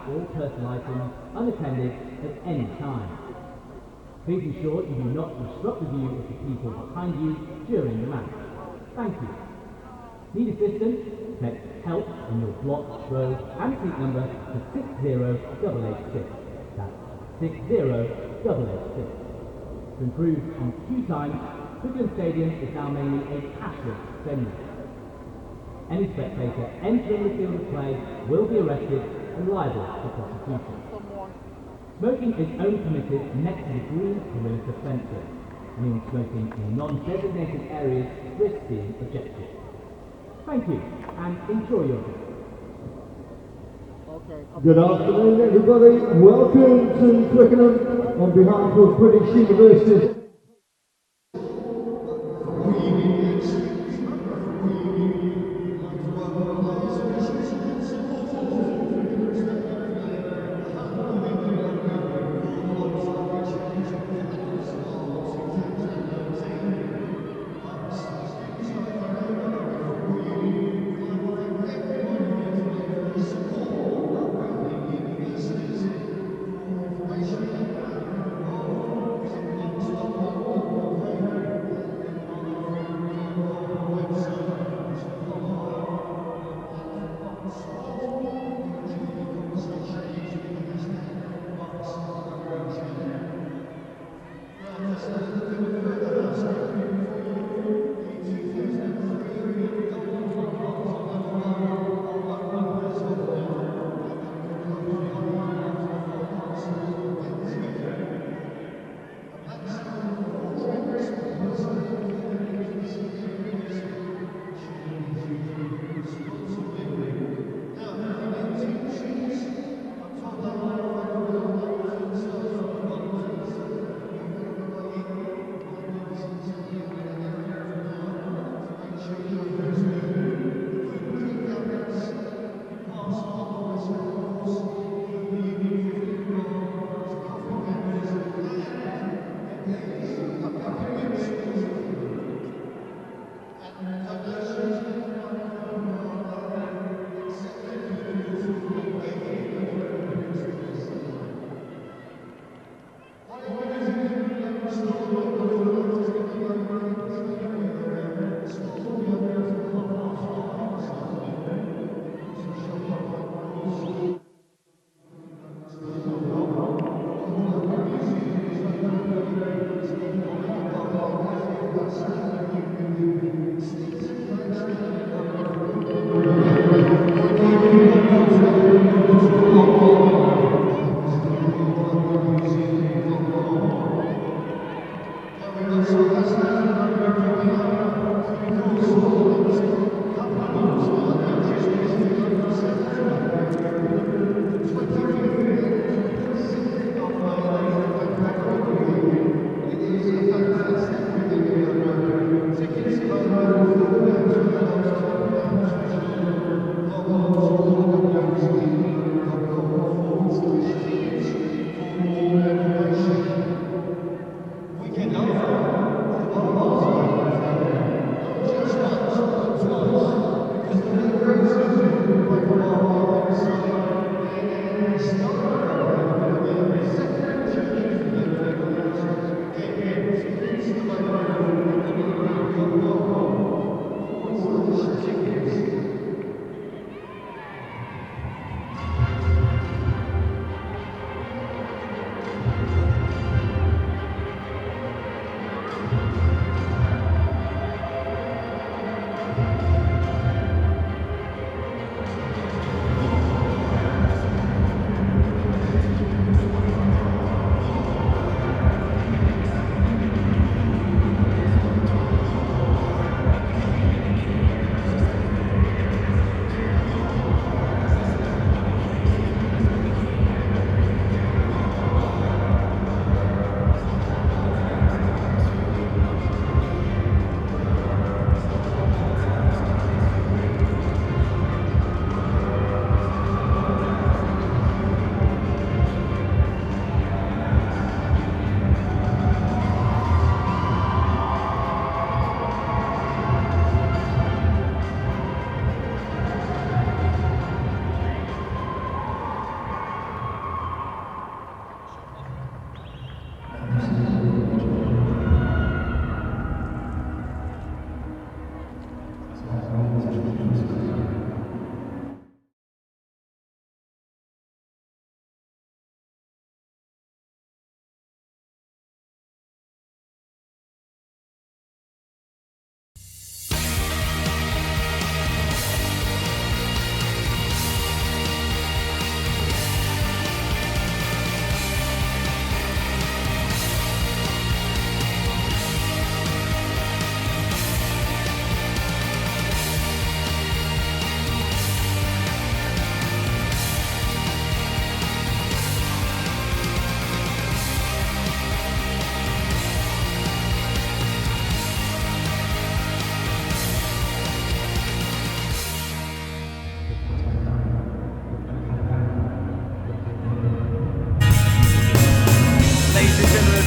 all personal items unattended at any time. Please ensure you do not obstruct the view of the people behind you during the match. Thank you. Need assistance? Text HELP in your block, row and seat number to 60886. That's 60886. To improve on queue times, Twickenham Stadium is now mainly a cashless venue. Any spectator entering the field of play will be arrested and liable for prosecution. Smoking is only permitted next to the green perimeter fencing. Anyone smoking in non-designated areas risks being ejected. Thank you, and enjoy your day. Good afternoon, everybody. Welcome to Twickenham on behalf of British University.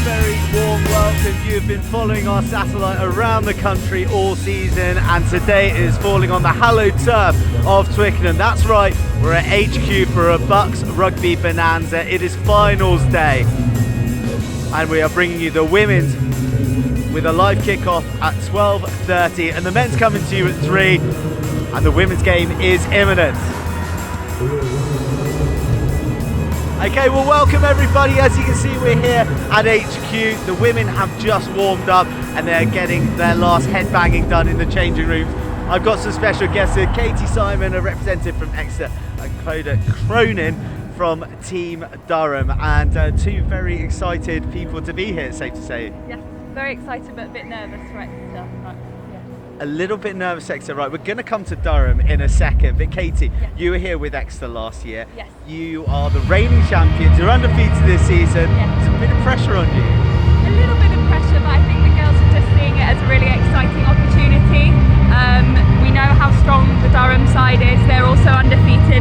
very warm welcome. You've been following our satellite around the country all season, and today it is falling on the hallowed turf of Twickenham. That's right, we're at HQ for a BUCS Rugby Bonanza. It is finals day, and we are bringing you the women's with a live kick-off at 12:30, and the men's coming to you at 3, and the women's game is imminent. Okay, well, welcome everybody. As you can see, we're here at HQ. The women have just warmed up and they're getting their last headbanging done in the changing rooms. I've got some special guests here. Katie Simon, a representative from Exeter, and Clodagh Cronin from Team Durham, and two very excited people to be here, it's safe to say. Yes, very excited but a bit nervous for Exeter. A little bit nervous, Exeter. Right, we're going to come to Durham in a second, but Katie, yes. You were here with Exeter last year. Yes. You are the reigning champions. You're undefeated this season. Yes. There's a bit of pressure on you. A little bit of pressure, but I think the girls are just seeing it as a really exciting opportunity. We know how strong the Durham side is. They're also undefeated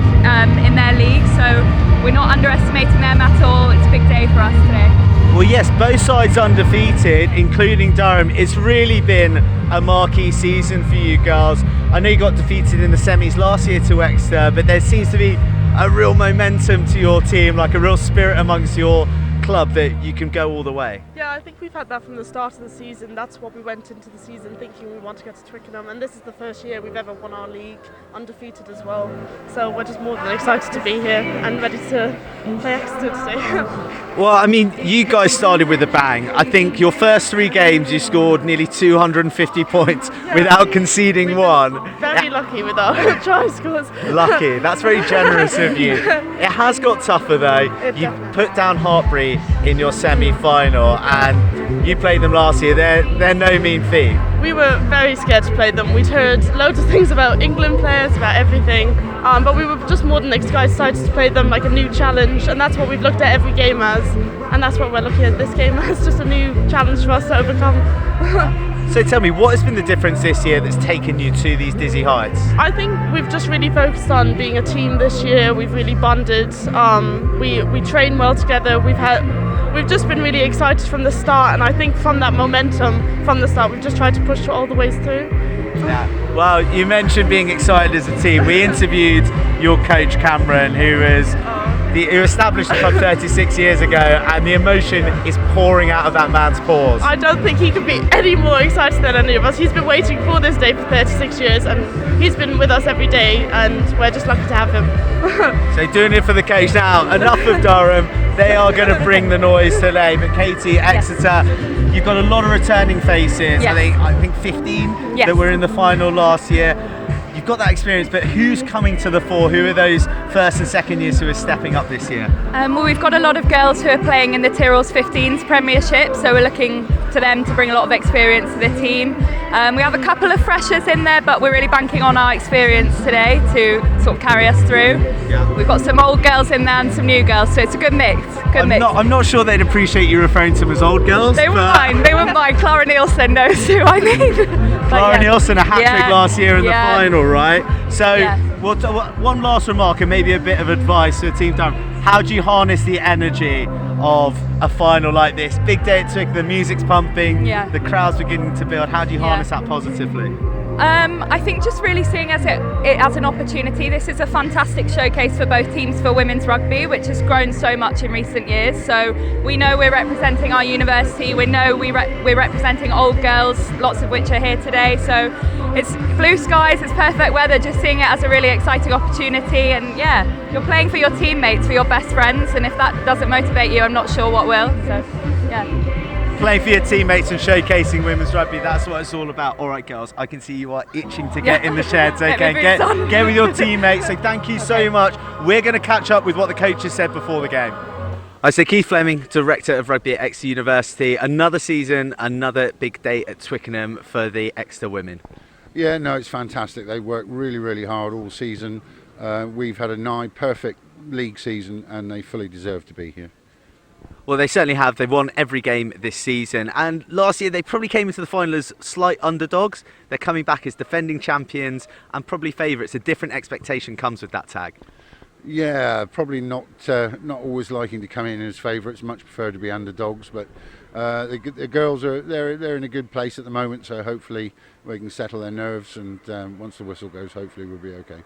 in their league, so we're not underestimating them at all. It's a big day for us today. Well, yes, both sides undefeated, including Durham. It's really been a marquee season for you girls. I know you got defeated in the semis last year to Exeter, but there seems to be a real momentum to your team, like a real spirit amongst your club that you can go all the way. Yeah, I think we've had that from the start of the season. That's what we went into the season thinking, we want to get to Twickenham, and this is the first year we've ever won our league undefeated as well. So we're just more than excited to be here and ready to play Exeter today. Well, I mean, you guys started with a bang. I think your first 3 games you scored nearly 250 points without conceding one. Very lucky with our try scores. Lucky, that's very generous of you. It has got tougher though. You put down Hartbury in your semi-final, and you played them last year. They're no mean feat. We were very scared to play them. We'd heard loads of things about England players, about everything, but we were just more than excited to play them, like a new challenge, and that's what we've looked at every game as, and that's what we're looking at this game as, just a new challenge for us to overcome. So tell me, what has been the difference this year that's taken you to these dizzy heights? I think we've just really focused on being a team this year. We've really bonded. We train well together. We've just been really excited from the start, and I think from that momentum from the start, we've just tried to push it all the way through. Yeah. Well, you mentioned being excited as a team. We interviewed your coach Cameron, who established the club 36 years ago, and the emotion is pouring out of that man's pores. I don't think he could be any more excited than any of us. He's been waiting for this day for 36 years, and he's been with us every day, and we're just lucky to have him. So doing it for the coach now. Enough of Durham. They are going to bring the noise today. But Katie, Exeter, you've got a lot of returning faces. Yes. I think 15 Yes. that were in the final last year. You've got that experience, but who's coming to the fore? Who are those first and second years who are stepping up this year? Well, we've got a lot of girls who are playing in the Tyrrell's 15s Premiership, so we're looking to them to bring a lot of experience to the team. We have a couple of freshers in there, but we're really banking on our experience today to sort of carry us through. Yeah. We've got some old girls in there and some new girls, so it's a good mix. I'm not sure they'd appreciate you referring to them as old girls. They wouldn't mind. They wouldn't mind. Clara Nielsen knows who I mean. Clara Nielsen, a hat-trick last year in the final, right? So, one last remark and maybe a bit of advice to Team Durham. How do you harness the energy of a final like this? Big day at Twickenham, the music's pumping, the crowd's beginning to build. How do you harness that positively? I think just really seeing it as an opportunity. This is a fantastic showcase for both teams for women's rugby, which has grown so much in recent years. So we know we're representing our university. We know we're representing old girls, lots of which are here today. So it's blue skies, it's perfect weather. Just seeing it as a really exciting opportunity, and you're playing for your teammates, for your best friends, and if that doesn't motivate you, I'm not sure what will. So Playing for your teammates and showcasing women's rugby, that's what it's all about. All right, girls, I can see you are itching to get in the sheds. Okay, get with your teammates. So thank you so much. We're going to catch up with what the coaches said before the game. I say Keith Fleming, Director of Rugby at Exeter University. Another season, another big day at Twickenham for the Exeter women. Yeah, no, it's fantastic. They worked really, really hard all season. We've had a nigh perfect league season, and they fully deserve to be here. Well, they certainly have. They've won every game this season, and last year they probably came into the final as slight underdogs. They're coming back as defending champions and probably favourites. A different expectation comes with that tag. Yeah, probably not always liking to come in as favourites. Much prefer to be underdogs, but The girls they're in a good place at the moment, so hopefully we can settle their nerves, and once the whistle goes, hopefully we'll be okay.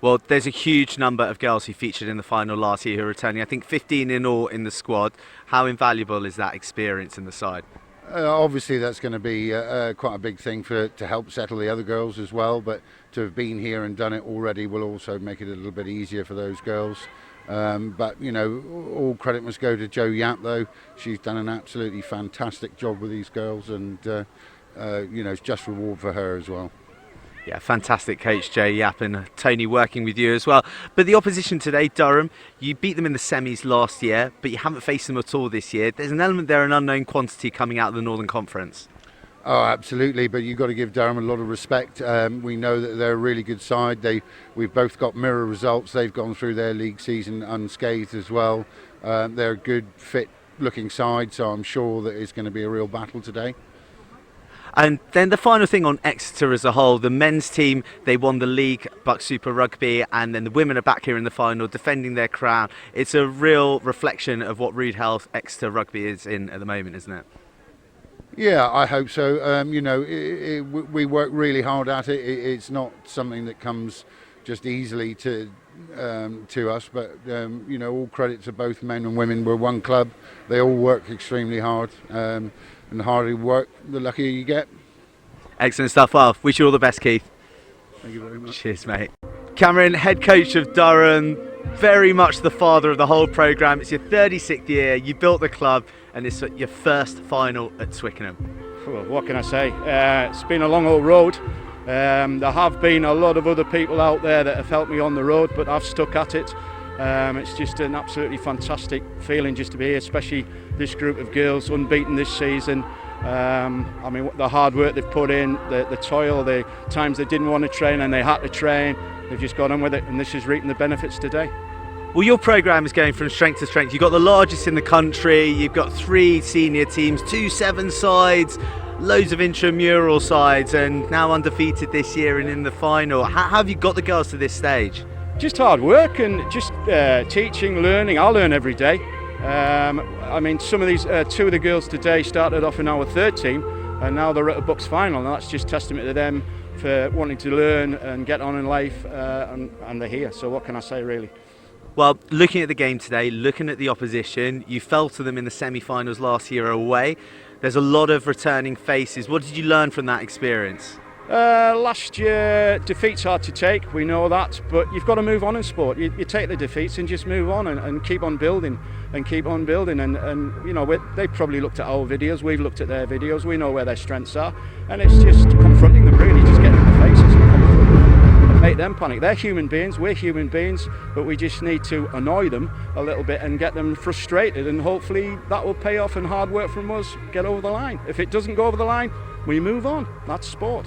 Well, there's a huge number of girls who featured in the final last year who are returning. I think 15 in all in the squad. How invaluable is that experience in the side? Obviously that's going to be quite a big thing to help settle the other girls as well, but to have been here and done it already will also make it a little bit easier for those girls. But you know, all credit must go to Jo Yap though. She's done an absolutely fantastic job with these girls, and you know, it's just reward for her as well. Yeah, fantastic coach Jo Yap, and Tony working with you as well. But the opposition today, Durham, you beat them in the semis last year, but you haven't faced them at all this year. There's an element there, an unknown quantity coming out of the Northern Conference. Oh, absolutely, but you've got to give Durham a lot of respect. We know that they're a really good side. We've both got mirror results. They've gone through their league season unscathed as well. They're a good, fit looking side, so I'm sure that it's going to be a real battle today. And then the final thing on Exeter as a whole, the men's team, they won the league, BUCS Super Rugby, and then the women are back here in the final defending their crown. It's a real reflection of what rude health Exeter Rugby is in at the moment, isn't it? Yeah, I hope so. You know, we work really hard at it. It's not something that comes just easily to us, but you know, all credit to both men and women. We're one club. They all work extremely hard. And the harder you work, the luckier you get. Excellent stuff. Well, wish you all the best, Keith. Thank you very much. Cheers, mate. Cameron, head coach of Durham, very much the father of the whole programme. It's your 36th year, you built the club, and it's your first final at Twickenham. Well, what can I say? It's been a long old road. There have been a lot of other people out there that have helped me on the road, but I've stuck at it. It's just an absolutely fantastic feeling just to be here, especially this group of girls, unbeaten this season. I mean, the hard work they've put in, the toil, the times they didn't want to train and they had to train, they've just got on with it, and this is reaping the benefits today. Well, your programme is going from strength to strength. You've got the largest in the country, you've got 3 senior teams, 2 7-sides, loads of intramural sides, and now undefeated this year and in the final. How have you got the girls to this stage? Just hard work and just teaching, learning. I learn every day. I mean, some of these, 2 of the girls today started off in our 3rd team, and now they're at a BUCS final, and that's just testament to them for wanting to learn and get on in life, and they're here. So what can I say, really? Well, looking at the game today, looking at the opposition, you fell to them in the semi-finals last year away. There's a lot of returning faces. What did you learn from that experience? Last year, defeat's hard to take, we know that, but you've got to move on in sport. You take the defeats and just move on and keep on building and keep on building. And you know, they've probably looked at our videos, we've looked at their videos, we know where their strengths are, and it's just confronting them, really, just getting in the faces and confronting them and make them panic. They're human beings, we're human beings, but we just need to annoy them a little bit and get them frustrated, and hopefully that will pay off and hard work from us get over the line. If it doesn't go over the line, we move on. That's sport.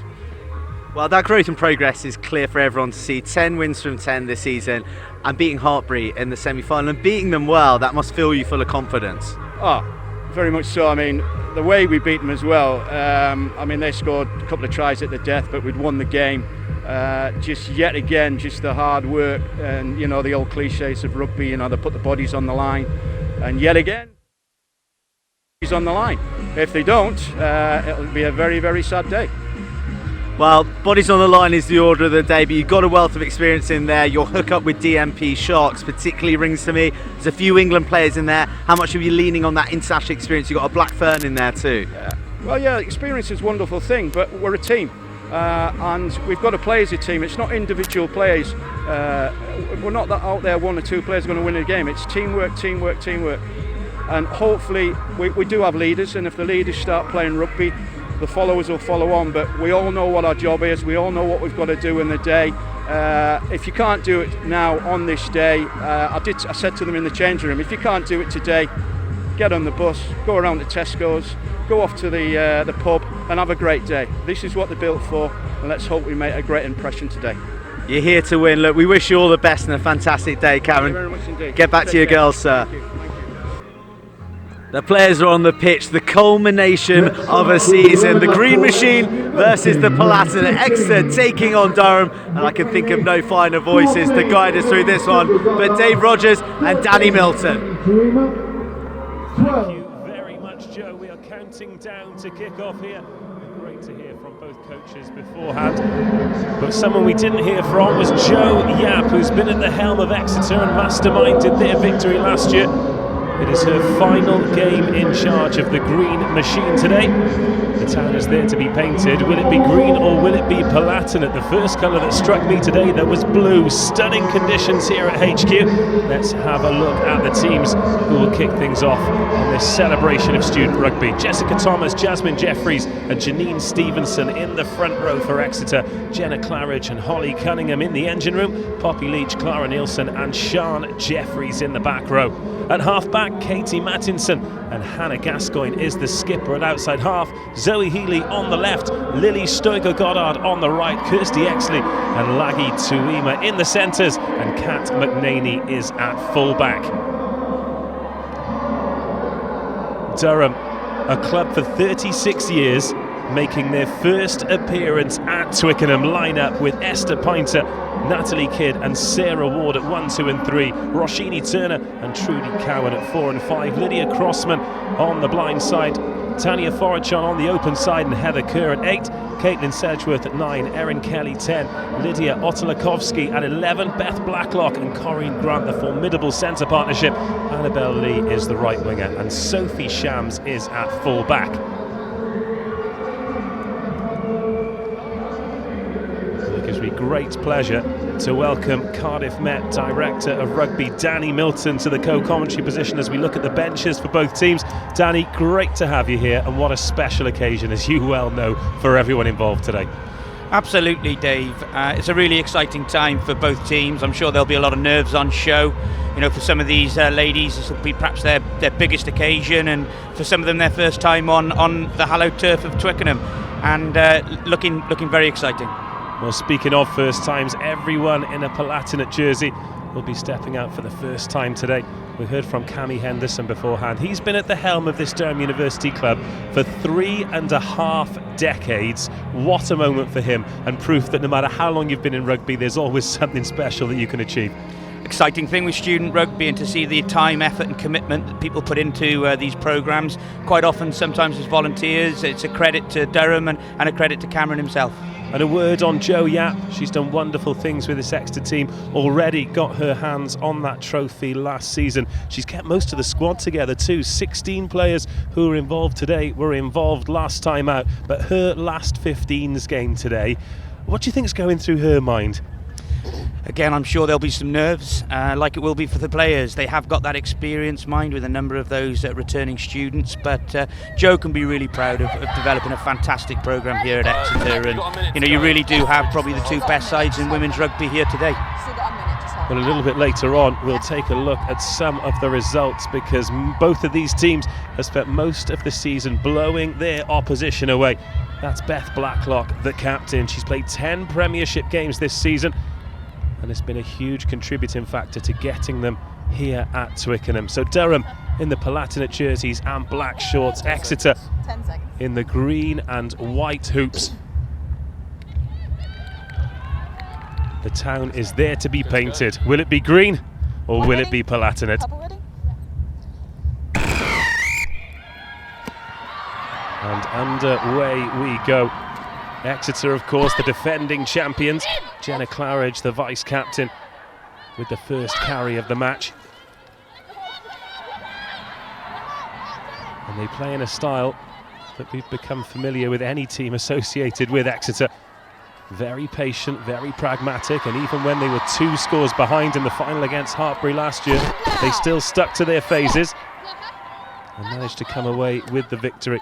Well, that growth and progress is clear for everyone to see. 10 wins from 10 this season, and beating Hartbury in the semi-final and beating them well, that must fill you full of confidence. Oh, very much so. I mean, the way we beat them as well, I mean, they scored a couple of tries at the death, but we'd won the game. Just yet again, just the hard work and, you know, the old cliches of rugby, you know, they put the bodies on the line, and yet again, he's on the line. If they don't, it'll be a very, very sad day. Well, bodies on the line is the order of the day, but you've got a wealth of experience in there. Your hookup with DMP Sharks particularly rings to me. There's a few England players in there. How much are you leaning on that international experience? You've got a Black Fern in there too. Yeah. Well, yeah, experience is a wonderful thing, but we're a team. And we've got to play as a team. It's not individual plays. We're not that out there 1 or 2 players are going to win a game. It's teamwork, teamwork, teamwork. And hopefully we do have leaders, and if the leaders start playing rugby, the followers will follow on, but we all know what our job is, we all know what we've got to do in the day. If you can't do it now on this day, I said to them in the changing room, if you can't do it today, get on the bus, go around to Tesco's, go off to the pub and have a great day. This is what they're built for, and let's hope we make a great impression today. You're here to win. Look, we wish you all the best and a fantastic day, Cameron. Thank you very much indeed. Get back to your girls, sir. Thank you. The players are on the pitch, the culmination of a season. The Green Machine versus the Palatine. Exeter taking on Durham, and I can think of no finer voices to guide us through this one but Dave Rogers and Danny Milton. Thank you very much, Joe. We are counting down to kick off here. Great to hear from both coaches beforehand. But someone we didn't hear from was Jo Yapp, who's been at the helm of Exeter and masterminded their victory last year. It is her final game in charge of the green machine today. The town is there to be painted. Will it be green or will it be Palatinate? The first colour that struck me today, there was blue. Stunning conditions here at HQ. Let's have a look at the teams who will kick things off on this celebration of student rugby. Jessica Thomas, Jasmine Jeffries and Jeanine Stevenson in the front row for Exeter. Jenna Claridge and Holly Cunningham in the engine room. Poppy Leach, Clara Nielsen and Sian Jeffries in the back row. At half-back, Katie Mattinson and Hannah Gascoigne is the skipper at outside half. Zoe Healy on the left, Lily Stoiger-Goddard on the right, Kirsty Exley and Laggy Tuima in the centres, and Kat McNaney is at full-back. Durham, a club for 36 years, making their first appearance at Twickenham. Line-up with Esther Pinter, Natalie Kidd and Sarah Ward at 1, 2 and 3, Roshini Turner and Trudy Cowan at 4 and 5, Lydia Crossman on the blind side, Tanya Forachon on the open side and Heather Kerr at 8, Caitlin Sedgeworth at 9, Erin Kelly 10, Lydia Otolakovsky at 11, Beth Blacklock and Corinne Grant, the formidable centre partnership. Annabelle Lee is the right winger and Sophie Shams is at full back. It gives me great pleasure to welcome Cardiff Met Director of Rugby Danny Milton to the co-commentary position as we look at the benches for both teams. Danny, great to have you here, and what a special occasion, as you well know, for everyone involved today. Absolutely, Dave. It's a really exciting time for both teams. I'm sure there'll be a lot of nerves on show. You know, for some of these ladies, this will be perhaps their biggest occasion, and for some of them, their first time on the hallowed turf of Twickenham, and looking very exciting. Well, speaking of first times, everyone in a Palatinate jersey will be stepping out for the first time today. We heard from Cammy Henderson beforehand. He's been at the helm of this Durham University club for 3.5 decades. What a moment for him, and proof that no matter how long you've been in rugby, there's always something special that you can achieve. Exciting thing with student rugby, and to see the time, effort and commitment that people put into these programmes, quite often sometimes as volunteers. It's a credit to Durham and a credit to Cameron himself. And a word on Jo Yapp. She's done wonderful things with this Exeter team, already got her hands on that trophy last season. She's kept most of the squad together too. 16 players who are involved today were involved last time out, but her last 15s game today, what do you think's going through her mind? Again, I'm sure there'll be some nerves, like it will be for the players. They have got that experience mind with a number of those returning students, but Jo can be really proud of developing a fantastic programme here at Exeter, and you know, you really do have probably the two best sides in women's rugby here today. Well, a little bit later on, we'll take a look at some of the results, because both of these teams have spent most of the season blowing their opposition away. That's Beth Blacklock, the captain. She's played 10 Premiership games this season, and it's been a huge contributing factor to getting them here at Twickenham. So Durham in the Palatinate jerseys and black shorts, Exeter in the green and white hoops. The town is there to be painted. Will it be green or will it be Palatinate? And underway we go. Exeter, of course, the defending champions. Jenna Claridge, the vice-captain, with the first carry of the match. And they play in a style that we've become familiar with any team associated with Exeter. Very patient, very pragmatic, and even when they were 2 scores behind in the final against Hartbury last year, they still stuck to their phases and managed to come away with the victory.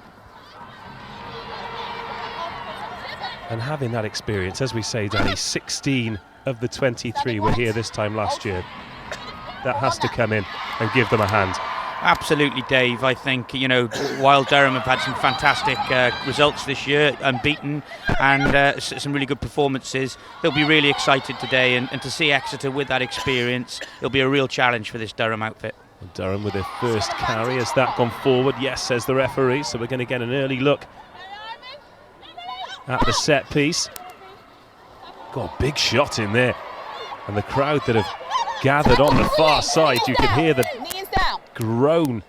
And having that experience, as we say, Danny, 16 of the 23 were here this time last year. That has to come in and give them a hand. Absolutely, Dave. I think, you know, while Durham have had some fantastic results this year, unbeaten, and some really good performances, they'll be really excited today, and to see Exeter with that experience, it'll be a real challenge for this Durham outfit. Durham with their first carry. Has that gone forward? Yes, says the referee. So we're going to get an early look at the set piece. Got a big shot in there, and the crowd that have gathered on the far side, you can hear the groan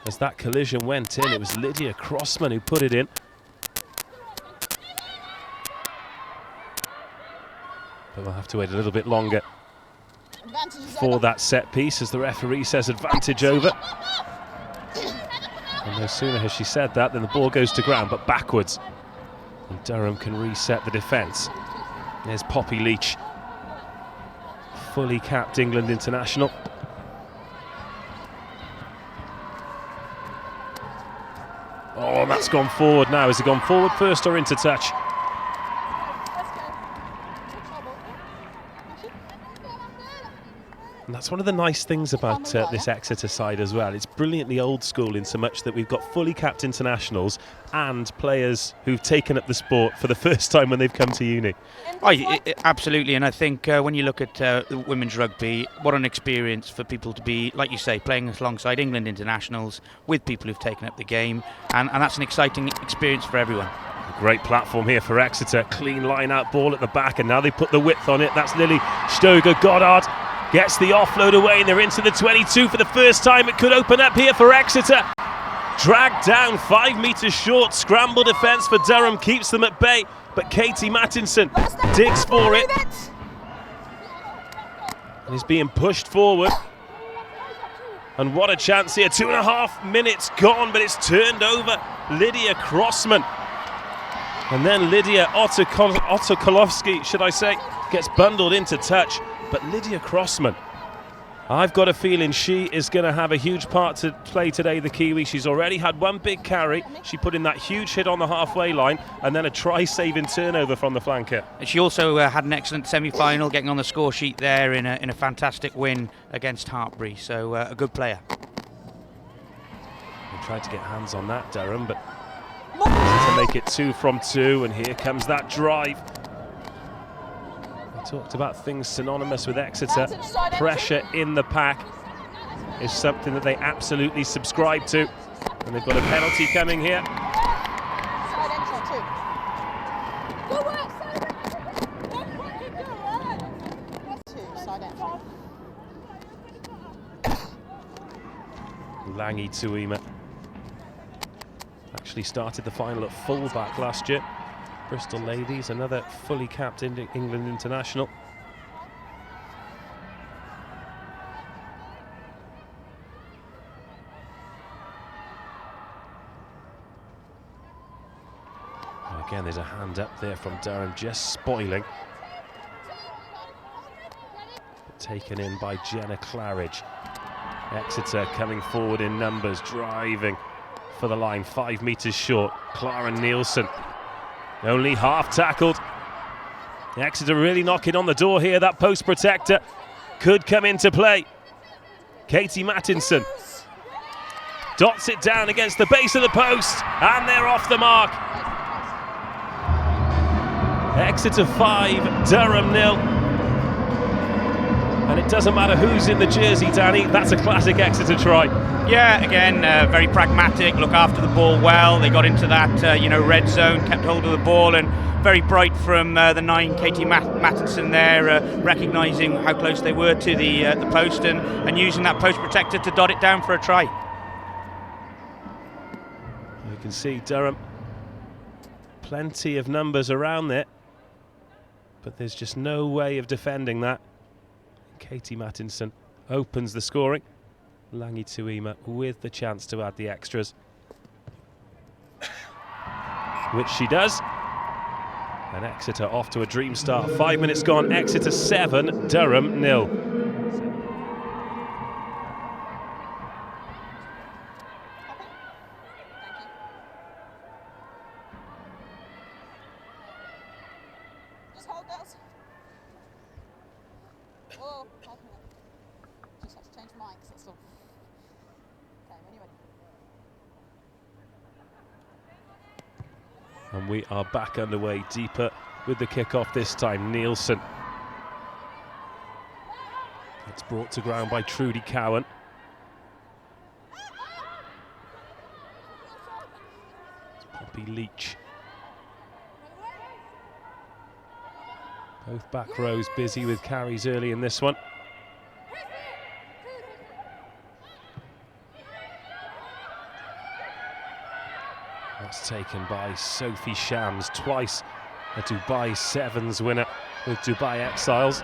as that collision went in. It was Lydia Crossman who put it in. But we'll have to wait a little bit longer for that set piece, as the referee says advantage over. And no sooner has she said that than the ball goes to ground, but backwards. And Durham can reset the defence. There's Poppy Leach, fully capped England international. Oh, that's gone forward now. Has it gone forward first or into touch? And that's one of the nice things about this Exeter side as well. It's brilliantly old school in so much that we've got fully capped internationals and players who've taken up the sport for the first time when they've come to uni. Absolutely, and I think when you look at women's rugby, what an experience for people to be, like you say, playing alongside England internationals with people who've taken up the game, and that's an exciting experience for everyone. A great platform here for Exeter. Clean line-out ball at the back, and now they put the width on it. That's Lily Stoger-Goddard. Gets the offload away, and they're into the 22 for the first time. It could open up here for Exeter. Dragged down, 5 metres short. Scramble defence for Durham keeps them at bay, but Katie Mattinson digs for it. And is being pushed forward. And what a chance here. 2.5 minutes gone, but it's turned over. Lydia Crossman. And then Lydia Otokolowski, should I say, gets bundled into touch. But Lydia Crossman, I've got a feeling she is going to have a huge part to play today, the Kiwi. She's already had one big carry. She put in that huge hit on the halfway line and then a try-saving turnover from the flanker. And she also had an excellent semi-final, getting on the score sheet there in a fantastic win against Hartbury. So a good player. They tried to get hands on that, Durham, but to make it 2 from 2, and here comes that drive. Talked about things synonymous with Exeter. Pressure in the pack is something that they absolutely subscribe to. And they've got a penalty coming here. Langi Tuima actually started the final at full-back last year. Bristol Ladies, another fully capped England international. And again, there's a hand up there from Durham, just spoiling. Taken in by Jenna Claridge. Exeter coming forward in numbers, driving for the line, 5 metres short. Clara Nielsen. Only half tackled. Exeter really knocking on the door here. That post protector could come into play. Katie Mattinson dots it down against the base of the post, and they're off the mark. Exeter 5, Durham 0. And it doesn't matter who's in the jersey, Danny, that's a classic Exeter try. Yeah, again, very pragmatic, look after the ball well. They got into that, red zone, kept hold of the ball, and very bright from the 9, Katie Mattinson there, recognising how close they were to the post and using that post protector to dot it down for a try. You can see Durham, plenty of numbers around there, but there's just no way of defending that. Katie Mattinson opens the scoring. Langi Tuima with the chance to add the extras, which she does. And Exeter off to a dream start. 5 minutes gone. Exeter 7, Durham 0. Just hold, girls. Whoa, hold a minute. Just have to change mics, that's all. Okay, when you're ready. And we are back underway, deeper with the kick-off this time. Nielsen. It's brought to ground by Trudy Cowan. It's Poppy Leach. Both back rows busy with carries early in this one. That's taken by Sophie Shams, twice a Dubai Sevens winner with Dubai Exiles.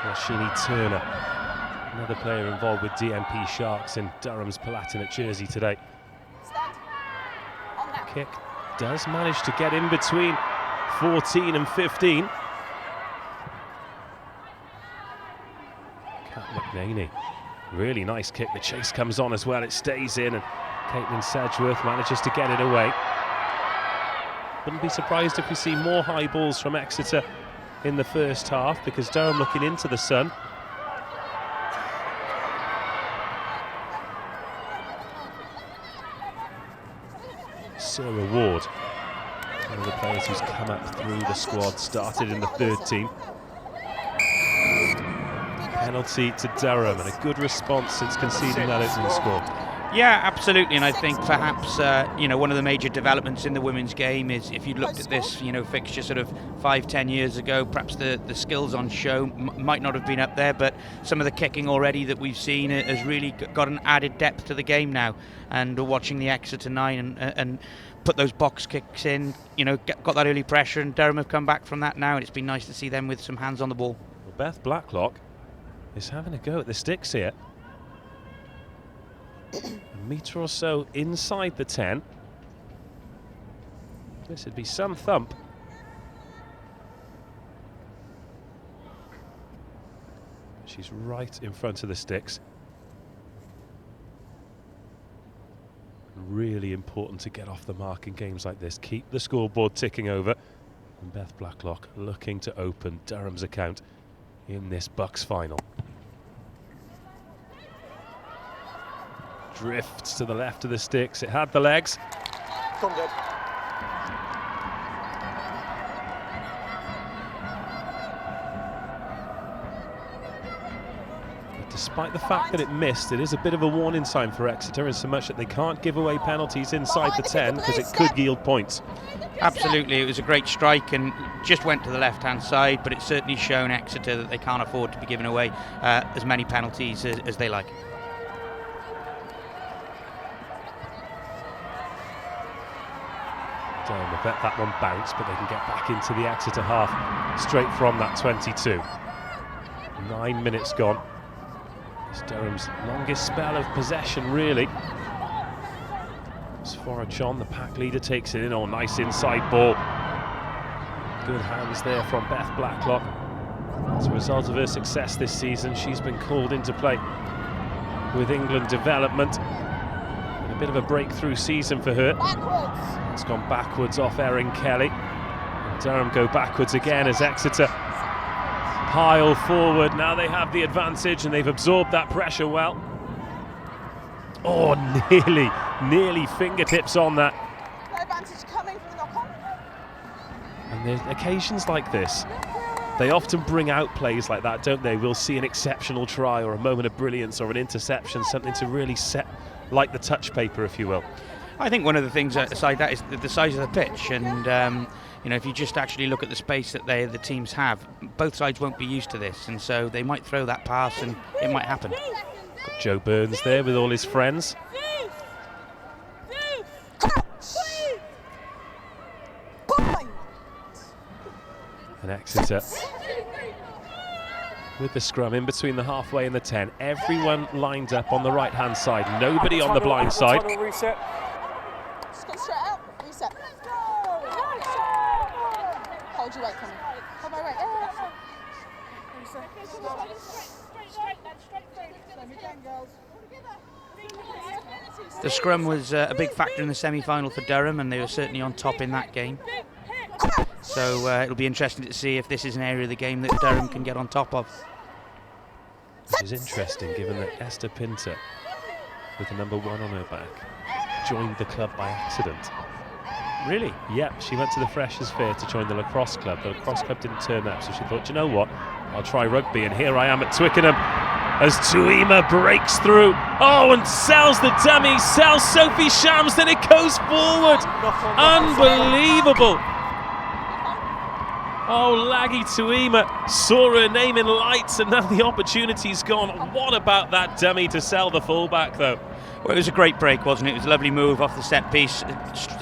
Jeanine Turner, another player involved with DMP Sharks in Durham's Palatinate jersey today. Kick does manage to get in between 14 and 15. Kat McNaney, really nice kick. The chase comes on as well, it stays in, and Caitlin Sedgeworth manages to get it away. Wouldn't be surprised if we see more high balls from Exeter in the first half, because Durham looking into the sun. Sarah Ward, one of the players who's come up through the squad, started in the third team. Penalty to Durham, and a good response since conceding that opening score. Yeah, absolutely, and I think perhaps one of the major developments in the women's game is, if you looked at this fixture sort of 5-10 years ago, perhaps the skills on show might not have been up there, but some of the kicking already that we've seen has really got an added depth to the game now. And watching the Exeter 9 and put those box kicks in, got that early pressure, and Durham have come back from that now, and it's been nice to see them with some hands on the ball. Well, Beth Blacklock is having a go at the sticks here. A metre or so inside the 10. This would be some thump. She's right in front of the sticks. Really important to get off the mark in games like this. Keep the scoreboard ticking over. And Beth Blacklock looking to open Durham's account in this BUCS final. Drifts to the left of the sticks. It had the legs. Come good. But despite the fact that it missed, it is a bit of a warning sign for Exeter, in so much that they can't give away penalties inside the 10, because it could yield points. Absolutely, it was a great strike and just went to the left-hand side, but it's certainly shown Exeter that they can't afford to be giving away as many penalties as they like. Durham will let that one bounce, but they can get back into the Exeter half straight from that 22. 9 minutes gone. It's Durham's longest spell of possession, really. Sforachon, the pack leader, takes it in. Oh, nice inside ball. Good hands there from Beth Blacklock. As a result of her success this season, she's been called into play with England development. And a bit of a breakthrough season for her. It's gone backwards off Erin Kelly. And Durham go backwards again as Exeter pile forward. Now they have the advantage and they've absorbed that pressure well. Oh, nearly fingertips on that. No advantage coming from the knock-on. And there's occasions like this, they often bring out plays like that, don't they? We'll see an exceptional try or a moment of brilliance or an interception, something to really set like the touch paper, if you will. I think one of the things aside that is the size of the pitch, and if you just actually look at the space that the teams have, both sides won't be used to this, and so they might throw that pass and it might happen. Got Joe Burns there with all his friends. And Exeter with the scrum in between the halfway and the 10. Everyone lined up on the right hand side, nobody on the blind side. Just go straight out, reset. Hold your weight, Connie. Hold my weight. The scrum was a big factor in the semi-final for Durham, and they were certainly on top in that game. So it'll be interesting to see if this is an area of the game that Durham can get on top of. Which is interesting, given that Esther Pinter, with the number 1 on her back, joined the club by accident. Really? Yep, she went to the Freshers' Fair to join the lacrosse club. The lacrosse club didn't turn up, so she thought, you know what, I'll try rugby, and here I am at Twickenham as Tuima breaks through. Oh, and sells the dummy, sells Sophie Shams, then it goes forward. Unbelievable. Oh, Laggy Tuima saw her name in lights and now the opportunity's gone. What about that dummy to sell the fullback though? Well, it was a great break, wasn't it? It was a lovely move off the set piece,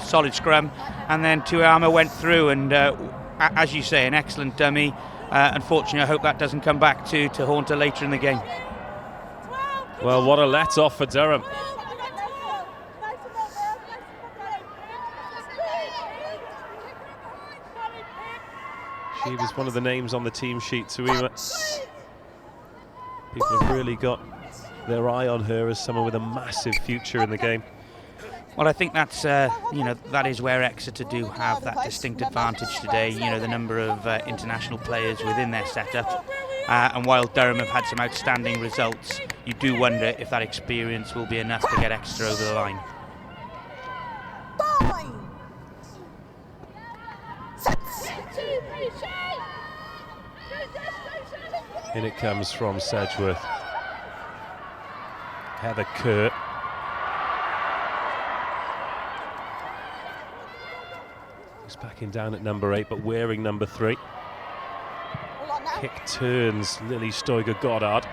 solid scrum, and then Tuima went through and, as you say, an excellent dummy. Unfortunately, I hope that doesn't come back to haunt her later in the game. Well, what a let-off for Durham. She was one of the names on the team sheet, Tuima. People have really got their eye on her as someone with a massive future in the game. Well, I think that's, that is where Exeter do have that distinct advantage today, the number of international players within their setup. And while Durham have had some outstanding results, you do wonder if that experience will be enough to get Exeter over the line. In it comes from Sedgworth. Heather Kerr. He's backing down at number 8, but wearing number 3. Kick turns Lily Stoiger-Goddard.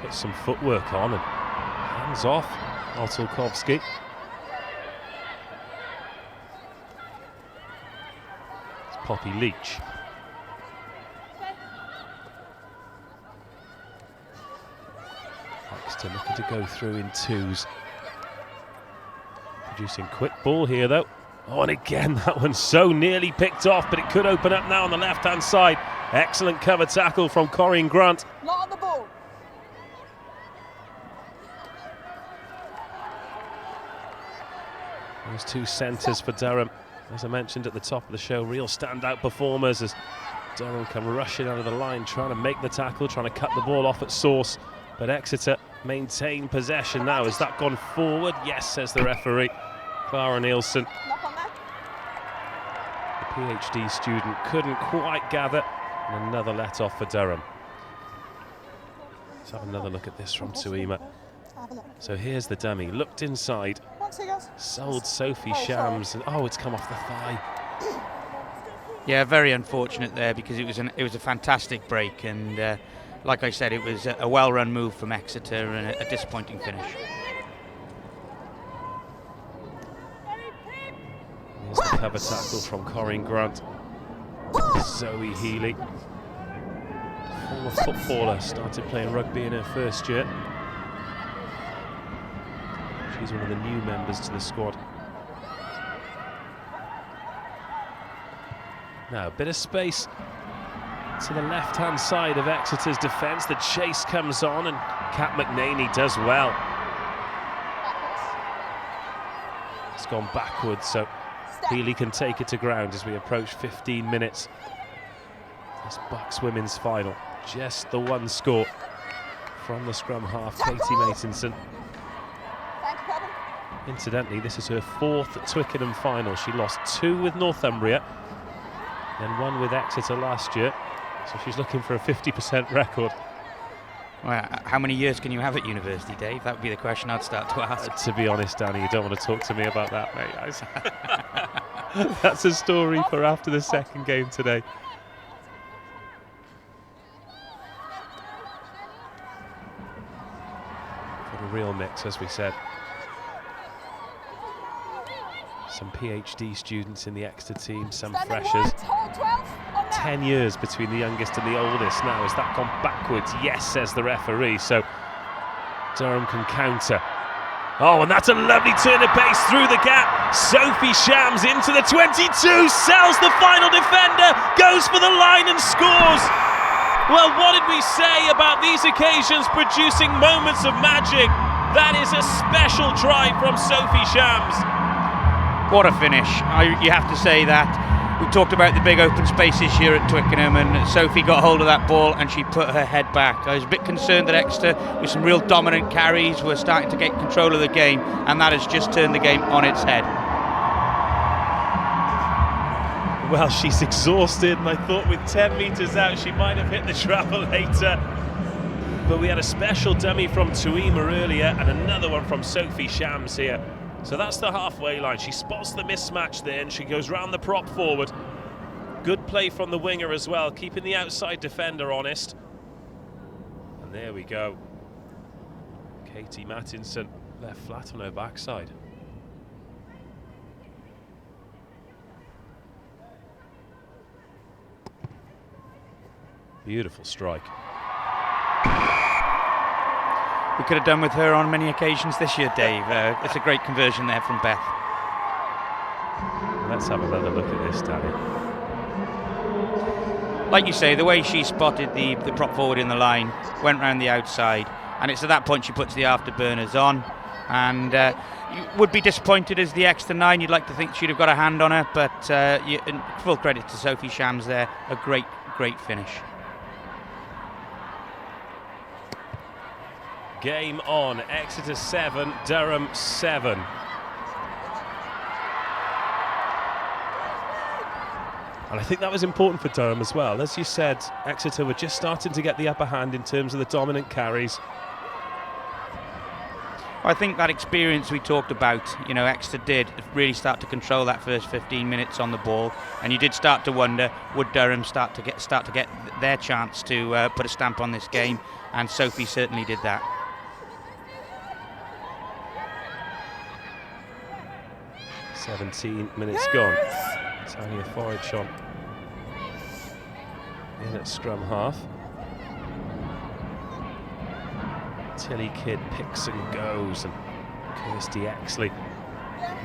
Puts some footwork on and hands off Altulkovski. It's Poppy Leach. Exeter looking to go through in twos. Producing quick ball here though. Oh, and again that one's so nearly picked off, but it could open up now on the left-hand side. Excellent cover tackle from Corinne Grant. Not on the ball. Those two centres for Durham, as I mentioned at the top of the show, real standout performers as Durham come rushing out of the line, trying to make the tackle, trying to cut the ball off at source. But Exeter maintain possession now. Has that gone forward? Yes, says the referee, Clara Nielsen. The PhD student couldn't quite gather, and another let off for Durham. Let's have another look at this from Tuima. So here's the dummy, looked inside, sold Sophie Shams, and oh, it's come off the thigh. Yeah, very unfortunate there because it was a fantastic break, and like I said, it was a well-run move from Exeter and a disappointing finish. Here's the cover tackle from Corinne Grant. Zoe Healy, former footballer, started playing rugby in her first year. She's one of the new members to the squad. Now a bit of space to the left-hand side of Exeter's defence. The chase comes on and Kat McNaney does well. It's gone backwards, so Healy can take it to ground as we approach 15 minutes. This BUCS women's final. Just the one score from the scrum half, Katie Matinson. Incidentally, this is her 4th Twickenham final. She lost 2 with Northumbria, then 1 with Exeter last year. So she's looking for a 50% record. Well, how many years can you have at university, Dave? That would be the question I'd start to ask. To be honest, Danny, you don't want to talk to me about that, mate. That's a story for after the second game today. Got a real mix, as we said. Some PhD students in the Exeter team, some freshers. 10 years between the youngest and the oldest now. Has that gone backwards? Yes, says the referee. So Durham can counter. Oh, and that's a lovely turn of pace through the gap. Sophie Shams into the 22, sells the final defender, goes for the line and scores. Well, what did we say about these occasions producing moments of magic? That is a special try from Sophie Shams. What a finish. You have to say that. We talked about the big open spaces here at Twickenham, and Sophie got hold of that ball and she put her head back. I was a bit concerned that Exeter, with some real dominant carries, were starting to get control of the game, and that has just turned the game on its head. Well, she's exhausted, and I thought with 10 metres out she might have hit the travelator. But we had a special dummy from Tuima earlier and another one from Sophie Shams here. So that's the halfway line. She spots the mismatch there and she goes round the prop forward. Good Good play from the winger as well, keeping the outside defender honest. And there we go. Katie Mattinson left flat on her backside. Beautiful strike. We could have done with her on many occasions this year, Dave. It's a great conversion there from Beth. Let's have another look at this, Danny. Like you say, the way she spotted the prop forward in the line, went round the outside, and it's at that point she puts the afterburners on. And you would be disappointed as the Exeter 9. You'd like to think she'd have got a hand on her, but full credit to Sophie Shams there. A great, great finish. Game on. Exeter 7, Durham 7. And I think that was important for Durham as well. As you said, Exeter were just starting to get the upper hand in terms of the dominant carries. I think that experience we talked about, Exeter did really start to control that first 15 minutes on the ball, and you did start to wonder, would Durham start to get their chance to put a stamp on this game, and Sophie certainly did that. 17 minutes gone. Tanya Forage in at scrum half. Tilly Kidd picks and goes, and Kirsty Exley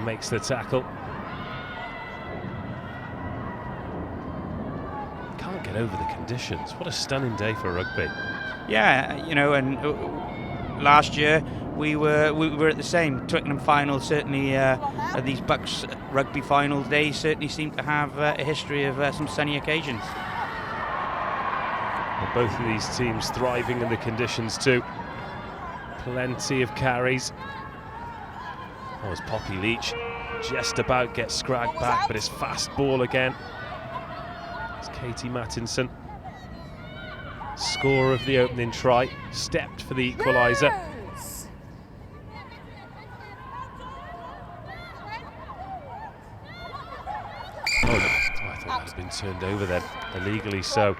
makes the tackle. Can't get over the conditions. What a stunning day for rugby. Yeah, and last year we were at the same Twickenham final. Certainly these BUCS rugby finals days certainly seem to have a history of some sunny occasions. Well, both of these teams thriving in the conditions too. Plenty of carries. Oh, it's Poppy Leach just about gets scragged back, but it's fast ball again. It's Katie Mattinson, scorer of the opening try, stepped for the equaliser. Oh, I thought that had been turned over then, illegally so.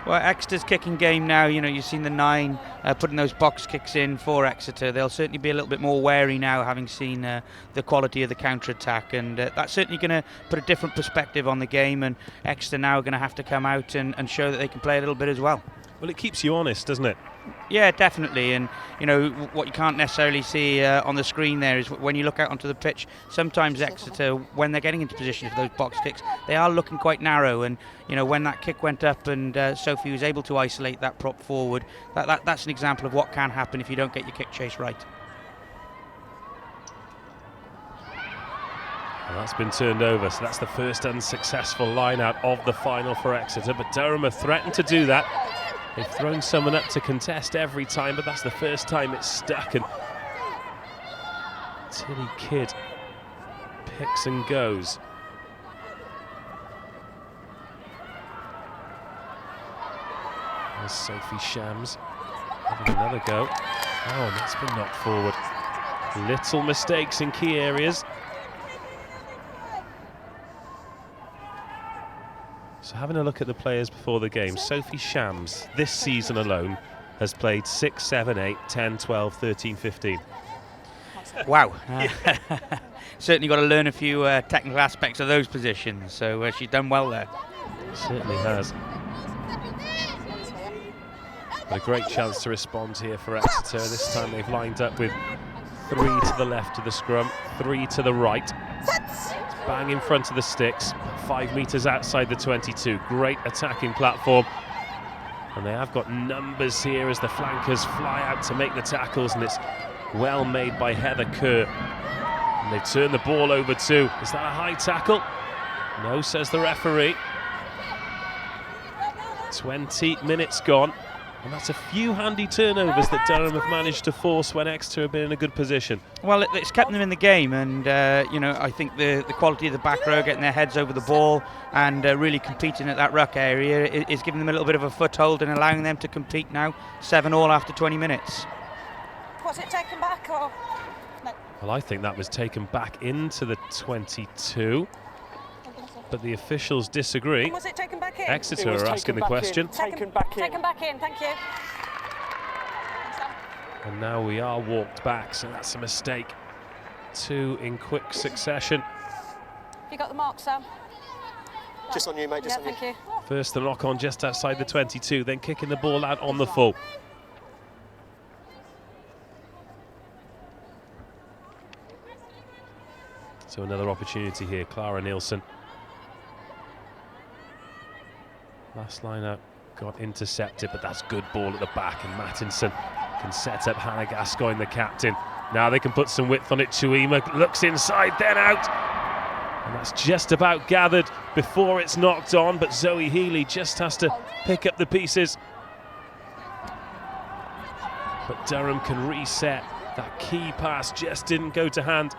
Well, Exeter's kicking game now, you've seen the 9 putting those box kicks in for Exeter. They'll certainly be a little bit more wary now, having seen the quality of the counter-attack, and that's certainly going to put a different perspective on the game, and Exeter now are going to have to come out and show that they can play a little bit as well. Well, it keeps you honest, doesn't it? Yeah, definitely, and what you can't necessarily see on the screen there is when you look out onto the pitch, sometimes Exeter, when they're getting into position for those box kicks, they are looking quite narrow, and when that kick went up and Sophie was able to isolate that prop forward, that's an example of what can happen if you don't get your kick chase right. Well, that's been turned over, so that's the first unsuccessful line out of the final for Exeter, but Durham have threatened to do that. They've thrown someone up to contest every time, but that's the first time it's stuck, and Tilly Kidd picks and goes. There's Sophie Shams having another go. Oh, and that's been knocked forward. Little mistakes in key areas. So having a look at the players before the game, Sophie Shams this season alone has played 6, 7, 8, 10, 12, 13, 15. Wow. Certainly got to learn a few technical aspects of those positions, so she's done well there. Certainly has. But a great chance to respond here for Exeter. This time they've lined up with 3 to the left of the scrum, 3 to the right. Bang in front of the sticks, 5 metres outside the 22. Great attacking platform. And they have got numbers here as the flankers fly out to make the tackles, and it's well made by Heather Kerr. And they've turned the ball over too. Is that a high tackle? No, says the referee. 20 minutes gone. And that's a few handy turnovers that Durham have managed to force when Exeter have been in a good position. Well, it's kept them in the game, and I think the quality of the back row, getting their heads over the ball and really competing at that ruck area is giving them a little bit of a foothold and allowing them to compete now. 7-all after 20 minutes. Was it taken back or no? Well, I think that was taken back into the 22. but the officials disagree. Was it taken back in? Exeter are asking the question. Taken back in, thank you. And now we are walked back, so that's a mistake. 2 in quick succession. You got the mark, Sam? Just on you, mate, just on you. Thank you. First the knock on just outside the 22, then kicking the ball out on the full. So another opportunity here, Clara Nielsen. Last line out got intercepted, but that's good ball at the back, and Mattinson can set up Hannah Gascoigne, the captain. Now they can put some width on it. Tuima looks inside, then out. And that's just about gathered before it's knocked on, but Zoe Healy just has to pick up the pieces. But Durham can reset. That key pass just didn't go to hand.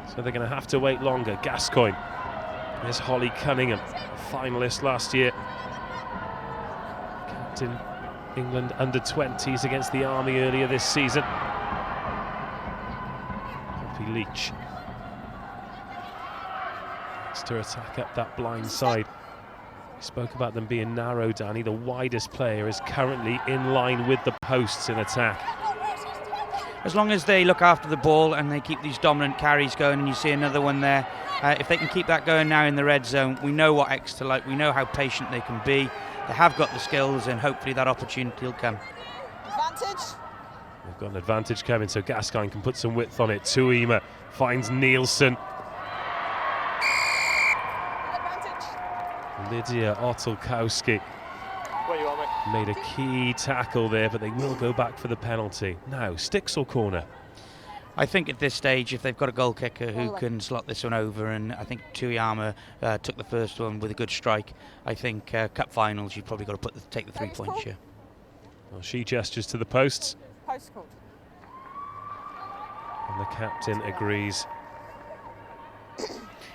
So they're going to have to wait longer. Gascoigne. There's Holly Cunningham, a finalist last year. Captain England under-20s against the Army earlier this season. Poppy Leach. To attack up that blind side. We spoke about them being narrow, Danny. The widest player is currently in line with the posts in attack. As long as they look after the ball and they keep these dominant carries going, and you see another one there, if they can keep that going now in the red zone, we know what Exeter like, we know how patient they can be. They have got the skills, and hopefully that opportunity will come. Advantage. They've got an advantage coming, so Gascoigne can put some width on it. Tuima finds Nielsen. Lydia Otelkowski made a key tackle there, but they will go back for the penalty. Now, sticks or corner? I think at this stage, if they've got a goal kicker who can slot this one over, and I think Tuiyama took the first one with a good strike, I think cup finals, you've probably got to take the 3 points here. Well, she gestures to the posts. Post called. And the captain agrees.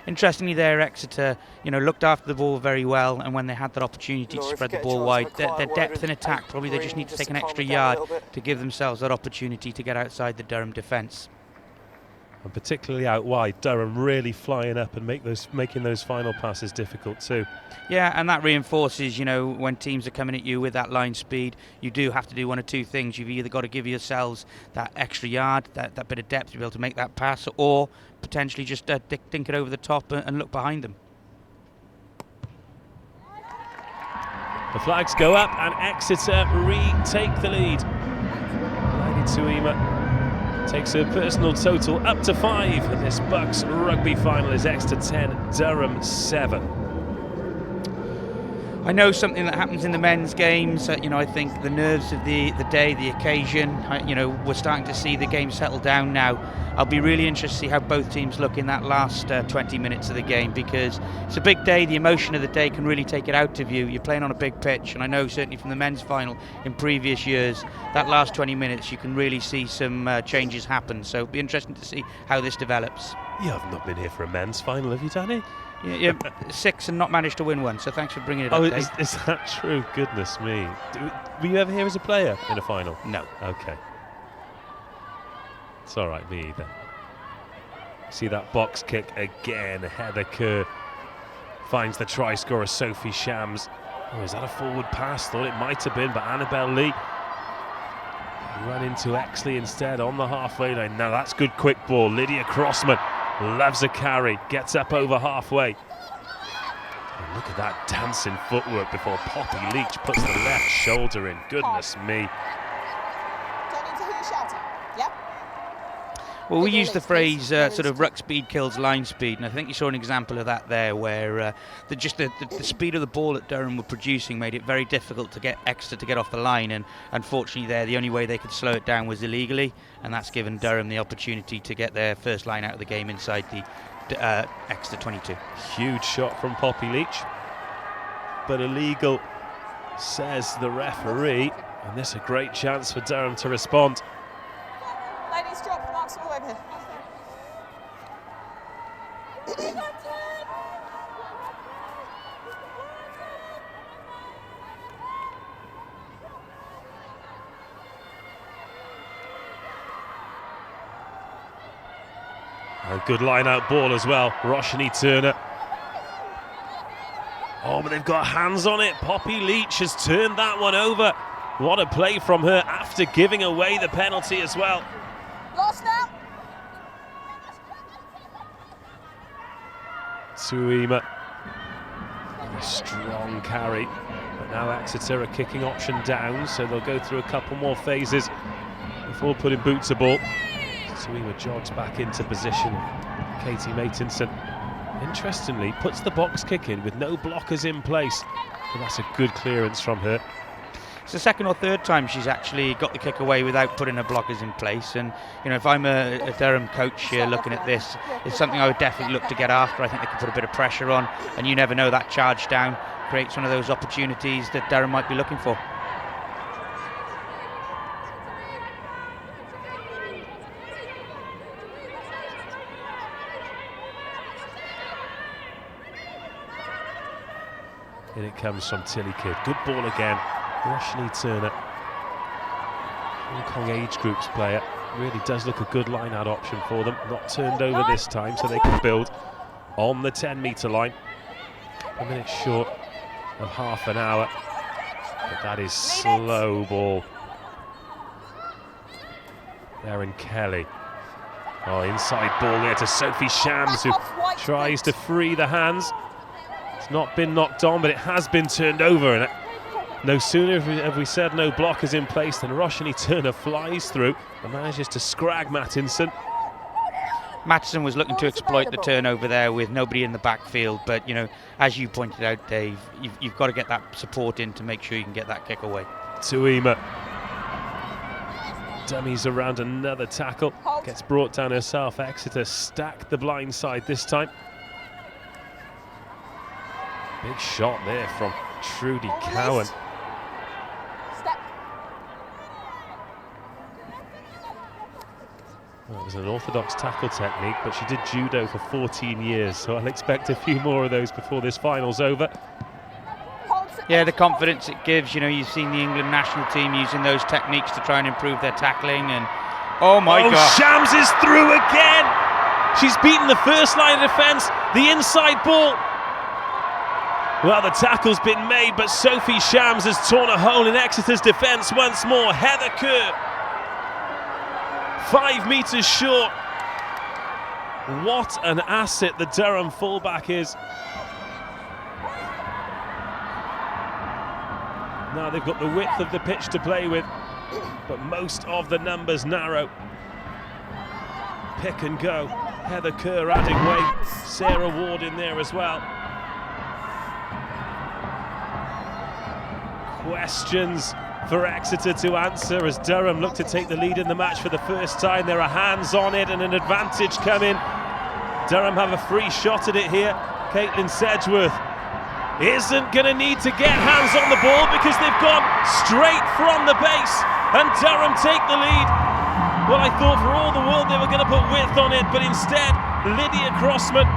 Interestingly there, Exeter, looked after the ball very well, and when they had that opportunity to spread the ball wide, their depth in attack, probably they just need to take an extra yard to give themselves that opportunity to get outside the Durham defence. And particularly out wide, Durham really flying up and making those final passes difficult too. Yeah, and that reinforces, when teams are coming at you with that line speed, you do have to do one of two things. You've either got to give yourselves that extra yard, that bit of depth to be able to make that pass, or potentially just dink it over the top and look behind them. The flags go up and Exeter retake the lead. Lady Tuima takes her personal total up to 5, and this BUCS rugby final is Exeter 10, Durham 7. I know something that happens in the men's games, I think the nerves of the day, the occasion, we're starting to see the game settle down now. I'll be really interested to see how both teams look in that last 20 minutes of the game, because it's a big day. The emotion of the day can really take it out of you. You're playing on a big pitch, and I know certainly from the men's final in previous years, that last 20 minutes you can really see some changes happen. So it'll be interesting to see how this develops. You have not been here for a men's final, have you, Danny? Yeah, 6 and not managed to win one, so thanks for bringing it up. Oh, is that true? Goodness me. Were you ever here as a player in a final? No. Okay. It's all right, me either. See that box kick again. Heather Kerr finds the try scorer, Sophie Shams. Oh, is that a forward pass? Thought it might have been, but Annabelle Lee run into Exley instead on the halfway line. Now that's good quick ball. Lydia Crossman loves a carry, gets up over halfway. And look at that dancing footwork before Poppy Leach puts the left shoulder in. Goodness me. Don't need to hear you shouting. Yep. Well, we use the phrase sort of ruck speed kills line speed, and I think you saw an example of that there, where the speed of the ball that Durham were producing made it very difficult to get Exeter to get off the line, and unfortunately there, the only way they could slow it down was illegally, and that's given Durham the opportunity to get their first line out of the game inside the Exeter 22. Huge shot from Poppy Leach, but illegal, says the referee, and this is a great chance for Durham to respond. Ladies, drop. Marks all over here. A good line out ball as well. Roshni Turner Oh, but they've got hands on it. Poppy Leach has turned that one over. What a play from her after giving away the penalty as well. Lost now. Tuima. A strong carry. But now Exeter are kicking option down, so they'll go through a couple more phases before putting boots to ball. Tuima jogs back into position. Katie Matinson, interestingly, puts the box kick in with no blockers in place. But that's a good clearance from her. It's the second or third time she's actually got the kick away without putting her blockers in place. And you know, if I'm a Durham coach here looking at this, it's something I would definitely look to get after. I think they can put a bit of pressure on, and you never know, that charge down creates one of those opportunities that Durham might be looking for. In it comes from Tilly Kidd. Good ball again. Roshni Turner, Hong Kong age groups player, really does look a good line-out option for them. Not turned over this time, so they can build on the 10-metre line. A minute short of half an hour, but that is slow ball. Erin Kelly. Oh, inside ball there to Sophie Shams, who tries to free the hands. It's not been knocked on, but it has been turned over, and no sooner have we said no blockers in place than Roshni Turner flies through and manages to scrag Mattinson. Mattinson was looking to exploit the turnover there with nobody in the backfield, but you know, as you pointed out, Dave, you've got to get that support in to make sure you can get that kick away. Tuima dummies around another tackle, gets brought down herself. Exeter stacked the blind side this time. Big shot there from Trudy Cowan. Well, it was an orthodox tackle technique, but she did judo for 14 years, so I'll expect a few more of those before this final's over. Yeah, the confidence it gives. You know, you've seen the England national team using those techniques to try and improve their tackling, and oh my God. Shams is through again! She's beaten the first line of defence, the inside ball. Well, the tackle's been made, but Sophie Shams has torn a hole in Exeter's defence once more. Heather Kerr, 5 metres short. What an asset the Durham fullback is. Now they've got the width of the pitch to play with, but most of the numbers narrow. Pick and go. Heather Kerr adding weight. Sarah Ward in there as well. Questions for Exeter to answer as Durham look to take the lead in the match for the first time. There are hands on it and an advantage coming. Durham have a free shot at it here. Caitlin Sedgeworth isn't going to need to get hands on the ball because they've gone straight from the base and Durham take the lead. Well, I thought for all the world they were going to put width on it, but instead Lydia Crossman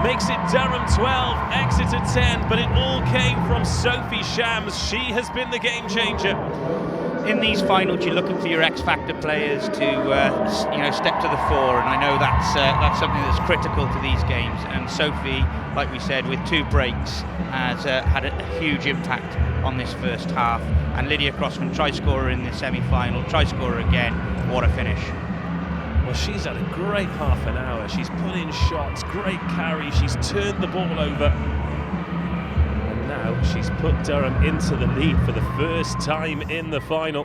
makes it Durham 12, Exeter 10, but it all came from Sophie Shams. She has been the game changer. In these finals, you're looking for your X-Factor players to, step to the fore, and I know that's something that's critical to these games. And Sophie, like we said, with 2 breaks, has had a huge impact on this first half. And Lydia Crossman, try scorer in the semi-final, try scorer again. What a finish! Well, she's had a great half an hour. She's put in shots, great carry. She's turned the ball over. And now she's put Durham into the lead for the first time in the final.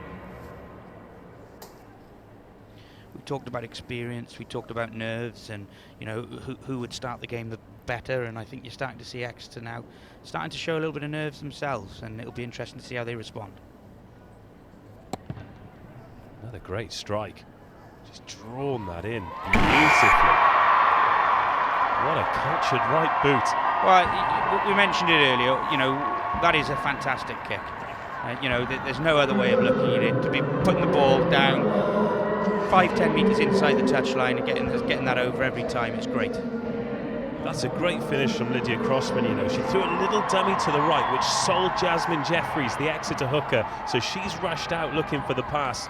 We talked about experience, we talked about nerves, and you know who would start the game the better. And I think you're starting to see Exeter now starting to show a little bit of nerves themselves, and it'll be interesting to see how they respond. Another great strike. Just drawn that in beautifully. What a cultured right boot. Well, we mentioned it earlier, you know, that is a fantastic kick. There's no other way of looking at it. To be putting the ball down 5-10 metres inside the touchline and getting that over every time is great. That's a great finish from Lydia Crossman, you know. She threw a little dummy to the right, which sold Jasmine Jeffries, the Exeter hooker, so she's rushed out looking for the pass.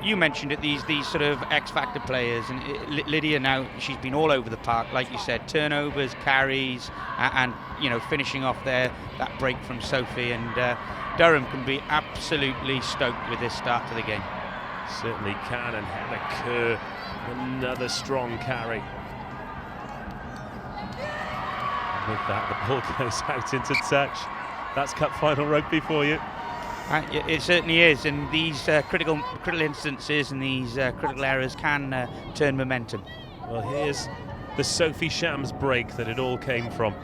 You mentioned it, these sort of X-factor players, and Lydia now, she's been all over the park, like you said, turnovers, carries, and finishing off there, that break from Sophie, and Durham can be absolutely stoked with this start to the game. Certainly can, and Heather Kerr, another strong carry. With that, the ball goes out into touch. That's cup final rugby for you. It certainly is, and these critical instances and these critical errors can turn momentum. Well, here's the Sophie Shams break that it all came from.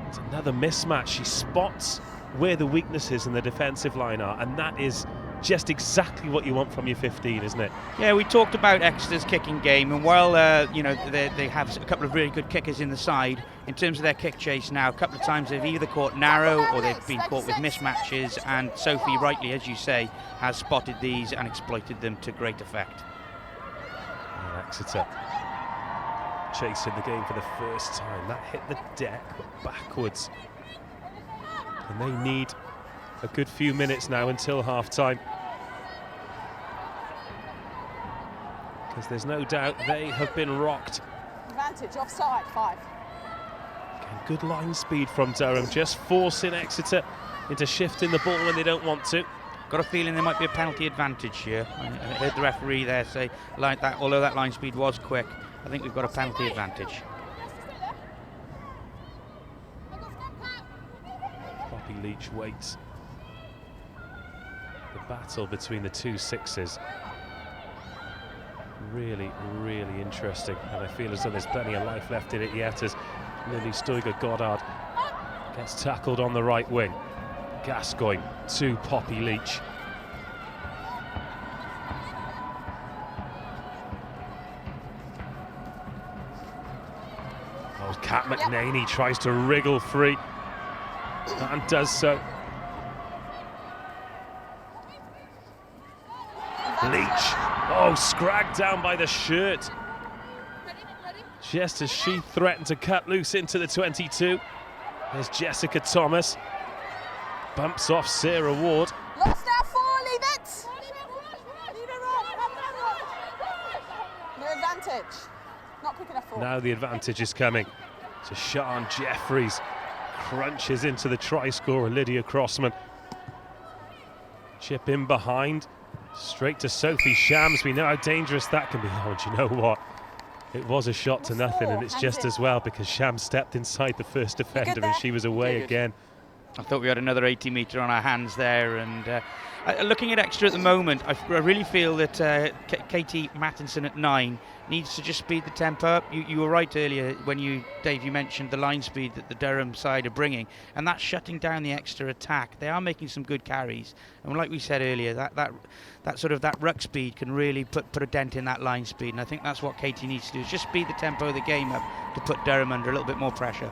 It's another mismatch. She spots where the weaknesses in the defensive line are, and that is just exactly what you want from your 15, isn't it? Yeah, we talked about Exeter's kicking game, and while they have a couple of really good kickers in the side, in terms of their kick chase now, a couple of times they've either caught narrow or they've been caught with mismatches, and Sophie, rightly as you say, has spotted these and exploited them to great effect. And Exeter chasing the game for the first time. That hit the deck, but backwards. And they need a good few minutes now until half-time. Because there's no doubt they have been rocked. Advantage, offside, 5. Again, good line speed from Durham, just forcing Exeter into shifting the ball when they don't want to. Got a feeling there might be a penalty advantage here. I heard the referee there say, like that, although that line speed was quick, I think we've got a penalty advantage. Poppy Leach waits. The battle between the two sixes. Really, really interesting. And I feel as though there's plenty of life left in it yet as Lily Stoiger-Goddard gets tackled on the right wing. Gascoigne to Poppy Leach. Oh, Kat McNaney tries to wriggle free and does so. Leach, oh, scragged down by the shirt. Just as she threatened to cut loose into the 22. There's Jessica Thomas. Bumps off Sarah Ward. Lost now 4, leave it! No advantage. Not quick enough for. Now the advantage is coming. So Sian Jeffries crunches into the try scorer, Lydia Crossman. Chip in behind. Straight to Sophie Shams. We know how dangerous that can be. Oh, do you know what? It was a shot to nothing, and it's just as well because Shams stepped inside the first defender and she was away again. I thought we had another 80-metre on our hands there, and looking at Exeter at the moment, I really feel that Katie Mattinson at 9 needs to just speed the tempo up. You were right earlier when Dave, you mentioned the line speed that the Durham side are bringing, and that's shutting down the Exeter attack. They are making some good carries, and like we said earlier, that sort of that ruck speed can really put a dent in that line speed, and I think that's what Katie needs to do, is just speed the tempo of the game up to put Durham under a little bit more pressure.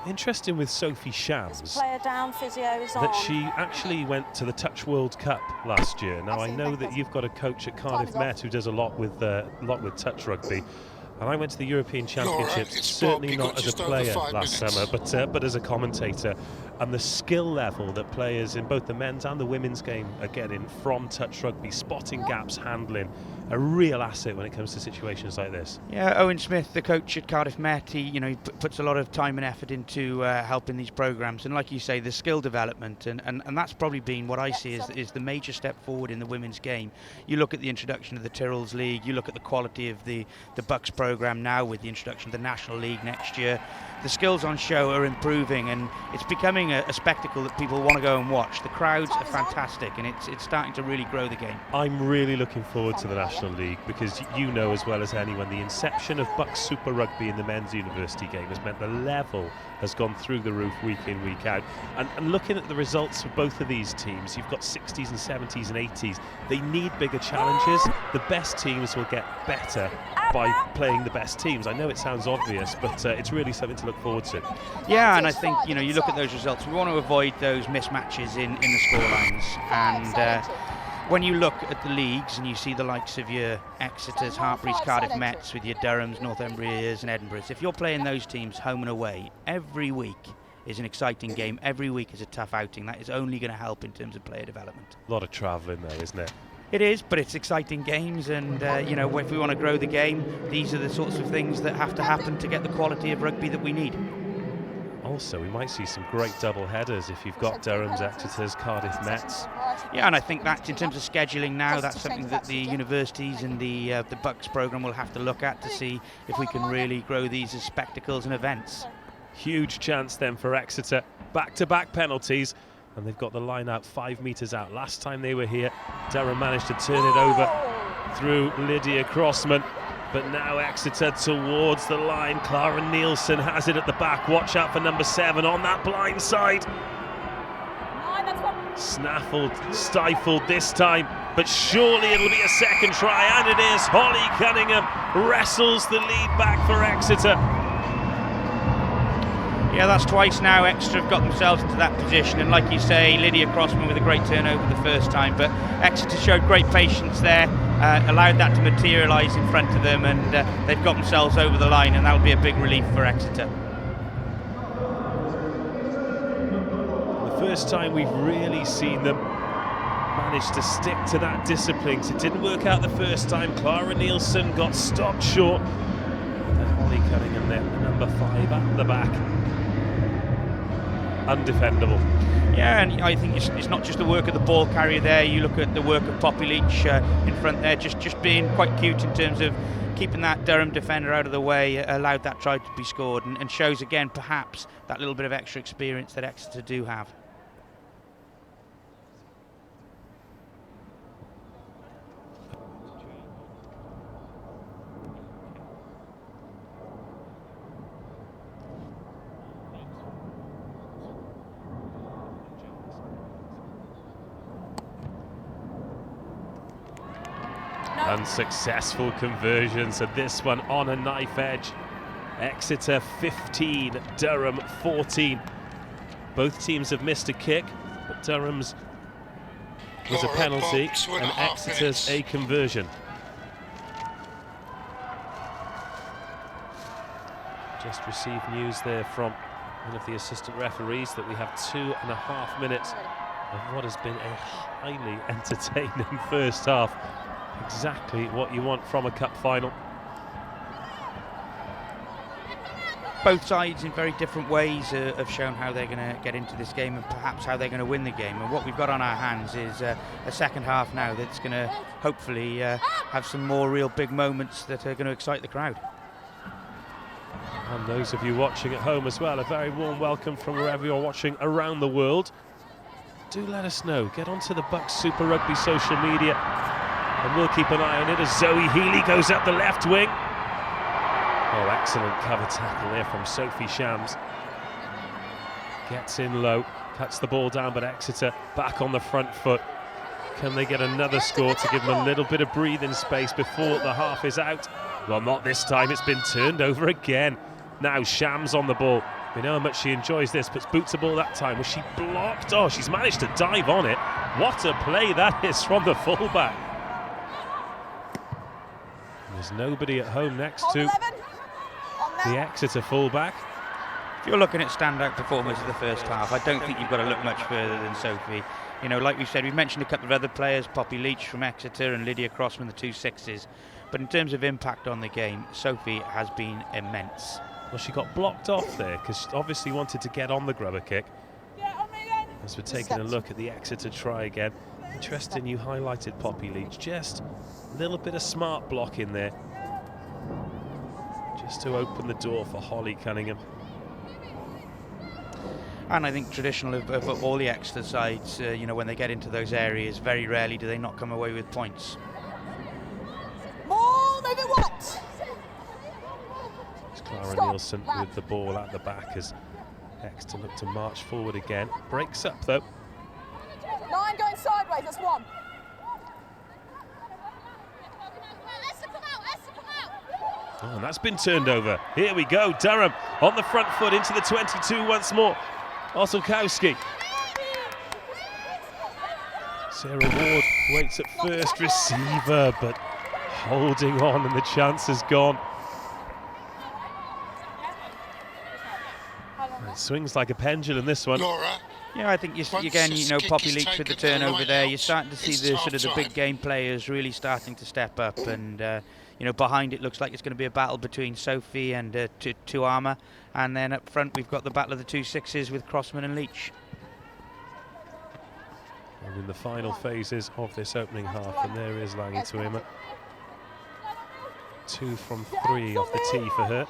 Interesting with Sophie Shams Player down, physio is that she actually went to the Touch World Cup last year. Now I know that you've got a coach at Cardiff Met who does a lot with touch rugby, and I went to the European Championships, certainly not as a player last summer, but as a commentator. And the skill level that players in both the men's and the women's game are getting from touch rugby, spotting gaps, handling, a real asset when it comes to situations like this. Yeah, Owen Smith, the coach at Cardiff Met, he puts a lot of time and effort into helping these programmes, and like you say, the skill development, and that's probably been what I see is the major step forward in the women's game. You look at the introduction of the Tyrrells League, you look at the quality of the BUCS programme now with the introduction of the National League next year. The skills on show are improving, and it's becoming a spectacle that people want to go and watch. The crowds are fantastic, and it's starting to really grow the game. I'm really looking forward to the National League because you know as well as anyone the inception of BUCS Super Rugby in the men's university game has meant the level has gone through the roof week in, week out. And looking at the results of both of these teams, you've got 60s and 70s and 80s. They need bigger challenges. The best teams will get better by playing the best teams. I know it sounds obvious, but it's really something to look forward to. Yeah, and I think, you look at those results, we want to avoid those mismatches in the scorelines. And when you look at the leagues and you see the likes of your Exeters, Hartpury's, Cardiff Mets with your Durhams, Northumbrias and Edinburghs, if you're playing those teams home and away every week, is an exciting game. Every week is a tough outing. That is only going to help in terms of player development. A lot of travelling though, isn't it? It is, but it's exciting games, and you know, if we want to grow the game, these are the sorts of things that have to happen to get the quality of rugby that we need. Also, we might see some great double headers if you've got Durham's, Exeter's, Cardiff Mets. Yeah, and I think that in terms of scheduling now, that's something that the universities and the BUCS programme will have to look at to see if we can really grow these as spectacles and events. Huge chance then for Exeter. Back-to-back penalties, and they've got the line out 5 metres out. Last time they were here, Durham managed to turn it over through Lydia Crossman. But now Exeter towards the line. Clara Nielsen has it at the back. Watch out for number 7 on that blind side. Snaffled, stifled this time, but surely it'll be a second try, and it is. Holly Cunningham wrestles the lead back for Exeter. Yeah, that's twice now Exeter have got themselves into that position, and like you say, Lydia Crossman with a great turnover the first time, but Exeter showed great patience there, allowed that to materialise in front of them, and they've got themselves over the line, and that'll be a big relief for Exeter. The first time we've really seen them manage to stick to that discipline. It didn't work out the first time. Clara Nielsen got stopped short. And Holly Cunningham there, number 5 at the back. Undefendable. Yeah, and I think it's not just the work of the ball carrier there. You look at the work of Poppy Leach in front there, just being quite cute in terms of keeping that Durham defender out of the way, allowed that try to be scored, and shows again perhaps that little bit of extra experience that Exeter do have. Unsuccessful conversion, so this one on a knife edge. Exeter 15, Durham 14. Both teams have missed a kick, but Durham's was a penalty and Exeter's a conversion. Just received news there from one of the assistant referees that we have 2.5 minutes of what has been a highly entertaining first half. Exactly what you want from a cup final. Both sides in very different ways have shown how they're going to get into this game and perhaps how they're going to win the game. And what we've got on our hands is a second half now that's going to hopefully have some more real big moments that are going to excite the crowd. And those of you watching at home as well, a very warm welcome from wherever you're watching around the world. Do let us know. Get onto the BUCS Super Rugby social media, and we'll keep an eye on it as Zoe Healy goes up the left wing. Oh, excellent cover tackle there from Sophie Shams. Gets in low, cuts the ball down, but Exeter back on the front foot. Can they get another score to give them a little bit of breathing space before the half is out? Well, not this time. It's been turned over again. Now Shams on the ball. We know how much she enjoys this, but boots the ball that time. Was she blocked? Oh, she's managed to dive on it. What a play that is from the fullback. There's nobody at home next to the Exeter fullback. If you're looking at standout performers of the first half, I don't think you've got to look much further than Sophie. You know, like we've said, we've mentioned a couple of other players, Poppy Leach from Exeter and Lydia Crossman, the 2 6s. But in terms of impact on the game, Sophie has been immense. Well, she got blocked off there because she obviously wanted to get on the grubber kick. As we're taking a look at the Exeter try again. Interesting, you highlighted Poppy Leach. Just a little bit of smart block in there, just to open the door for Holly Cunningham. And I think traditional of all the Exeter sides, you know, when they get into those areas, very rarely do they not come away with points. More, maybe what? It's Clara Nielsen with the ball at the back as Exeter look to march forward again. Breaks up though. 9 going sideways, that's 1. Oh, and that's been turned over. Here we go, Durham on the front foot into the 22 once more. Oselkowski. Sarah Ward waits at first receiver, but holding on, and the chance is gone. And It swings like a pendulum, this one. Yeah, I think again, Poppy Leach with the turnover there. You're starting to see the sort of the big game players really starting to step up, and behind it looks like it's going to be a battle between Sophie and Tuama, and then up front we've got the battle of the 2 6s with Crossman and Leach. And in the final phases of this opening half, and there is Langi Tuima. 2 from 3 off the tee for her.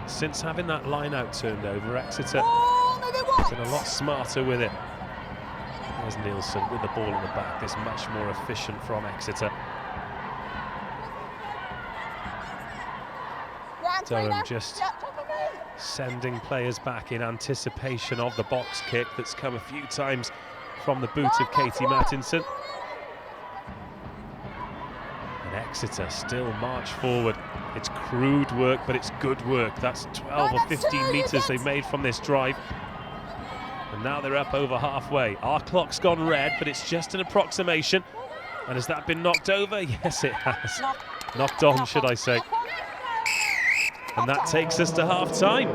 Since having that line out turned over, Exeter has been a lot smarter with it. There's Nielsen with the ball in the back. It's much more efficient from Exeter. Durham just sending players back in anticipation of the box kick that's come a few times from the boot of Katie Martinson. And Exeter still march forward. It's crude work, but it's good work. That's 12 or 15 metres they've made from this drive. And now they're up over halfway. Our clock's gone red, but it's just an approximation. And has that been knocked over? Yes, it has. Knocked on, should I say. And that takes us to half-time.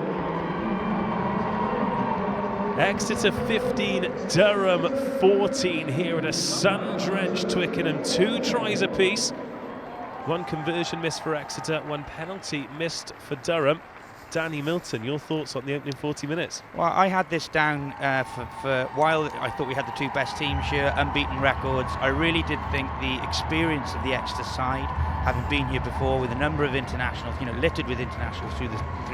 Exeter 15, Durham 14 here at a sun-drenched Twickenham. 2 tries apiece. 1 conversion missed for Exeter, 1 penalty missed for Durham. Danny Milton, your thoughts on the opening 40 minutes? Well, I had this down for while I thought we had the 2 best teams here, unbeaten records. I really did think the experience of the Exeter side, having been here before with a number of internationals, littered with internationals through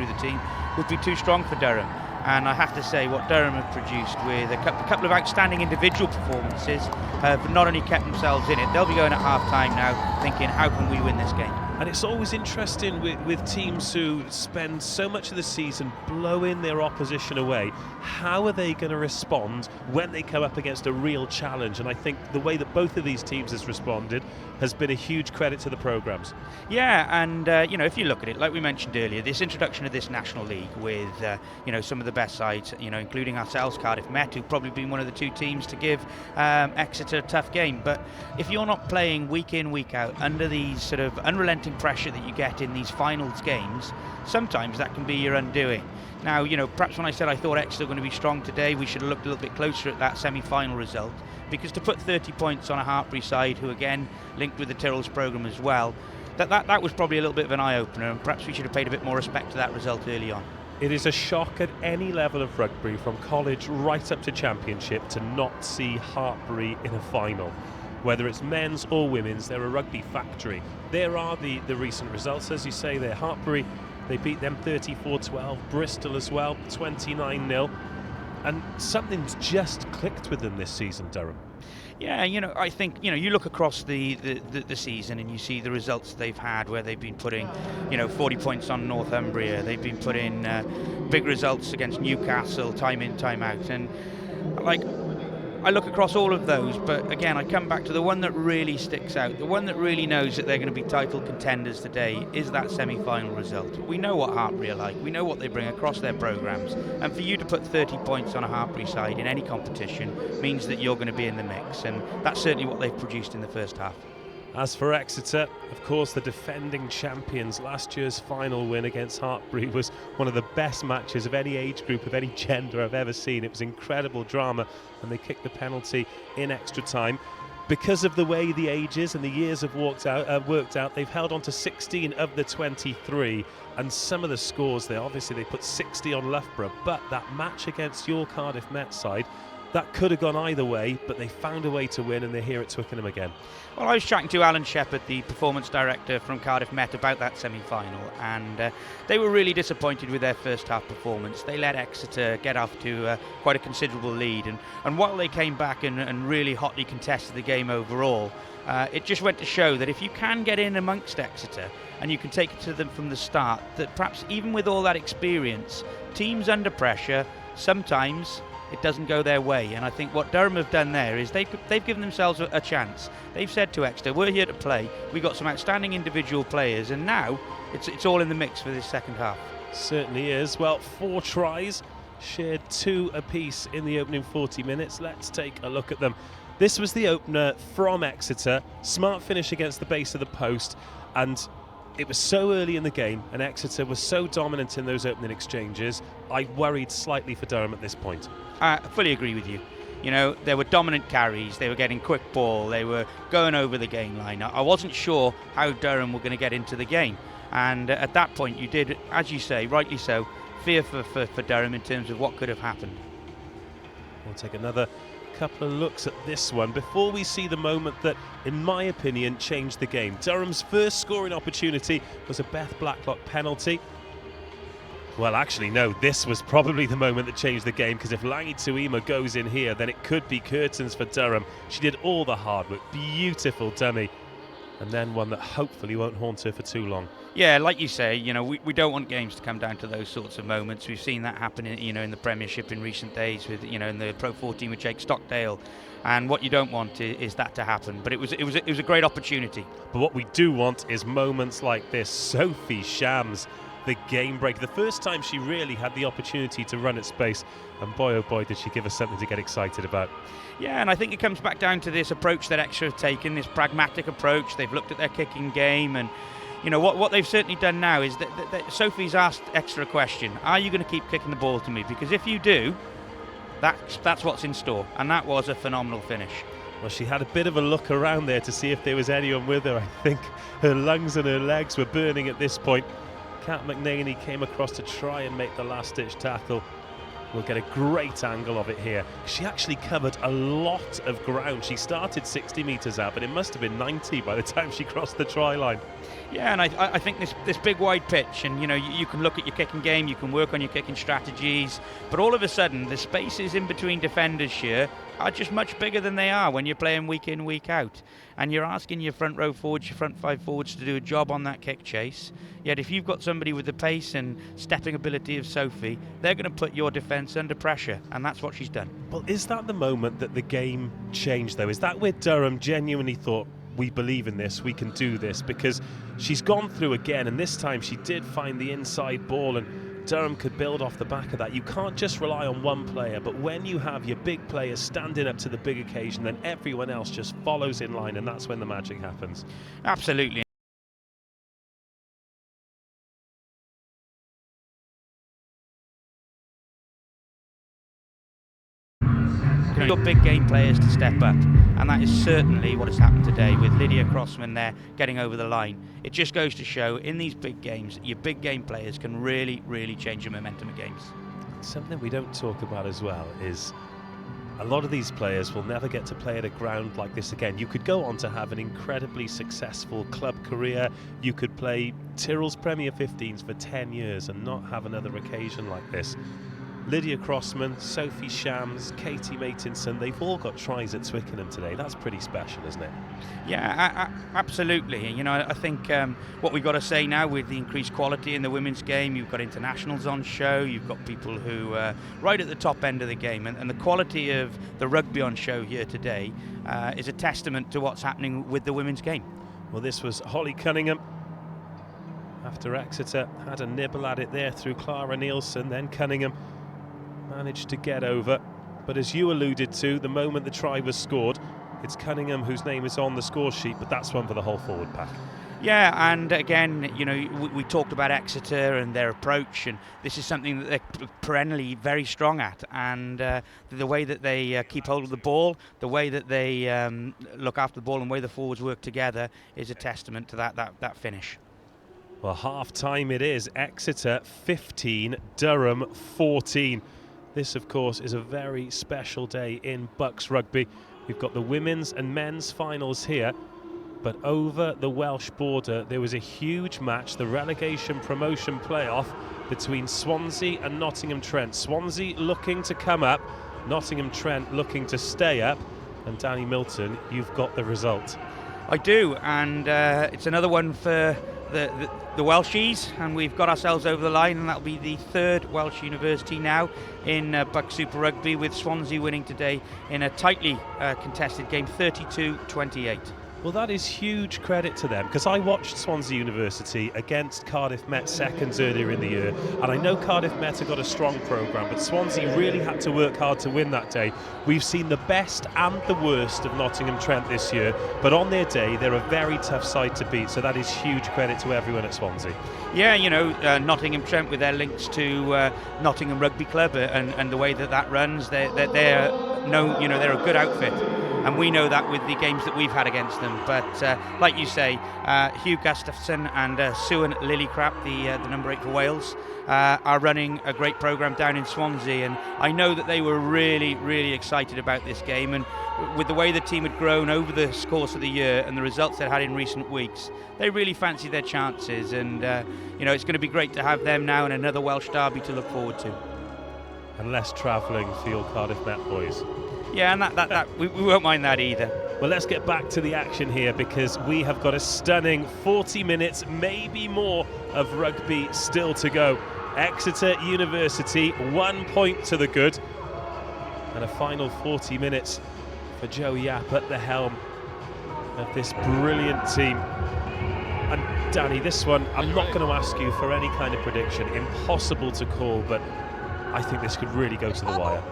the team, would be too strong for Durham. And I have to say, what Durham have produced with a couple of outstanding individual performances have not only kept themselves in it, they'll be going at half-time now thinking, how can we win this game? And it's always interesting with teams who spend so much of the season blowing their opposition away. How are they going to respond when they come up against a real challenge? And I think the way that both of these teams has responded has been a huge credit to the programmes. Yeah, and if you look at it, like we mentioned earlier, this introduction of this National League with some of the best sides, including ourselves, Cardiff Met, who've probably been one of the 2 teams to give Exeter a tough game. But if you're not playing week in, week out under these sort of unrelenting pressure that you get in these finals games, sometimes that can be your undoing. Now, perhaps when I said I thought Exeter were going to be strong today, we should have looked a little bit closer at that semi-final result, because to put 30 points on a Hartpury side, who again linked with the Tyrrell's programme as well, that was probably a little bit of an eye-opener, and perhaps we should have paid a bit more respect to that result early on. It is a shock at any level of rugby, from college right up to championship, to not see Hartpury in a final. Whether it's men's or women's, they're a rugby factory. There are the recent results, as you say there. Hartpury, they beat them 34-12. Bristol as well, 29-0. And something's just clicked with them this season, Durham. Yeah, I think, you look across the season and you see the results they've had, where they've been putting, 40 points on Northumbria. They've been putting big results against Newcastle, time in, time out. And, I look across all of those, but again, I come back to the one that really sticks out, the one that really knows that they're going to be title contenders today, is that semi-final result. We know what Hartpury are like, we know what they bring across their programmes, and for you to put 30 points on a Hartpury side in any competition means that you're going to be in the mix, and that's certainly what they've produced in the first half. As for Exeter, of course, the defending champions, last year's final win against Hartpury was one of the best matches of any age group, of any gender I've ever seen. It was incredible drama, and they kicked the penalty in extra time. Because of the way the ages and the years have worked out, they've held on to 16 of the 23, and some of the scores there, obviously they put 60 on Loughborough, but that match against your Cardiff Met side, that could have gone either way, but they found a way to win, and they're here at Twickenham again. Well, I was chatting to Alan Shepherd, the performance director from Cardiff Met, about that semi-final, and they were really disappointed with their first half performance. They let Exeter get off to quite a considerable lead, and while they came back and really hotly contested the game overall, it just went to show that if you can get in amongst Exeter and you can take it to them from the start, that perhaps even with all that experience, teams under pressure, sometimes it doesn't go their way. And I think what Durham have done there is they've given themselves a chance. They've said to Exeter, we're here to play, we've got some outstanding individual players, and now it's all in the mix for this second half. Certainly is. Well, 4 tries, shared 2 apiece in the opening 40 minutes. Let's take a look at them This was the opener from Exeter. Smart finish against the base of the post, and it was so early in the game, and Exeter was so dominant in those opening exchanges. I worried slightly for Durham at this point. I fully agree with you. You know, there were dominant carries, they were getting quick ball, they were going over the game line. I wasn't sure how Durham were going to get into the game. And at that point, you did, as you say, rightly so, fear for Durham in terms of what could have happened. We'll take another couple of looks at this one before we see the moment that, in my opinion, changed the game. Durham's first scoring opportunity was a Beth Blacklock penalty. Well, actually, no, this was probably the moment that changed the game, because if Langi Tuima goes in here, then it could be curtains for Durham. She did all the hard work, beautiful dummy, and then one that hopefully won't haunt her for too long. Yeah, like you say, you know, we don't want games to come down to those sorts of moments. We've seen that happen, in the Premiership in recent days with, in the Pro 14 with Jake Stockdale. And what you don't want is that to happen. But it was a great opportunity. But what we do want is moments like this. Sophie Shams, the game break. The first time she really had the opportunity to run at space, and boy oh boy did she give us something to get excited about. Yeah, and I think it comes back down to this approach that Exeter have taken, this pragmatic approach. They've looked at their kicking game, and what they've certainly done now is that Sophie's asked Exeter a question: are you going to keep kicking the ball to me? Because if you do, that's what's in store, and that was a phenomenal finish. Well, she had a bit of a look around there to see if there was anyone with her. I think her lungs and her legs were burning at this point. Kat McNaney came across to try and make the last-ditch tackle. We'll get a great angle of it here. She actually covered a lot of ground. She started 60 metres out, but it must have been 90 by the time she crossed the try line. Yeah, and I think this big wide pitch, and you can look at your kicking game, you can work on your kicking strategies, but all of a sudden the spaces in between defenders here are just much bigger than they are when you're playing week in, week out. And you're asking your front row forwards, your front five forwards to do a job on that kick chase. Yet if you've got somebody with the pace and stepping ability of Sophie, they're going to put your defence under pressure, and that's what she's done. Well, is that the moment that the game changed, though? Is that where Durham genuinely thought, we believe in this, we can do this? Because she's gone through again, and this time she did find the inside ball, and Durham could build off the back of that. You can't just rely on one player, but when you have your big players standing up to the big occasion, then everyone else just follows in line, and that's when the magic happens. Absolutely. Your big game players to step up, and that is certainly what has happened today with Lydia Crossman there getting over the line. It just goes to show in these big games, your big game players can really, really change the momentum of games. Something we don't talk about as well is a lot of these players will never get to play at a ground like this again. You could go on to have an incredibly successful club career. You could play Tyrrell's Premier 15s for 10 years and not have another occasion like this. Lydia Crossman, Sophie Shams, Katie Matinson, they've all got tries at Twickenham today. That's pretty special, isn't it? Yeah, absolutely. I think what we've got to say now with the increased quality in the women's game, you've got internationals on show, you've got people who right at the top end of the game, and the quality of the rugby on show here today is a testament to what's happening with the women's game. Well, this was Holly Cunningham. After Exeter had a nibble at it there through Clara Nielsen, then Cunningham managed to get over, but as you alluded to, the moment the try was scored, it's Cunningham whose name is on the score sheet, but that's one for the whole forward pack. Yeah, and again, we talked about Exeter and their approach, and this is something that they're perennially very strong at, and the way that they keep hold of the ball, the way that they look after the ball, and the way the forwards work together is a testament to that finish. Well, half-time it is. Exeter 15, Durham 14. This, of course, is a very special day in BUCS rugby. We've got the women's and men's finals here, but over the Welsh border, there was a huge match, the relegation promotion playoff between Swansea and Nottingham Trent. Swansea looking to come up, Nottingham Trent looking to stay up, and Danny Milton, you've got the result. I do, and it's another one for the Welshies, and we've got ourselves over the line, and that'll be the third Welsh university now in BUCS Super Rugby, with Swansea winning today in a tightly contested game, 32-28. Well, that is huge credit to them, because I watched Swansea University against Cardiff Met seconds earlier in the year, and I know Cardiff Met have got a strong programme, but Swansea really had to work hard to win that day. We've seen the best and the worst of Nottingham Trent this year, but on their day they're a very tough side to beat, so that is huge credit to everyone at Swansea. Yeah, you know, Nottingham Trent with their links to Nottingham Rugby Club and the way that runs, they're a good outfit. And we know that with the games that we've had against them. But like you say, Hugh Gustafson and Suan Lillycrap, the number 8 for Wales, are running a great programme down in Swansea. And I know that they were really, really excited about this game. And with the way the team had grown over the course of the year and the results they'd had in recent weeks, they really fancied their chances. And, it's going to be great to have them now and another Welsh derby to look forward to. And less travelling for your Cardiff Met boys. Yeah, and that we won't mind that either. Well, let's get back to the action here, because we have got a stunning 40 minutes, maybe more, of rugby still to go. Exeter University, 1 point to the good. And a final 40 minutes for Joe Yapp at the helm of this brilliant team. And Danny, this one, I'm not going to ask you for any kind of prediction. Impossible to call, but I think this could really go to the wire.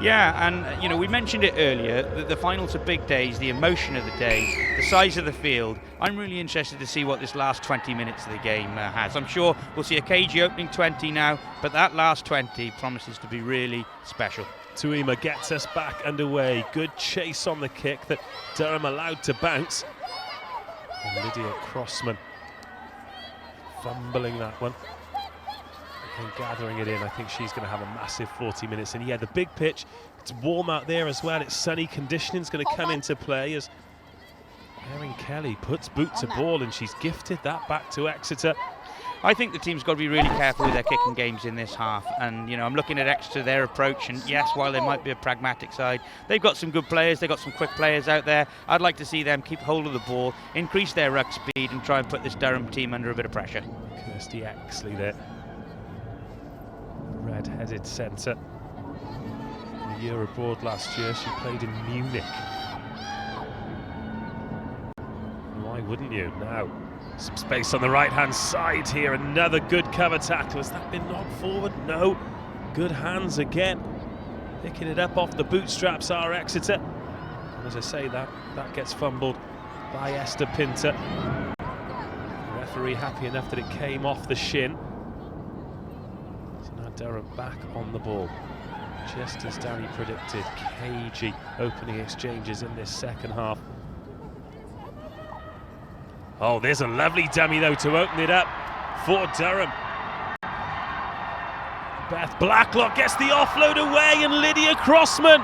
Yeah, and we mentioned it earlier, that the finals are big days, the emotion of the day, the size of the field. I'm really interested to see what this last 20 minutes of the game has. I'm sure we'll see a cagey opening 20 now, but that last 20 promises to be really special. Tuima gets us back underway. Good chase on the kick that Durham allowed to bounce. And Lydia Crossman fumbling that one. And gathering it in. I think she's going to have a massive 40 minutes. And yeah, the big pitch, it's warm out there as well. It's sunny conditioning is going to come into play as Erin Kelly puts boot to ball, and she's gifted that back to Exeter. I think the team's got to be really careful with their kicking games in this half. And, I'm looking at Exeter, their approach. And yes, while they might be a pragmatic side, they've got some good players. They've got some quick players out there. I'd like to see them keep hold of the ball, increase their ruck speed, and try and put this Durham team under a bit of pressure. Kirsty Exley there. Red-headed centre. A year abroad last year, she played in Munich. Why wouldn't you? Now, some space on the right-hand side here. Another good cover tackle. Has that been knocked forward? No. Good hands again. Picking it up off the bootstraps are Exeter. And as I say, that gets fumbled by Esther Pinter. The referee happy enough that it came off the shin. Durham back on the ball, just as Danny predicted. Cagey opening exchanges in this second half. Oh, there's a lovely dummy though to open it up for Durham. Beth Blacklock gets the offload away, and Lydia Crossman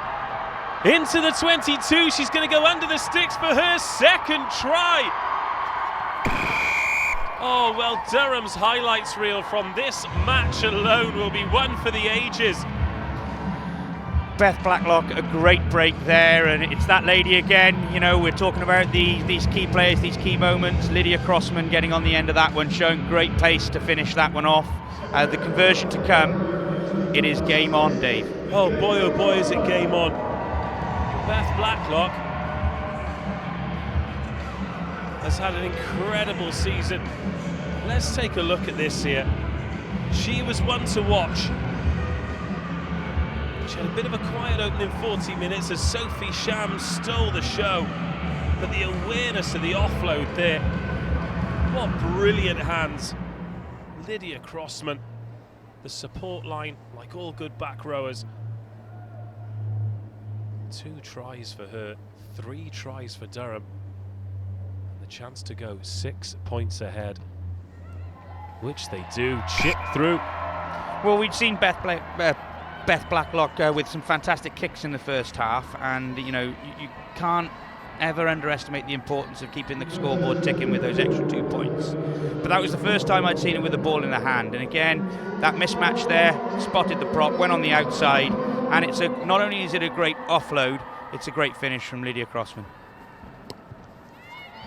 into the 22. She's going to go under the sticks for her second try. Oh, well, Durham's highlights reel from this match alone will be one for the ages. Beth Blacklock, a great break there, and it's that lady again. We're talking about these key players, these key moments. Lydia Crossman getting on the end of that one, showing great pace to finish that one off. The conversion to come, it is game on, Dave. Oh boy, is it game on. Beth Blacklock has had an incredible season. Let's take a look at this here. She was one to watch. She had a bit of a quiet opening 40 minutes as Sophie Shams stole the show. But the awareness of the offload there. What brilliant hands. Lydia Crossman. The support line, like all good back rowers. 2 tries for her, 3 tries for Durham. Chance to go 6 points ahead, which they do. Chip through. Well, we'd seen Beth Blacklock with some fantastic kicks in the first half, and you can't ever underestimate the importance of keeping the scoreboard ticking with those extra 2 points. But that was the first time I'd seen her with the ball in the hand, and again that mismatch there, spotted the prop, went on the outside, and not only is it a great offload, it's a great finish from Lydia Crossman.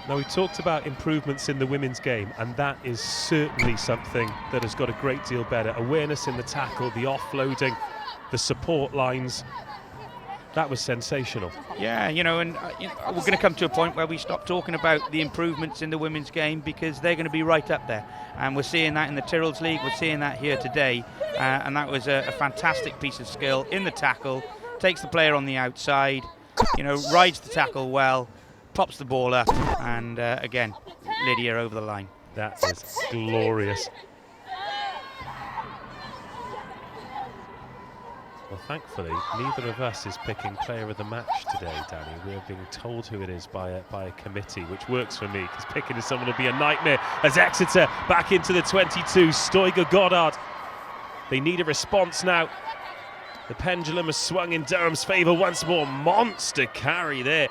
Now, we talked about improvements in the women's game, and that is certainly something that has got a great deal better. Awareness in the tackle, the offloading, the support lines. That was sensational. Yeah, you know, and we're going to come to a point where we stop talking about the improvements in the women's game, because they're going to be right up there. And we're seeing that in the Tyrrells League, we're seeing that here today. And that was a fantastic piece of skill in the tackle, takes the player on the outside, you know, rides the tackle well, pops the ball up, and again, Lydia over the line. That is glorious. Well, thankfully, neither of us is picking player of the match today, Danny. We're being told who it is by a committee, which works for me, because picking is someone will be a nightmare. As Exeter back into the 22, Stoiger Goddard. They need a response now. The pendulum has swung in Durham's favour once more. Monster carry there.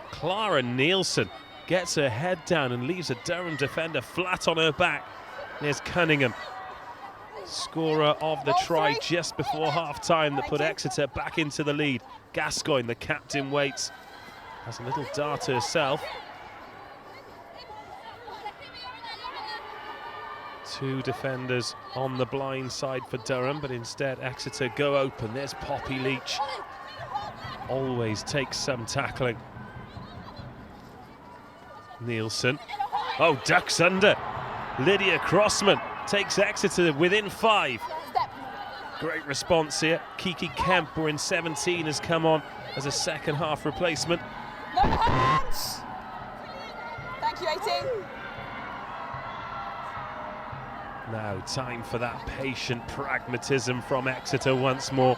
Clara Nielsen gets her head down and leaves a Durham defender flat on her back. There's Cunningham, scorer of the try just before half-time that put Exeter back into the lead. Gascoigne, the captain, waits. Has a little dart herself. Two defenders on the blind side for Durham, but instead Exeter go open. There's Poppy Leach. Always takes some tackling. Nielsen. Oh, ducks under. Lydia Crossman takes Exeter within 5. Great response here. Kiki Kemp, we're in 17, has come on as a second half replacement. No hands! Thank you, 18. Now time for that patient pragmatism from Exeter once more.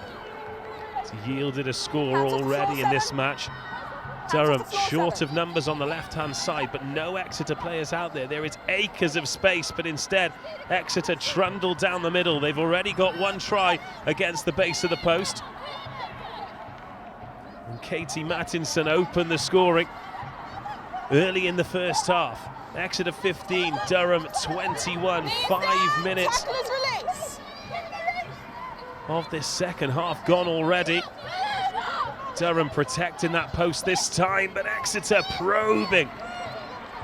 It's yielded a score already in this match. Durham short of numbers on the left-hand side, but no Exeter players out there. There is acres of space, but instead Exeter trundle down the middle. They've already got one try against the base of the post. And Katie Mattinson opened the scoring early in the first half. Exeter 15, Durham 21, 5 minutes of this second half gone already. Durham protecting that post this time, but Exeter probing.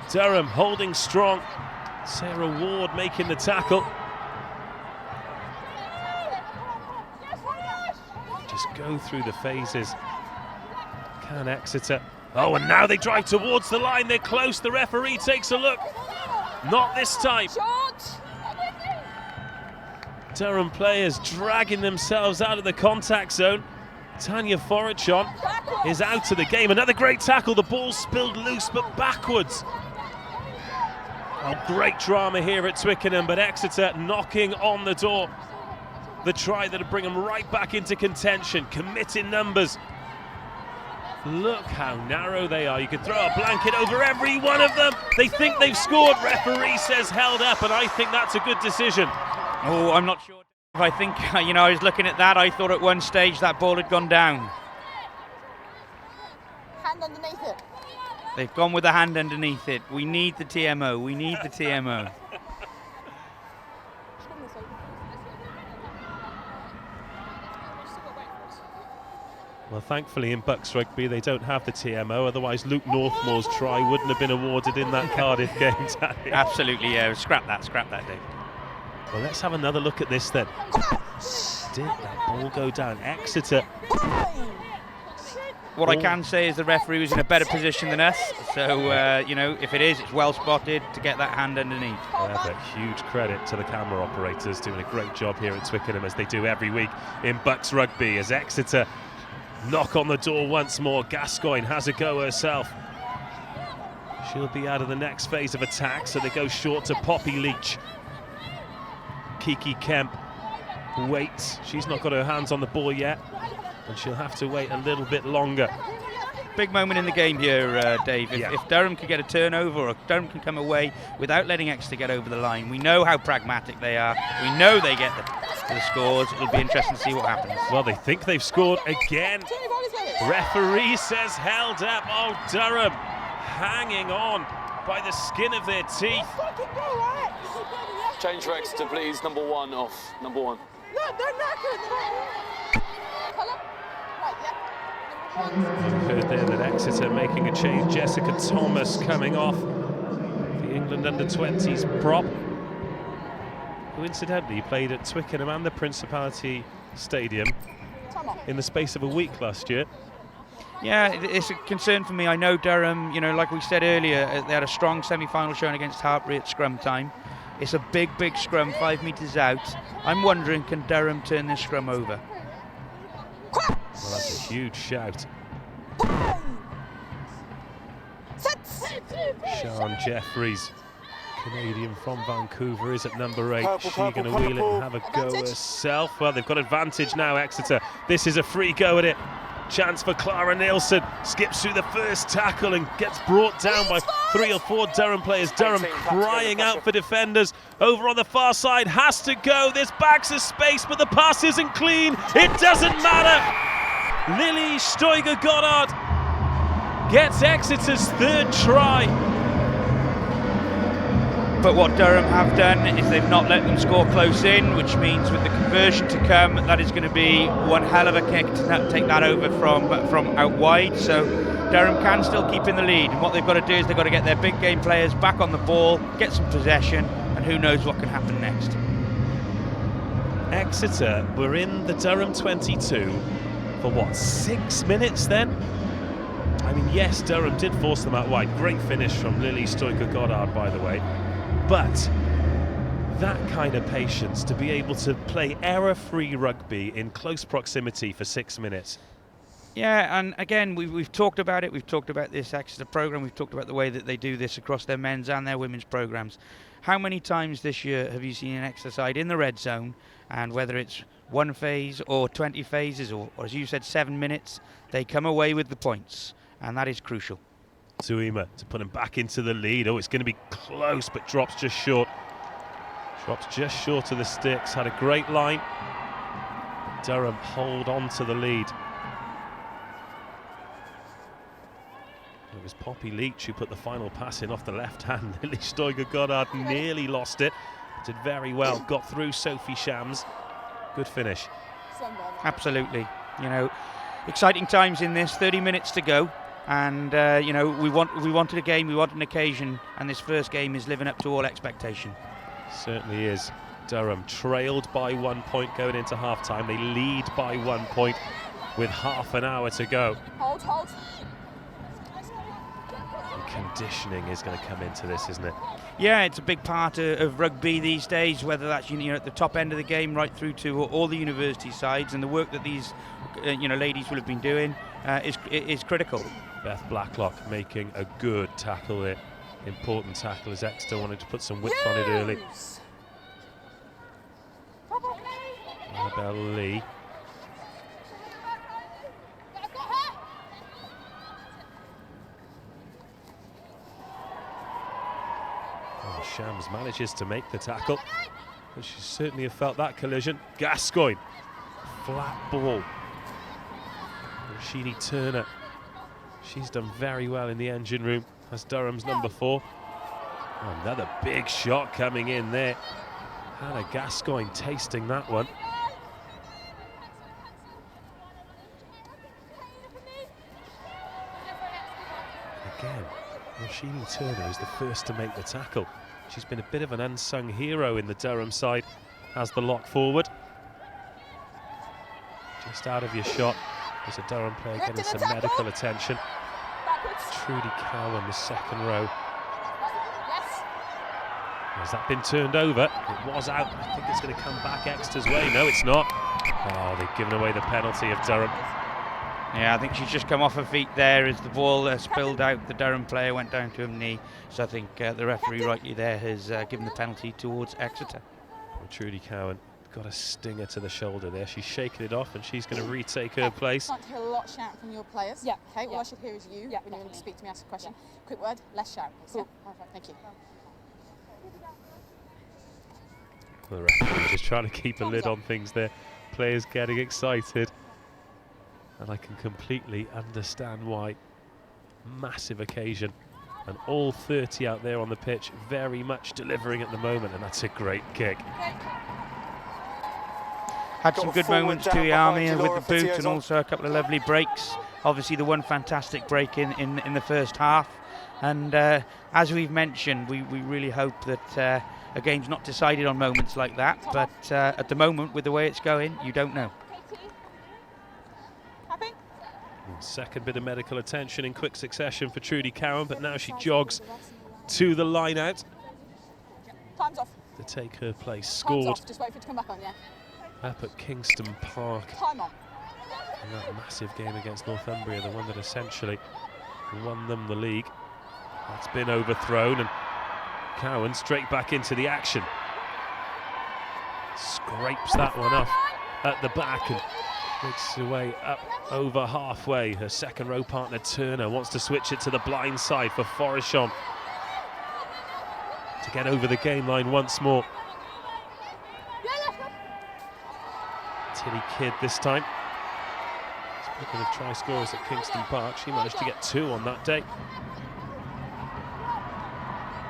Durham holding strong. Sarah Ward making the tackle. Just go through the phases. Can Exeter? Oh, and now they drive towards the line. They're close. The referee takes a look. Not this time. Durham players dragging themselves out of the contact zone. Tanya Forichon is out of the game. Another great tackle. The ball spilled loose, but backwards. Oh, great drama here at Twickenham, but Exeter knocking on the door. The try that'll bring them right back into contention. Committing numbers. Look how narrow they are. You could throw a blanket over every one of them. They think they've scored. Referee says held up, and I think that's a good decision. Oh, I'm not sure. I think, you know, I was looking at that. I thought at one stage that ball had gone down. Hand underneath it. They've gone with the hand underneath it. We need the TMO. We need the TMO. Well, thankfully in BUCS Rugby they don't have the TMO, otherwise Luke Northmore's try wouldn't have been awarded in that Cardiff game. Absolutely, yeah. Scrap that, Dave. Well, let's have another look at this then. Did that ball go down? Exeter. What I can say is the referee was in a better position than us, so, you know, if it is, it's well spotted to get that hand underneath. But huge credit to the camera operators doing a great job here at Twickenham, as they do every week in BUCS Rugby, as Exeter knock on the door once more. Gascoigne has a go herself. She'll be out of the next phase of attack, so they go short to Poppy Leach. Kiki Kemp waits. She's not got her hands on the ball yet, and she'll have to wait a little bit longer. Big moment in the game here, Dave. If Durham can get a turnover, or if Durham can come away without letting Exeter get over the line, we know how pragmatic they are. We know they get the scores. It'll be interesting to see what happens. Well, they think they've scored again. Referee says held up. Oh, Durham hanging on by the skin of their teeth. Change for Exeter, please. Number 1 off. Number 1. You've heard there that Exeter making a change. Jessica Thomas coming off, the England under-20s prop, who incidentally played at Twickenham and the Principality Stadium in the space of a week last year. Yeah, it's a concern for me. I know Durham, you know, like we said earlier, they had a strong semi-final showing against Hartpury at scrum time. It's a big, big scrum, 5 metres out. I'm wondering, can Durham turn this scrum over? Well, that's a huge shout. Sian Jeffries, Canadian from Vancouver, is at number 8. She's going to wheel it and have a go herself. Well, they've got advantage now, Exeter. This is a free go at it. Chance for Clara Nielsen. Skips through the first tackle and gets brought down by 3 or 4 Durham players. Durham crying out for defenders. Over on the far side, has to go. There's bags of space, but the pass isn't clean. It doesn't matter. Lily Stoiger-Goddard gets Exeter's 3rd try. But what Durham have done is they've not let them score close in, which means with the conversion to come, that is going to be one hell of a kick to take that over from out wide. So Durham can still keep in the lead, and what they've got to do is they've got to get their big game players back on the ball, get some possession, and who knows what can happen next. Exeter were in the Durham 22 for what, 6 minutes then? I mean, yes, Durham did force them out wide. Great finish from Lily Stoiger-Goddard, by the way. But that kind of patience to be able to play error-free rugby in close proximity for 6 minutes. Yeah, and again, we've talked about it. We've talked about this Exeter programme. We've talked about the way that they do this across their men's and their women's programmes. How many times this year have you seen an Exeter side in the red zone, and whether it's 1 phase or 20 phases or as you said, 7 minutes, they come away with the points, and that is crucial. Tuima to put him back into the lead. Oh, it's going to be close, but drops just short. Drops just short of the sticks. Had a great line. Durham hold on to the lead. It was Poppy Leach who put the final pass in off the left hand. Lily Stoiger-Goddard nearly lost it. Did very well. Got through Sophie Shams. Good finish. Absolutely. You know, exciting times in this. 30 minutes to go. And you know, we wanted a game, we wanted an occasion, and this first game is living up to all expectation. Certainly is. Durham trailed by 1 point going into half-time. They lead by 1 point with half an hour to go. Hold. And conditioning is going to come into this, isn't it? Yeah, it's a big part of rugby these days, whether that's at the top end of the game right through to all the university sides, and the work that these ladies will have been doing is critical. Beth Blacklock making a good tackle there. Important tackle as Exeter wanted to put some width on it early. Annabelle Lee. Oh, Shams manages to make the tackle. But she certainly have felt that collision. Gascoigne. Flat ball. Jeanine Turner. She's done very well in the engine room as Durham's number 4. Oh, another big shot coming in there. Hannah Gascoigne tasting that one. Again, Jeanine Turner is the first to make the tackle. She's been a bit of an unsung hero in the Durham side as the lock forward. Just out of your shot. There's a Durham player getting some medical attention. Trudy Cowan, the second row. Has that been turned over? It was out. I think it's going to come back Exeter's way. No, it's not. Oh, they've given away the penalty of Durham. Yeah, I think she's just come off her feet there as the ball spilled out. The Durham player went down to her knee. So I think the referee rightly there has given the penalty towards Exeter. Well, Trudy Cowan got a stinger to the shoulder there. She's shaking it off and she's going to retake her place. I can't hear a lot shouting from your players. Yeah. Okay, all I should hear is you when you're going to speak to me, ask a question. Quick word, less shout. Cool. Yeah? Perfect, thank you. The referee just trying to keep a lid on things there. Players getting excited. And I can completely understand why. Massive occasion. And all 30 out there on the pitch very much delivering at the moment, and that's a great kick. Had some good moments to the Army with the boot and also a couple of lovely breaks. Obviously the one fantastic break in the first half. And as we've mentioned, we really hope that a game's not decided on moments like that. But at the moment, with the way it's going, you don't know. Second bit of medical attention in quick succession for Trudy Cowan, but now she jogs to the line out. Time's off. To take her place. Time's Scored off. Just wait for it to come back on, yeah. up at Kingston Park. Time on. In that massive game against Northumbria, the one that essentially won them the league. That's been overthrown, and Cowan straight back into the action. Scrapes that one off at the back and makes her way up over halfway. Her second row partner Turner wants to switch it to the blind side for Forishon to get over the game line once more. Tilly Kidd this time. Speaking of try scorers at Kingston Park, she managed to get 2 on that day.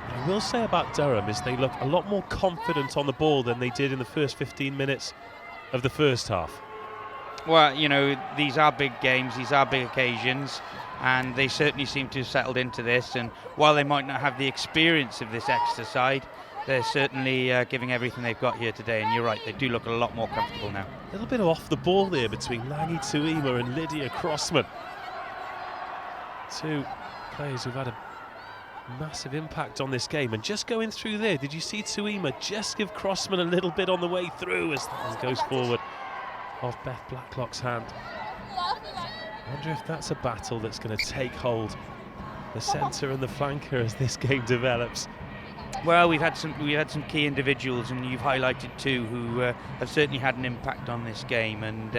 What I will say about Durham is they look a lot more confident on the ball than they did in the first 15 minutes of the first half. Well, you know, these are big games, these are big occasions, and they certainly seem to have settled into this. And while they might not have the experience of this Exeter side, they're certainly giving everything they've got here today. And you're right, they do look a lot more comfortable now. A little bit off the ball there between Langi Tuima and Lydia Crossman. 2 players who've had a massive impact on this game. And just going through there, did you see Tuima just give Crossman a little bit on the way through as that goes forward off Beth Blacklock's hand? I wonder if that's a battle that's going to take hold, the centre and the flanker, as this game develops. Well, we've had some key individuals, and you've highlighted 2 who have certainly had an impact on this game. And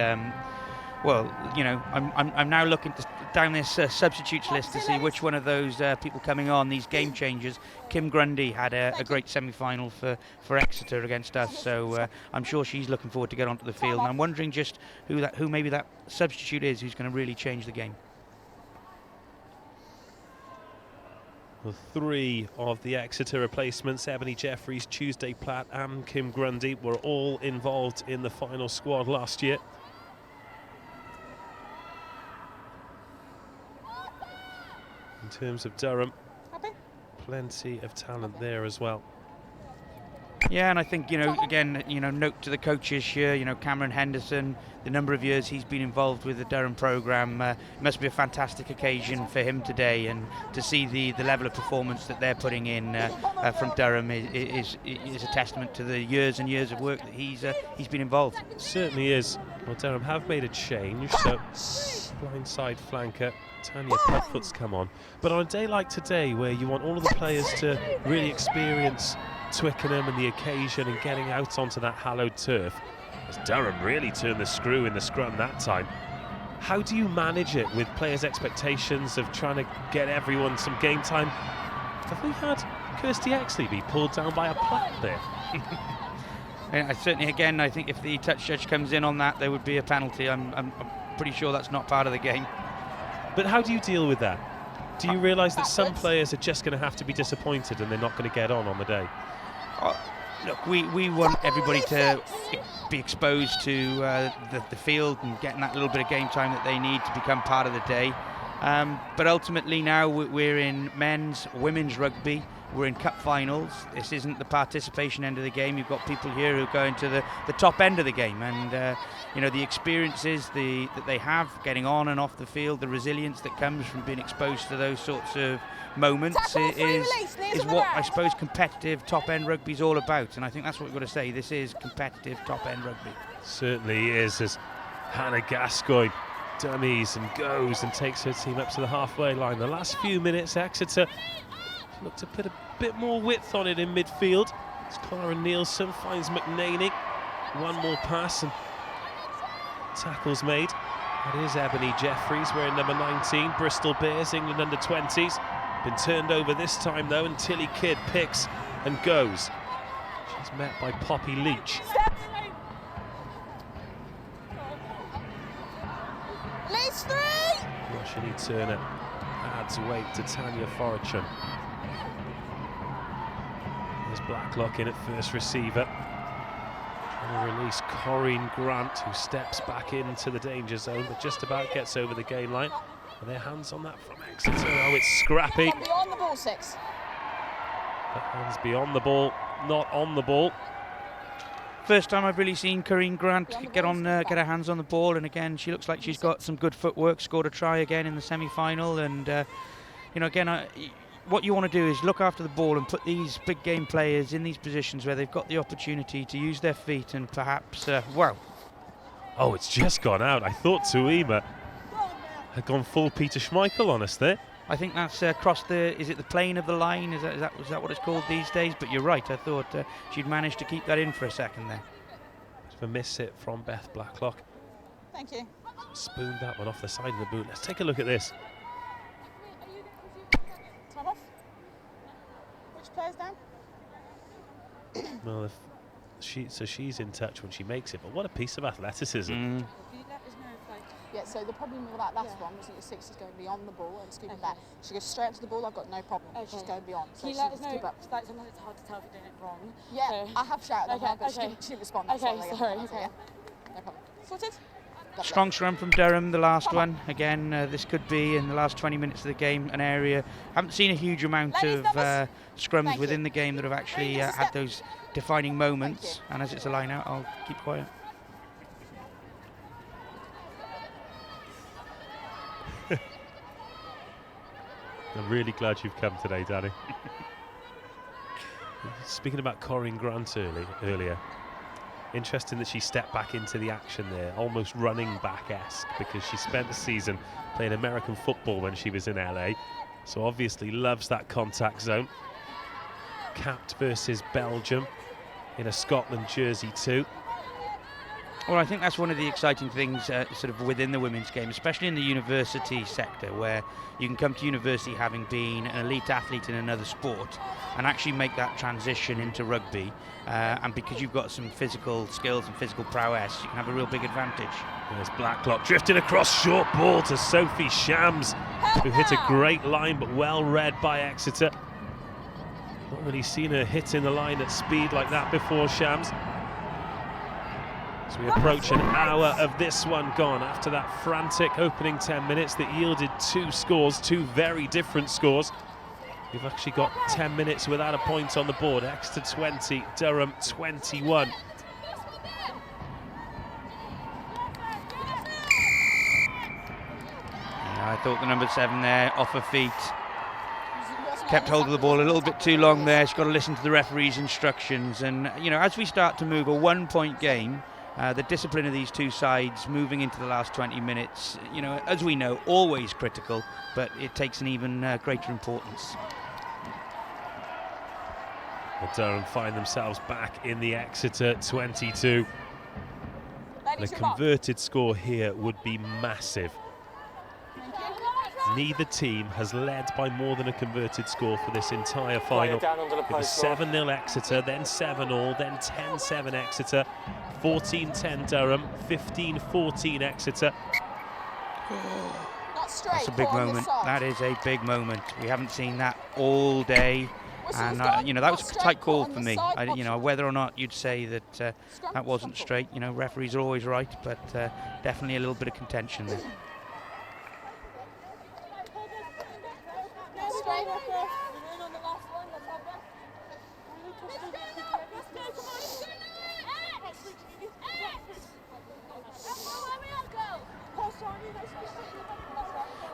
well, you know, I'm now looking down this substitutes list to see which one of those people coming on, these game changers. Kim Grundy had a great semi-final for Exeter against us, so I'm sure she's looking forward to get onto the field. And I'm wondering just who maybe that substitute is who's going to really change the game. Well, 3 of the Exeter replacements, Ebony Jeffries, Tuesday Platt and Kim Grundy, were all involved in the final squad last year. In terms of Durham, plenty of talent there as well. Yeah, and I think, you know, again, you know, note to the coaches here, you know, Cameron Henderson, the number of years he's been involved with the Durham programme, it must be a fantastic occasion for him today, and to see the level of performance that they're putting in from Durham is a testament to the years and years of work that he's been involved. It certainly is. Well, Durham have made a change, so blindside flanker Tanya Pudfoot's come on. But on a day like today, where you want all of the players to really experience Twickenham and the occasion and getting out onto that hallowed turf, as Durham really turned the screw in the scrum that time, how do you manage it with players' expectations of trying to get everyone some game time? Have we had Kirsty Exley be pulled down by a Platt there? And certainly, again, I think if the touch judge comes in on that, there would be a penalty. I'm pretty sure that's not part of the game. But how do you deal with that? Do you realise that some players are just going to have to be disappointed and they're not going to get on the day? Look, we want everybody to be exposed to the field and getting that little bit of game time that they need to become part of the day. But ultimately now we're in men's, women's rugby. We're in cup finals. This isn't the participation end of the game. You've got people here who are going to the top end of the game, and you know, the experiences that they have getting on and off the field, the resilience that comes from being exposed to those sorts of moments is what I suppose competitive top end rugby is all about. And I think that's what we've got to say. This is competitive top end rugby. Certainly is, as Hannah Gascoigne dummies and goes and takes her team up to the halfway line. The last few minutes, Exeter looked to put a bit more width on it in midfield. As Clara Nielsen finds McNaney. One more pass and tackles made. That is Ebony Jeffries wearing number 19, Bristol Bears, England under-20s. Been turned over this time though, and Tilly Kidd picks and goes. She's met by Poppy Leach. Leach 3! Roshini Turner adds weight to Tanya Forichan. There's Blacklock in at first receiver. Trying to release Corinne Grant, who steps back into the danger zone, but just about gets over the gain line. And their hands on that from Exeter. Oh, it's scrappy. Beyond the ball, 6. The hands beyond the ball, not on the ball. First time I've really seen Corinne Grant get her hands on the ball, and again she looks like she's got some good footwork. Scored a try again in the semi-final, and you know, again, what you want to do is look after the ball and put these big game players in these positions where they've got the opportunity to use their feet and perhaps, well. Oh, it's just gone out. I thought Tuima had gone full Peter Schmeichel on us there. I think that's across is it the plane of the line? Is that what it's called these days? But you're right, I thought she'd managed to keep that in for a second there. A miss hit from Beth Blacklock. Thank you. Spooned that one off the side of the boot. Let's take a look at this. Time off. Which player's down? Well, so she's in touch when she makes it, but what a piece of athleticism. Yeah, so the problem with that last one was that your 6 is going beyond the ball and scooping back. She goes straight up to the ball, I've got no problem. She's going beyond. Can you let us know? Like, sometimes it's hard to tell if you're doing it wrong. Yeah, so. I have shouted at her, but she didn't respond. Okay, sorry. Yeah. No problem. Sorted? Strong scrum from Durham, the last one. Again, this could be, in the last 20 minutes of the game, an area. Haven't seen a huge amount of scrums within the game that have actually had those defining moments. And as it's a line out, I'll keep quiet. I'm really glad you've come today, Danny. Speaking about Corinne Grant earlier, interesting that she stepped back into the action there, almost running back-esque, because she spent the season playing American football when she was in LA, so obviously loves that contact zone. Capped versus Belgium in a Scotland jersey too. Well, I think that's one of the exciting things sort of within the women's game, especially in the university sector, where you can come to university having been an elite athlete in another sport and actually make that transition into rugby. And because you've got some physical skills and physical prowess, you can have a real big advantage. There's Blacklock drifting across, short ball to Sophie Shams, who hit a great line but well read by Exeter. Not really seen her hit in the line at speed like that before, Shams. So we approach an hour of this one gone after that frantic opening 10 minutes that yielded 2 scores, 2 very different scores. We've actually got 10 minutes without a point on the board. Exeter 20, Durham 21. Yeah, I thought the number 7 there, off her feet. Kept hold of the ball a little bit too long there. She's got to listen to the referee's instructions. And, you know, as we start to move a 1-point game, the discipline of these two sides moving into the last 20 minutes, you know, as we know, always critical, but it takes an even greater importance. Well, Durham find themselves back in the Exeter 22. And a converted score here would be massive. Neither team has led by more than a converted score for this entire final. It was 7-0 Exeter, then 7-all, then 10-7 Exeter, 14-10 Durham, 15-14 Exeter. That's a big moment. That is a big moment. We haven't seen that all day. And, you know, that was a tight call for me. You know, whether or not you'd say that that wasn't straight, you know, referees are always right, but definitely a little bit of contention there.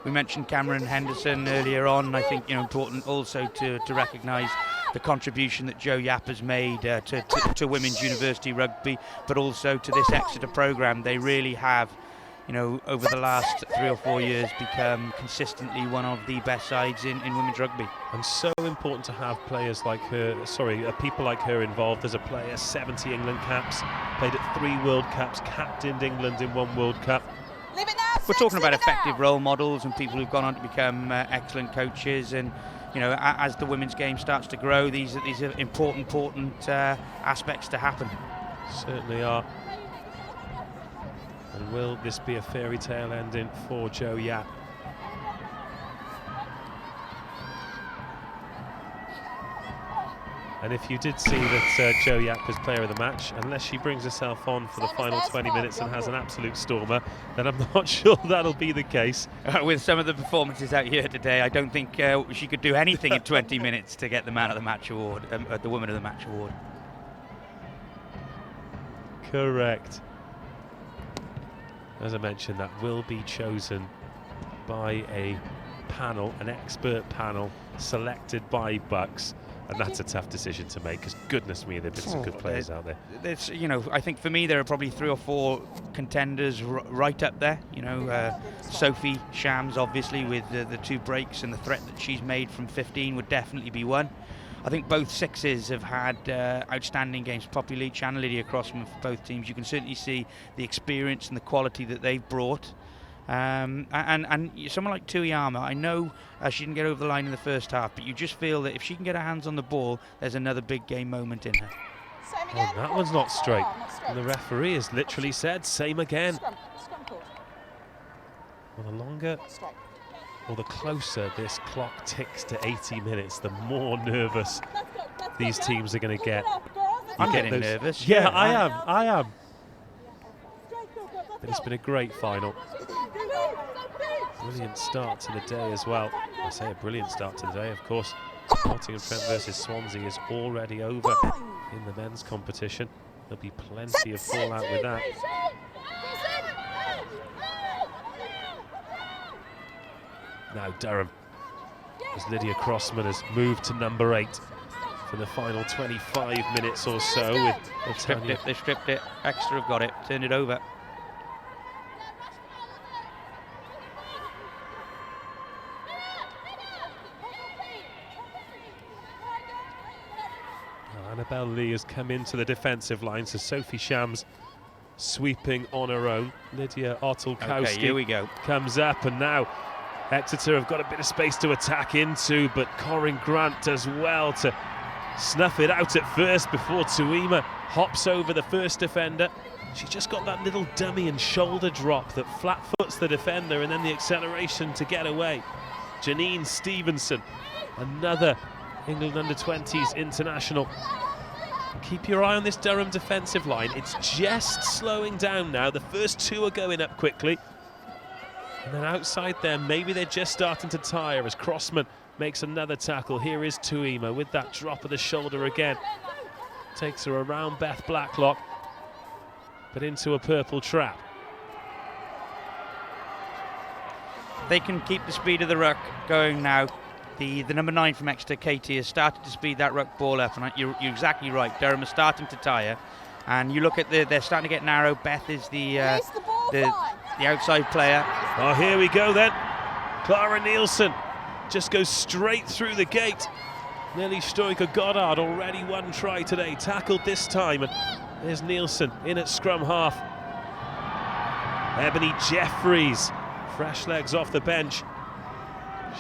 We mentioned Cameron Henderson earlier on. I think, you know, important also to recognise the contribution that Jo Yap has made to women's university rugby, but also to this Exeter programme. They really have, you know, over the last 3 or 4 years become consistently one of the best sides in women's rugby. And so important to have players like her, people like her involved as a player. 70 England caps, played at 3 World Cups, captained England in 1 World Cup. We're talking about effective role models and people who've gone on to become excellent coaches, and you know, as the women's game starts to grow, these are important aspects to happen. Certainly are. And will this be a fairy tale ending for Jo Yap? And if you did see that Jo Yap was player of the match, unless she brings herself on for the final 20 minutes and has an absolute stormer, then I'm not sure that'll be the case. With some of the performances out here today, I don't think she could do anything in 20 minutes to get the man of the match award, the woman of the match award. Correct. As I mentioned, that will be chosen by a panel, an expert panel selected by BUCS, and that's a tough decision to make because goodness me, there've been some good players out there. There's, you know, I think for me there are probably 3 or 4 contenders right up there. You know, Sophie Shams, obviously, with the 2 breaks and the threat that she's made from 15 would definitely be one. I think both sixes have had outstanding games, Poppy Leach and Lydia Crossman for both teams. You can certainly see the experience and the quality that they've brought. And someone like Tuyama, I know she didn't get over the line in the first half, but you just feel that if she can get her hands on the ball, there's another big game moment in her. Oh, that one's not straight. And the referee has literally said, same again. Well, the longer or the closer this clock ticks to 80 minutes, the more nervous these teams are going to get. I'm getting nervous. Yeah, I am. But it's been a great final. Brilliant start to the day as well. I say a brilliant start to the day, of course. Nottingham Trent versus Swansea is already over in the men's competition. There'll be plenty of fallout with that. Now Durham, as Lydia Crossman has moved to number 8 for the final 25 minutes or so. With They stripped it. Exeter have got it. Turned it over. Annabelle Lee has come into the defensive line, so Sophie Shams sweeping on her own. Lydia Ottolkowski Okay, here we go. Comes up, and now Exeter have got a bit of space to attack into, but Corinne Grant does well to snuff it out at first before Tuima hops over the first defender. She's just got that little dummy and shoulder drop that flat foots the defender, and then the acceleration to get away. Jeanine Stevenson, another England under-20s international. Keep your eye on this Durham defensive line. It's just slowing down now. The first 2 are going up quickly. And then outside there, maybe they're just starting to tire as Crossman makes another tackle. Here is Tuima with that drop of the shoulder again. Takes her around Beth Blacklock, but into a purple trap. They can keep the speed of the ruck going now. The number 9 from Exeter, Katie, has started to speed that ruck ball up, and you're exactly right. Durham is starting to tire, and you look at they're starting to get narrow. Beth is the outside player. Oh, here we go then. Clara Nielsen just goes straight through the gate. Nelly Stoiker-Goddard, already 1 try today, tackled this time, and there's Nielsen in at scrum half. Ebony Jeffries, fresh legs off the bench.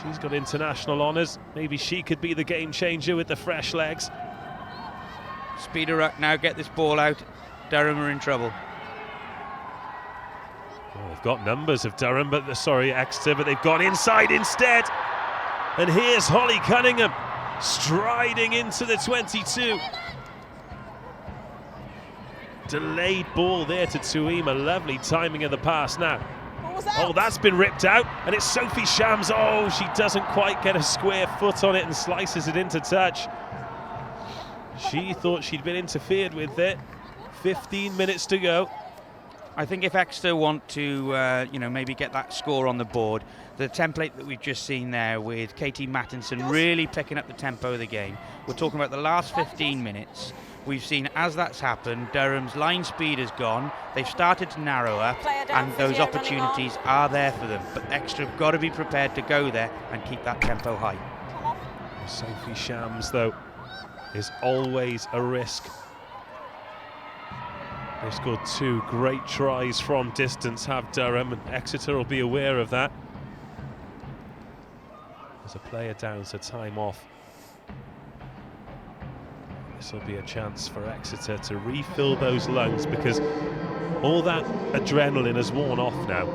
She's got international honours. Maybe she could be the game changer with the fresh legs. Speed her up now, get this ball out. Durham are in trouble. Well, they've got numbers of Durham, but Exeter, but they've gone inside instead. And here's Holly Cunningham striding into the 22. Delayed ball there to Tuima. Lovely timing of the pass now. Oh, that's been ripped out, and it's Sophie Shams. Oh, she doesn't quite get a square foot on it and slices it into touch. She thought she'd been interfered with there. 15 minutes to go. I think if Exeter want to, maybe get that score on the board, the template that we've just seen there with Katie Mattinson really picking up the tempo of the game. We're talking about the last 15 minutes. We've seen as that's happened, Durham's line speed has gone. They've started to narrow up, and those opportunities are there for them. But Exeter have got to be prepared to go there and keep that tempo high. Sophie Shams, though, is always a risk. They've scored 2 great tries from distance, have Durham, and Exeter will be aware of that. There's a player down, so time off. This will be a chance for Exeter to refill those lungs, because all that adrenaline has worn off now.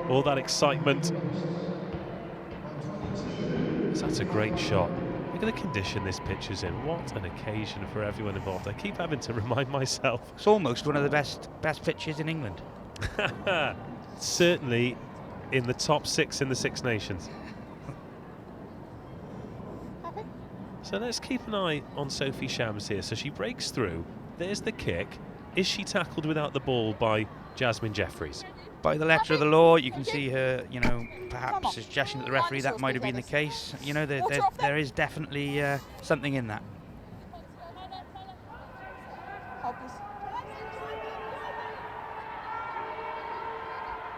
All that excitement. So that's a great shot. Look at the condition this pitch is in. What an occasion for everyone involved. I keep having to remind myself. It's almost one of the best pitches in England. Certainly in the top 6 in the Six Nations. So let's keep an eye on Sophie Shams here. So she breaks through. There's the kick. Is she tackled without the ball by Jasmine Jeffries? By the letter of the law, you can see her, you know, perhaps suggesting to the referee that might have been the case. You know, there is definitely something in that.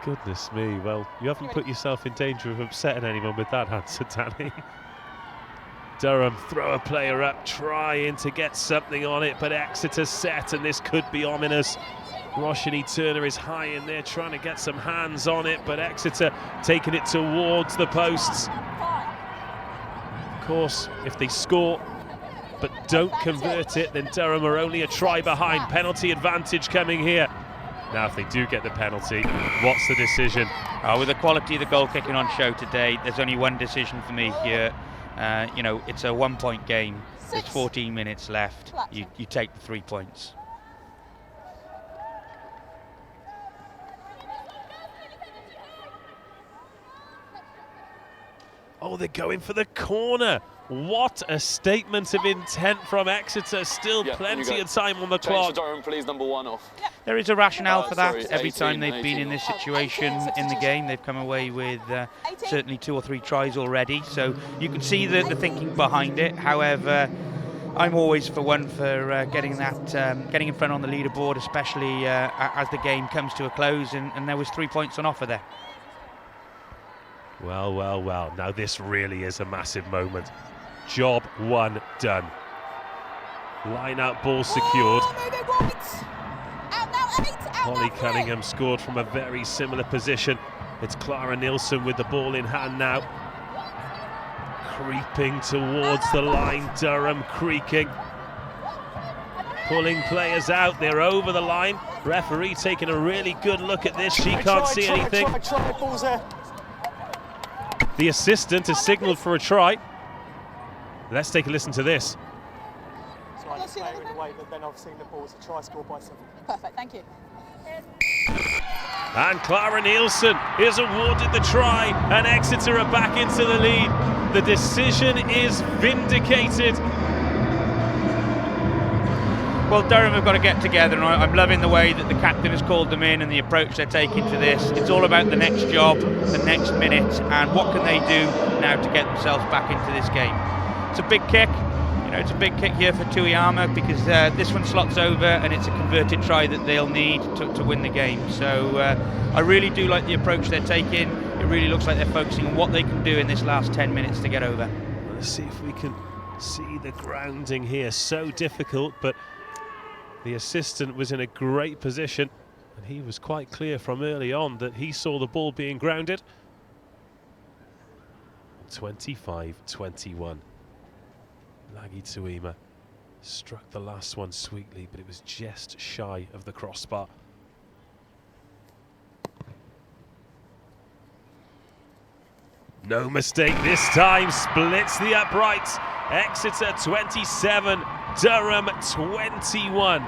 Goodness me, well, you haven't put yourself in danger of upsetting anyone with that answer, Danny. Durham throw a player up, trying to get something on it, but Exeter set, and this could be ominous. Roshini Turner is high in there, trying to get some hands on it, but Exeter taking it towards the posts. Of course, if they score but don't convert it, then Durham are only a try behind. Penalty advantage coming here. Now, if they do get the penalty, what's the decision? With the quality of the goal kicking on show today, there's only one decision for me here. You know, it's a 1-point game. There's 14 minutes left. You take the 3 points. Oh, they're going for the corner. What a statement of intent from Exeter. Still plenty of time on the clock. Durham, please, number 1 off. There is a rationale for that. Sorry, Every 18, time they've been in this situation in the game, they've come away with certainly 2 or 3 tries already. So you can see the thinking behind it. However, I'm always for getting in front on the leaderboard, especially as the game comes to a close. And there was 3 points on offer there. Well, well, well. Now this really is a massive moment. Job 1 done. Line out, ball secured. Holly Cunningham scored from a very similar position. It's Clara Nielsen with the ball in hand now. Creeping towards the line, Durham creaking. Pulling players out, they're over the line. Referee taking a really good look at this, she can't see anything. The assistant has signalled for a try. Let's take a listen to this. So I play in a way that then I've seen the ball as a try scored by someone. Perfect, thank you. And Clara Nielsen is awarded the try, and Exeter are back into the lead. The decision is vindicated. Well, Durham have got to get together, and I'm loving the way that the captain has called them in and the approach they're taking to this. It's all about the next job, the next minute, and what can they do now to get themselves back into this game. It's a big kick. You know, it's a big kick here for Tuiyama because this one slots over and it's a converted try that they'll need to win the game. So I really do like the approach they're taking. It really looks like they're focusing on what they can do in this last 10 minutes to get over. Let's see if we can see the grounding here. So difficult, but the assistant was in a great position and he was quite clear from early on that he saw the ball being grounded. 25-21. Lagi Tuima struck the last one sweetly, but it was just shy of the crossbar. No mistake this time, splits the uprights. Exeter 27, Durham 21.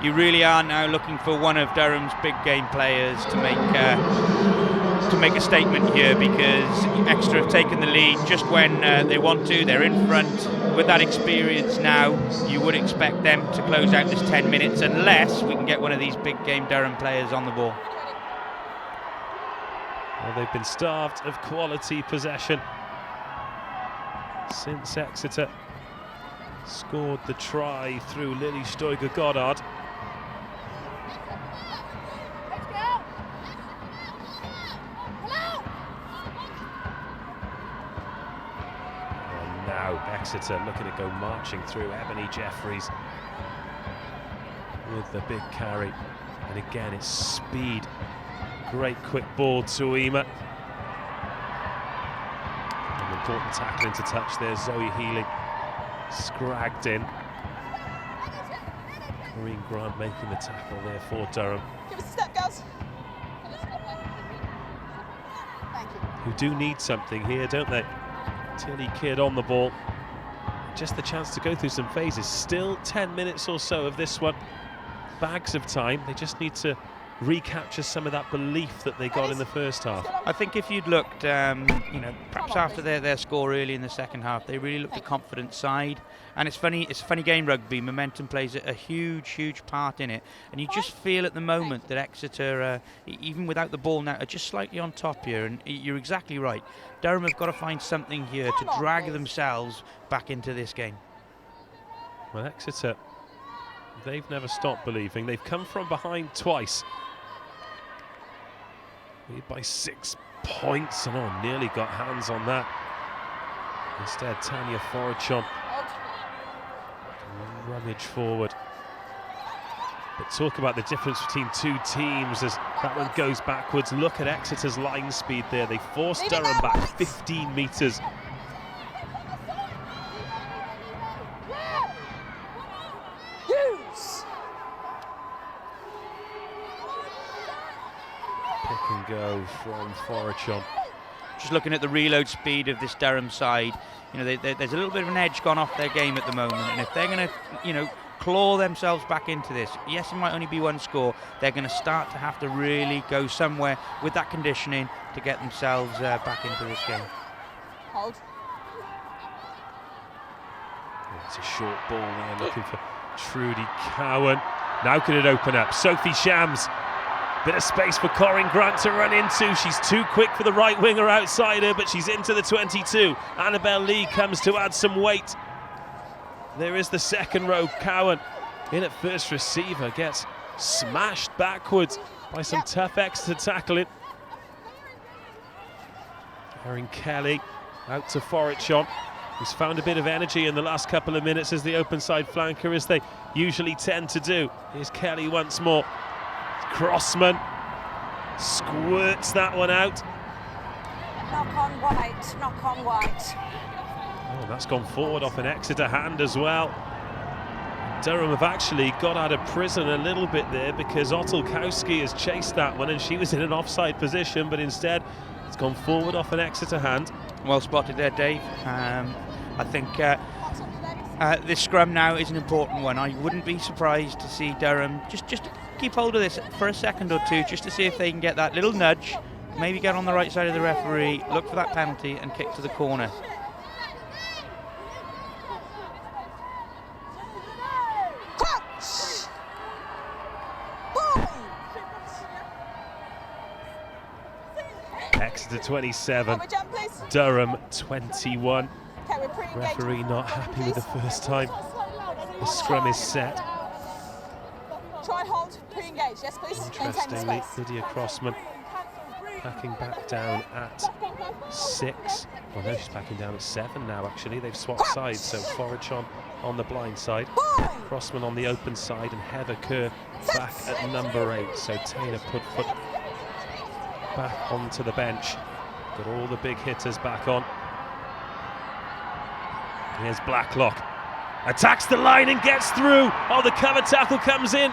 You really are now looking for one of Durham's big game players to make a statement here, because Exeter have taken the lead just when they want to. They're in front. With that experience now, you would expect them to close out this 10 minutes unless we can get one of these big game Durham players on the ball. Well, they've been starved of quality possession since Exeter scored the try through Lily Stoiger-Goddard. Exeter looking to go marching through. Ebony Jeffries with the big carry, and again it's speed. Great quick ball to Tuima. An important tackling to touch there. Zoe Healy scragged in. Maureen Grant making the tackle there for Durham. Give us a step, girls. Thank you. Who do need something here, don't they? Tilly Kidd on the ball. Just the chance to go through some phases. Still 10 minutes or so of this one. Bags of time. They just need to recapture some of that belief that they got in the first half? I think if you'd looked, perhaps after their score early in the second half, they really looked a confident side. And it's funny, it's a funny game, rugby. Momentum plays a huge part in it. And you just feel at the moment that Exeter, even without the ball now, are just slightly on top here. And you're exactly right. Durham have got to find something here to drag themselves back into this game. Well, Exeter, they've never stopped believing. They've come from behind twice. Lead by 6 points, and nearly got hands on that. Instead, Tanya Forachon rummage forward. But talk about the difference between two teams as that one goes backwards. Look at Exeter's line speed there. They forced Durham back 15 metres. Pick and go from Forachon. Just looking at the reload speed of this Durham side, there's a little bit of an edge gone off their game at the moment, and if they're going to, claw themselves back into this, yes, it might only be one score, they're going to start to have to really go somewhere with that conditioning to get themselves back into this game. Hold. It's a short ball there, looking for Trudy Cowan. Now can it open up? Sophie Shams. Bit of space for Corinne Grant to run into. She's too quick for the right winger outside her, but she's into the 22. Annabelle Lee comes to add some weight. There is the second row. Cowan in at first receiver, gets smashed backwards by some tough Exeter tackling. Erin Kelly out to Forachon, who's found a bit of energy in the last couple of minutes as the open side flanker, as they usually tend to do. Here's Kelly once more. Crossman squirts that one out. Knock on white, knock on white. Oh, that's gone forward off an Exeter hand as well. Durham have actually got out of prison a little bit there, because Otelkowski has chased that one and she was in an offside position, but instead it's gone forward off an Exeter hand. Well spotted there, Dave. I think this scrum now is an important one. I wouldn't be surprised to see Durham just keep hold of this for a second or two, just to see if they can get that little nudge, maybe get on the right side of the referee, look for that penalty and kick to the corner. Exeter 27, Durham 21. Referee not happy with the first time the scrum is set. Try and hold, pre-engage, yes please. Interestingly, Lydia Crossman packing back down at 6. Well, no, she's packing down at 7 now, actually. They've swapped sides, so Forachon on the blind side, Crossman on the open side, and Heather Kerr back at number 8. So Taylor Pudfoot back onto the bench. Got all the big hitters back on. Here's Blacklock. Attacks the line and gets through. Oh, the cover tackle comes in.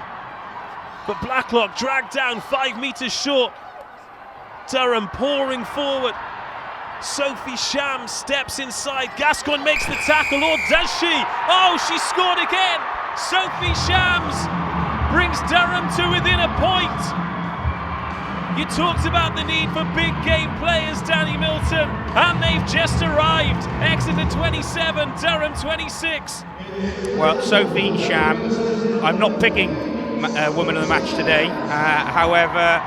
But Blacklock dragged down 5 metres short. Durham pouring forward. Sophie Shams steps inside. Gascoigne makes the tackle, or does she? Oh, she scored again. Sophie Shams brings Durham to within a point. You talked about the need for big game players, Danny Milton, and they've just arrived. Exeter 27, Durham 26. Well, Sophie Shams, I'm not picking woman of the match today. However,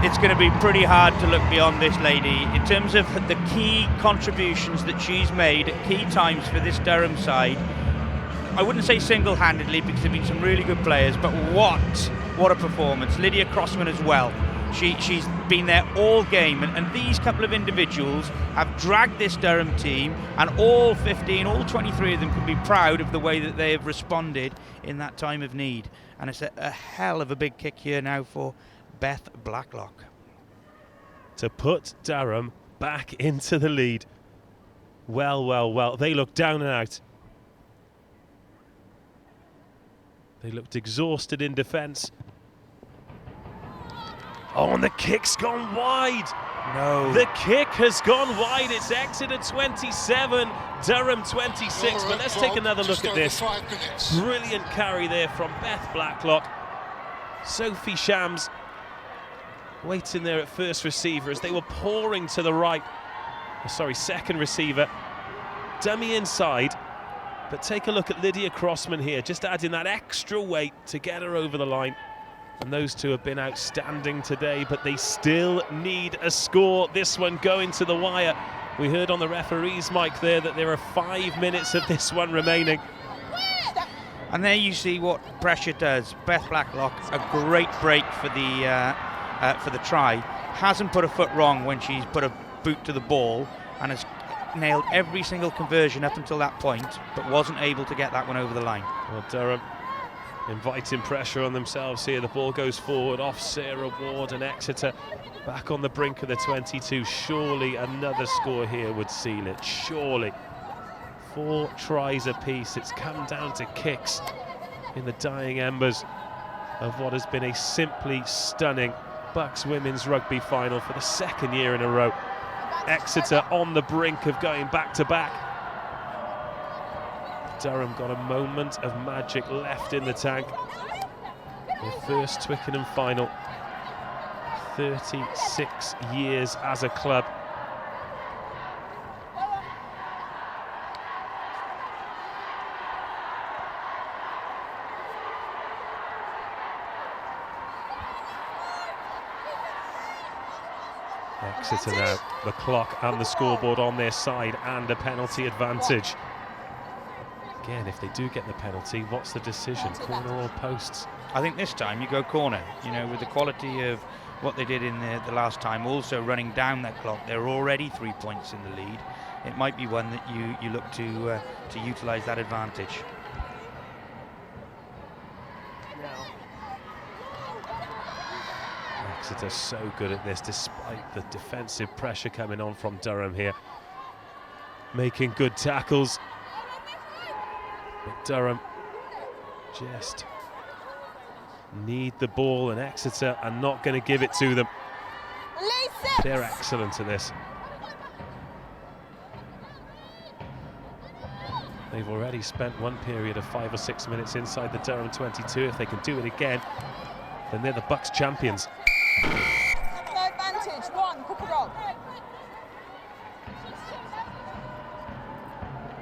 it's going to be pretty hard to look beyond this lady in terms of the key contributions that she's made at key times for this Durham side. I wouldn't say single-handedly, because there have been some really good players, but what a performance. Lydia Crossman as well. She's been there all game, and these couple of individuals have dragged this Durham team, and all 15, all 23 of them can be proud of the way that they have responded in that time of need. And it's a hell of a big kick here now for Beth Blacklock. To put Durham back into the lead. Well. They look down and out. They looked exhausted in defence. Oh, and the kick's gone wide. No. The kick has gone wide. It's Exeter 27, Durham 26. But let's take another look at this. Brilliant carry there from Beth Blacklock. Sophie Shams waiting there at first receiver as they were pouring to the right. Sorry, second receiver. Dummy inside. But take a look at Lydia Crossman here, just adding that extra weight to get her over the line. And those two have been outstanding today, but they still need a score. This one going to the wire. We heard on the referee's mic there that there are 5 minutes of this one remaining. And there you see what pressure does. Beth Blacklock, a great break for the try. Hasn't put a foot wrong when she's put a boot to the ball and has nailed every single conversion up until that point, but wasn't able to get that one over the line. Well, Durham inviting pressure on themselves here. The ball goes forward off Sarah Ward, and Exeter back on the brink of the 22. Surely another score here would seal it. Surely. 4 tries apiece. It's come down to kicks in the dying embers of what has been a simply stunning BUCS women's rugby final for the 2nd year in a row. Exeter on the brink of going back to back. Durham got a moment of magic left in the tank. Their first Twickenham final. 36 years as a club. Exeter now, the clock and the scoreboard on their side, and a penalty advantage. Again, if they do get the penalty, what's the decision? Corner or posts? I think this time you go corner. You know, with the quality of what they did in the last time, also running down that clock, they're already 3 points in the lead. It might be one that you look to utilise that advantage. Exeter so good at this, despite the defensive pressure coming on from Durham here. Making good tackles. But Durham just need the ball, and Exeter are not going to give it to them. They're excellent at this. They've already spent one period of 5 or 6 minutes inside the Durham 22. If they can do it again, then they're the BUCS champions. No advantage, 1, pick it up.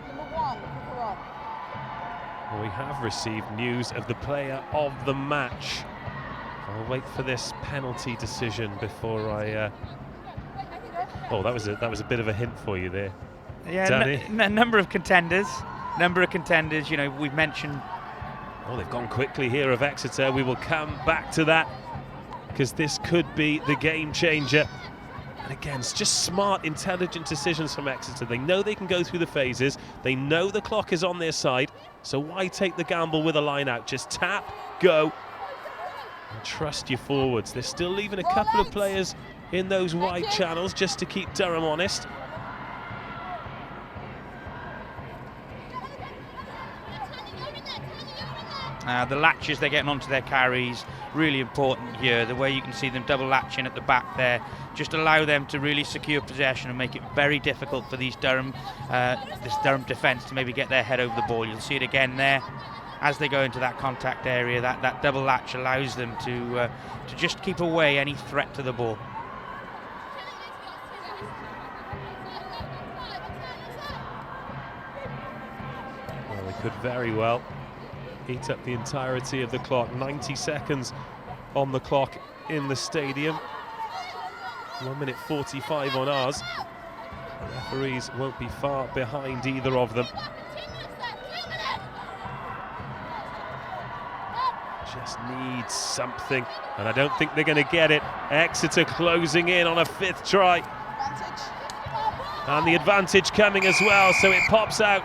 Number 1, pick her up. Well, we have received news of the player of the match. I'll wait for this penalty decision before I... Oh, that was a bit of a hint for you there. Yeah, number of contenders. You know, we've mentioned. Oh, they've gone quickly here of Exeter. We will come back to that, because this could be the game changer. And again, it's just smart, intelligent decisions from Exeter. They know they can go through the phases. They know the clock is on their side. So why take the gamble with a line out? Just tap, go, and trust your forwards. They're still leaving a couple of players in those wide channels just to keep Durham honest. The latches they're getting onto their carries, really important here. The way you can see them double latching at the back there, just allow them to really secure possession and make it very difficult for this Durham defence to maybe get their head over the ball. You'll see it again there as they go into that contact area. That double latch allows them to just keep away any threat to the ball. Well, they could very well eat up the entirety of the clock. 90 seconds on the clock in the stadium. 1 minute 45 on ours. The referees won't be far behind either of them. Just needs something, and I don't think they're going to get it. Exeter closing in on a 5th try. And the advantage coming as well, so it pops out.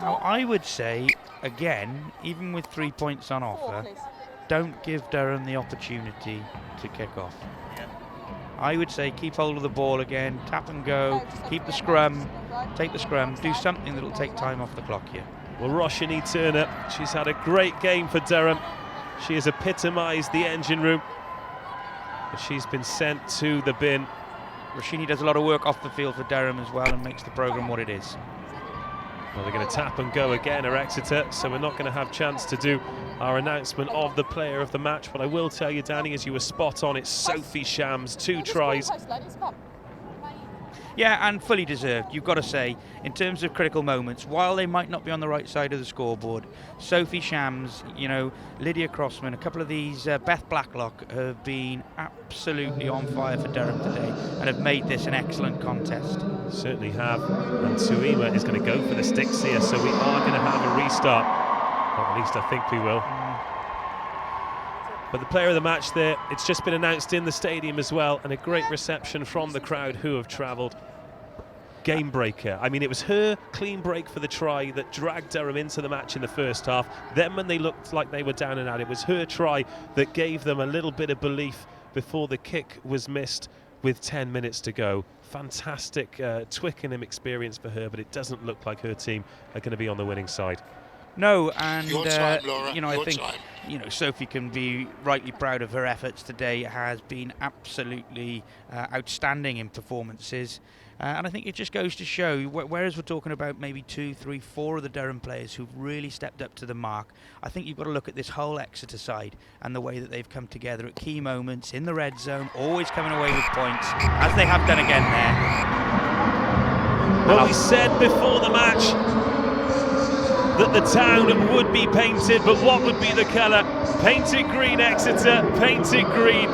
Now, I would say, again, even with 3 points on offer, don't give Durham the opportunity to kick off. I would say keep hold of the ball again, tap and go, keep the scrum, take the scrum, do something that will take time off the clock here. Well, Roshini Turner, she's had a great game for Durham. She has epitomised the engine room, but she's been sent to the bin. Roshini does a lot of work off the field for Durham as well and makes the programme what it is. Well, they're going to tap and go again, are Exeter, so we're not going to have a chance to do our announcement of the player of the match. But I will tell you, Danny, as you were spot on, it's Sophie Shams, 2 tries. Yeah, and fully deserved, you've got to say, in terms of critical moments, while they might not be on the right side of the scoreboard, Sophie Shams, you know, Lydia Crossman, a couple of these, Beth Blacklock, have been absolutely on fire for Durham today and have made this an excellent contest. Certainly have, and Tuima is going to go for the sticks here, so we are going to have a restart, or at least I think we will. But the player of the match there, it's just been announced in the stadium as well, and a great reception from the crowd who have travelled. Game breaker. I mean, it was her clean break for the try that dragged Durham into the match in the first half. Then when they looked like they were down and out, it was her try that gave them a little bit of belief before the kick was missed with 10 minutes to go. Fantastic Twickenham experience for her, but it doesn't look like her team are going to be on the winning side. No, and Your time, Laura. you know, Your I think time. you know Sophie can be rightly proud of her efforts today. It has been absolutely outstanding in performances, and I think it just goes to show. Whereas we're talking about maybe 2, 3, 4 of the Durham players who've really stepped up to the mark, I think you've got to look at this whole Exeter side and the way that they've come together at key moments in the red zone, always coming away with points, as they have done again there. Well, we said before the match that the town would be painted, but what would be the colour? Painted green Exeter, painted green.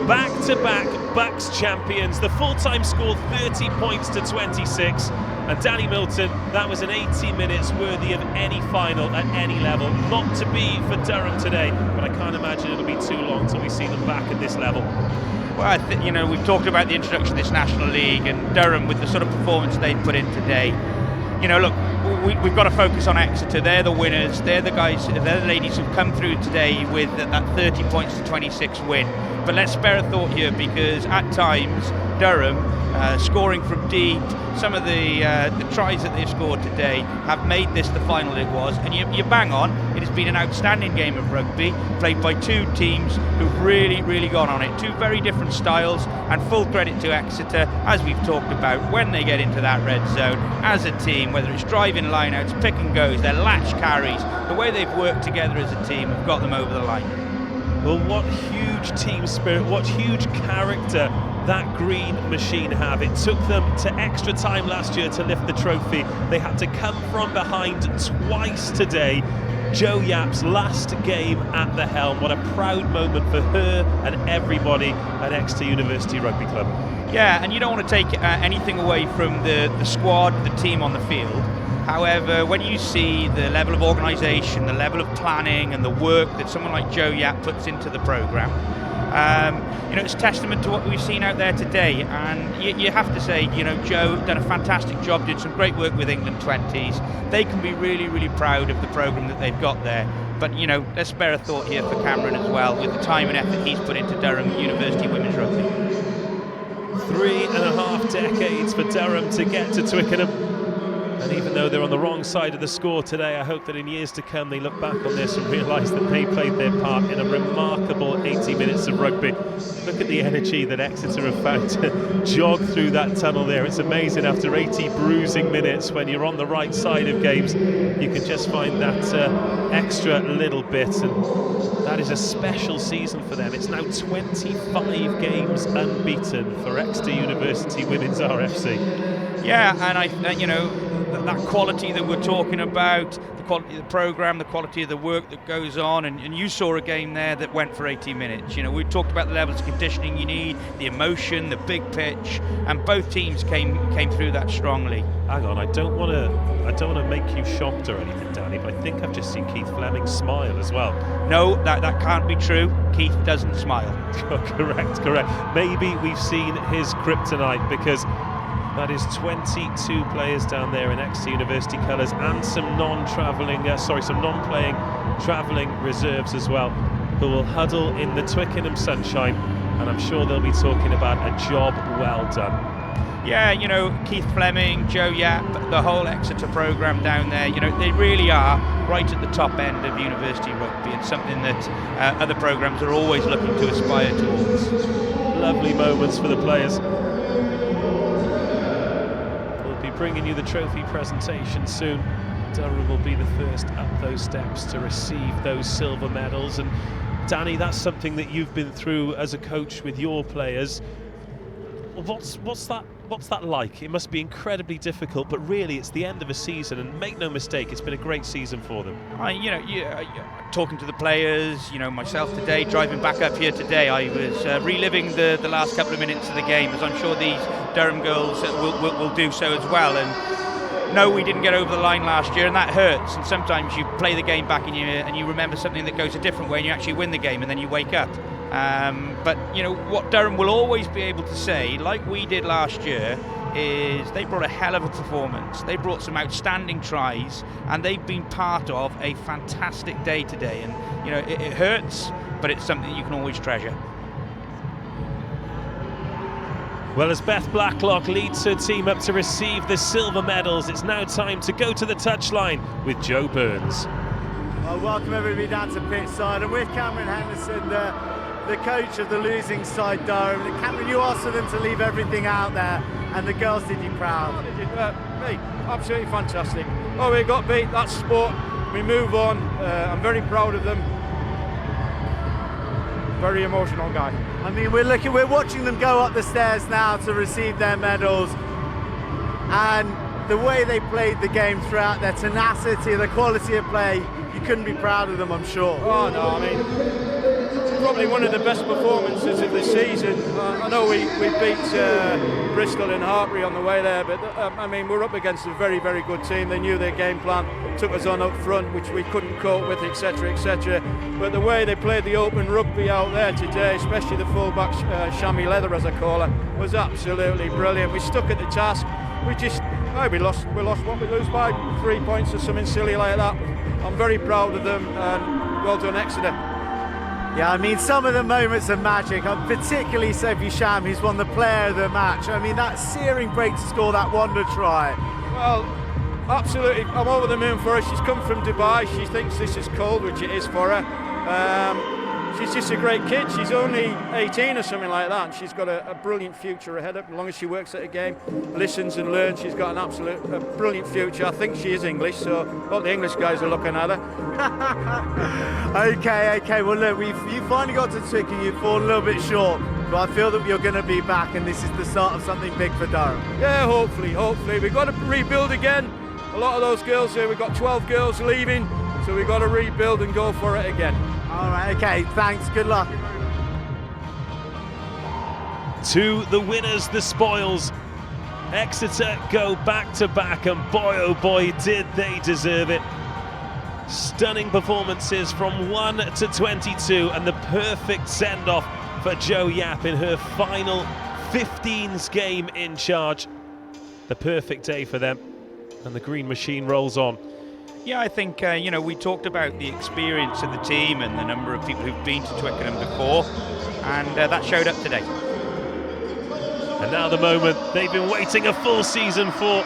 Back-to-back BUCS champions. The full-time score 30 points to 26. And Danny Milton, that was an 80 minutes worthy of any final at any level. Not to be for Durham today, but I can't imagine it'll be too long till we see them back at this level. Well, you know, we've talked about the introduction to this National League and Durham with the sort of performance they've put in today. You know, look, we've got to focus on Exeter. They're the winners. They're the guys, they're the ladies who've come through today with that 30 points to 26 win. But let's spare a thought here, because at times Durham, scoring from deep, some of the tries that they've scored today have made this the final it was. And you bang on. It has been an outstanding game of rugby, played by 2 teams who've really gone on it. 2 very different styles, and full credit to Exeter, as we've talked about, when they get into that red zone as a team, whether it's driving lineouts, pick and goes, their latch carries, the way they've worked together as a team have got them over the line. Well, what huge team spirit, what huge character that green machine have. It took them to extra time last year to lift the trophy. They had to come from behind twice today. Jo Yap's last game at the helm. What a proud moment for her and everybody at Exeter University Rugby Club. Yeah, and you don't want to take anything away from the squad, the team on the field. However, when you see the level of organisation, the level of planning and the work that someone like Jo Yap puts into the programme, you know, it's testament to what we've seen out there today. And you have to say, you know, Jo done a fantastic job, did some great work with England 20s. They can be really proud of the programme that they've got there. But, you know, let's spare a thought here for Cameron as well, with the time and effort he's put into Durham University Women's Rugby. 3.5 decades for Durham to get to Twickenham. And even though they're on the wrong side of the score today, I hope that in years to come they look back on this and realise that they played their part in a remarkable 80 minutes of rugby. Look at the energy that Exeter have found to jog through that tunnel there. It's amazing, after 80 bruising minutes, when you're on the right side of games, you can just find that extra little bit. And that is a special season for them. It's now 25 games unbeaten for Exeter University Women's RFC. Yeah, and you know, that quality that we're talking about, the quality of the programme, the quality of the work that goes on, and you saw a game there that went for 80 minutes. You know, we talked about the levels of conditioning you need, the emotion, the big pitch, and both teams came through that strongly. Hang on, I don't want to make you shocked or anything, Danny, but I think I've just seen Keith Fleming smile as well. No, that can't be true. Keith doesn't smile. Correct. Maybe we've seen his kryptonite, because that is 22 players down there in Exeter University colours, and some non-playing travelling reserves as well, who will huddle in the Twickenham sunshine, and I'm sure they'll be talking about a job well done. Yeah, you know, Keith Fleming, Jo Yap, the whole Exeter programme down there, you know, they really are right at the top end of university rugby, and something that other programmes are always looking to aspire towards. Lovely moments for the players. bringing you the trophy presentation soon. Durham will be the first up those steps to receive those silver medals. And Danny, that's something that you've been through as a coach with your players. What's that like? It must be incredibly difficult, but really it's the end of a season, and make no mistake, it's been a great season for them. Talking to the players, myself today, driving back up here today, I was reliving the last couple of minutes of the game, as I'm sure these Durham girls will do so as well. And no, we didn't get over the line last year, and that hurts. And sometimes you play the game back and you remember something that goes a different way, and you actually win the game, and then you wake up. But what Durham will always be able to say, like we did last year, is they brought a hell of a performance. They brought some outstanding tries, and they've been part of a fantastic day today. And it hurts, but it's something that you can always treasure. Well, as Beth Blacklock leads her team up to receive the silver medals, it's now time to go to the touchline with Joe Burns. Well, welcome everybody down to pitch side. I'm with Cameron Henderson, the coach of the losing side, Durham. Cameron, you asked for them to leave everything out there, and the girls did you proud. Me, absolutely fantastic. Oh, we got beat, that's sport. We move on. I'm very proud of them. Very emotional guy. I mean, we're watching them go up the stairs now to receive their medals, and the way they played the game throughout, their tenacity, their quality of play, you couldn't be proud of them, I'm sure. Oh no, I mean, probably one of the best performances of the season. I know we beat Bristol and Hartbury on the way there, but I mean, we're up against a very, very good team. They knew their game plan, took us on up front, which we couldn't cope with, etc., etc. But the way they played the open rugby out there today, especially the fullback, Chamois Leather as I call her, was absolutely brilliant. We stuck at the task. We lost what, we lose by 3 points or something silly like that. I'm very proud of them, and well done Exeter. Yeah, I mean, some of the moments of magic, particularly Sevi Sham, who's won the player of the match. I mean, that searing break to score that wonder try. Well, absolutely, I'm over the moon for her. She's come from Dubai. She thinks this is cold, which it is for her. She's just a great kid. She's only 18 or something like that, and she's got a brilliant future ahead of her. As long as she works at a game, listens and learns, she's got an absolute brilliant future. I think she is English, so all the English guys are looking at her. Okay. Well, look, you finally got to Twickenham. You've fallen a little bit short, but I feel that you're going to be back, and this is the start of something big for Durham. Yeah, hopefully. We've got to rebuild again. A lot of those girls here, we've got 12 girls leaving, so we've got to rebuild and go for it again. All right, okay, thanks, good luck. To the winners, the spoils. Exeter go back to back, and boy oh boy did they deserve it. Stunning performances from 1 to 22, and the perfect send-off for Jo Yap in her final 15s game in charge. The perfect day for them, and the green machine rolls on. Yeah, I think, we talked about the experience of the team and the number of people who've been to Twickenham before, and that showed up today. And now the moment they've been waiting a full season for.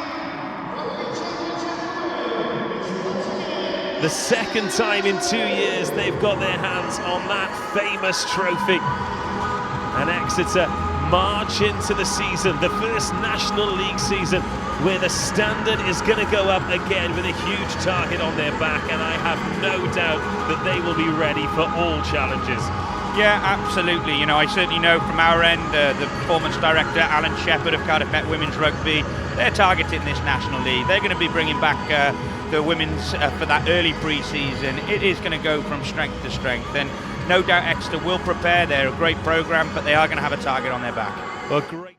The second time in 2 years they've got their hands on that famous trophy. And Exeter march into the season, the first National League season, where the standard is going to go up again with a huge target on their back, and I have no doubt that they will be ready for all challenges. Yeah, absolutely. I certainly know from our end, the performance director, Alan Shepherd of Cardiff Met Women's Rugby, they're targeting this National League. They're going to be bringing back the women's for that early pre-season. It is going to go from strength to strength, and no doubt Exeter will prepare. They're a great programme, but they are going to have a target on their back. Well, great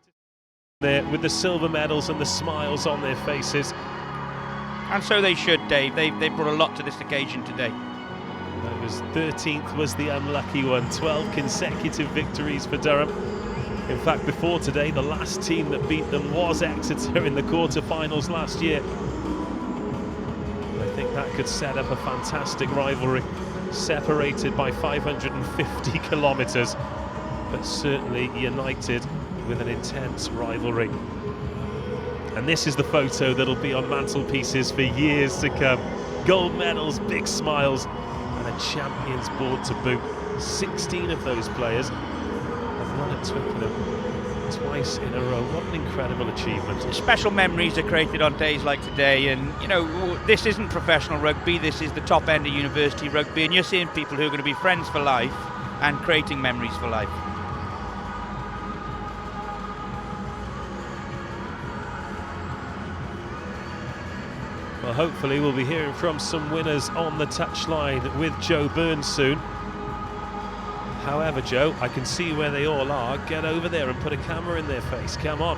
there with the silver medals and the smiles on their faces. And so they should, Dave. They brought a lot to this occasion today. That was 13th was the unlucky one. 12 consecutive victories for Durham. In fact, before today, the last team that beat them was Exeter in the quarter-finals last year. I think that could set up a fantastic rivalry, separated by 550 kilometres, but certainly united with an intense rivalry. And this is the photo that'll be on mantelpieces for years to come. Gold medals, big smiles, and a champions board to boot. 16 of those players have won at Twickenham. twice in a row. What an incredible achievement. Special memories are created on days like today, and you know, this isn't professional rugby, this is the top end of university rugby, and you're seeing people who are going to be friends for life and creating memories for life. Well, hopefully we'll be hearing from some winners on the touchline with Joe Burns soon. However, Joe, I can see where they all are. Get over there and put a camera in their face. Come on.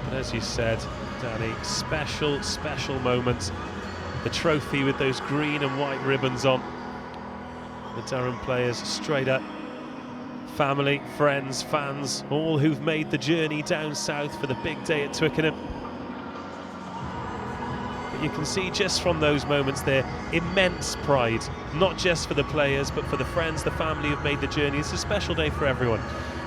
But as you said, Danny, special, special moment. The trophy with those green and white ribbons on. The Durham players straight up. Family, friends, fans, all who've made the journey down south for the big day at Twickenham. But you can see just from those moments there, immense pride, not just for the players, but for the friends, the family who've made the journey. It's a special day for everyone.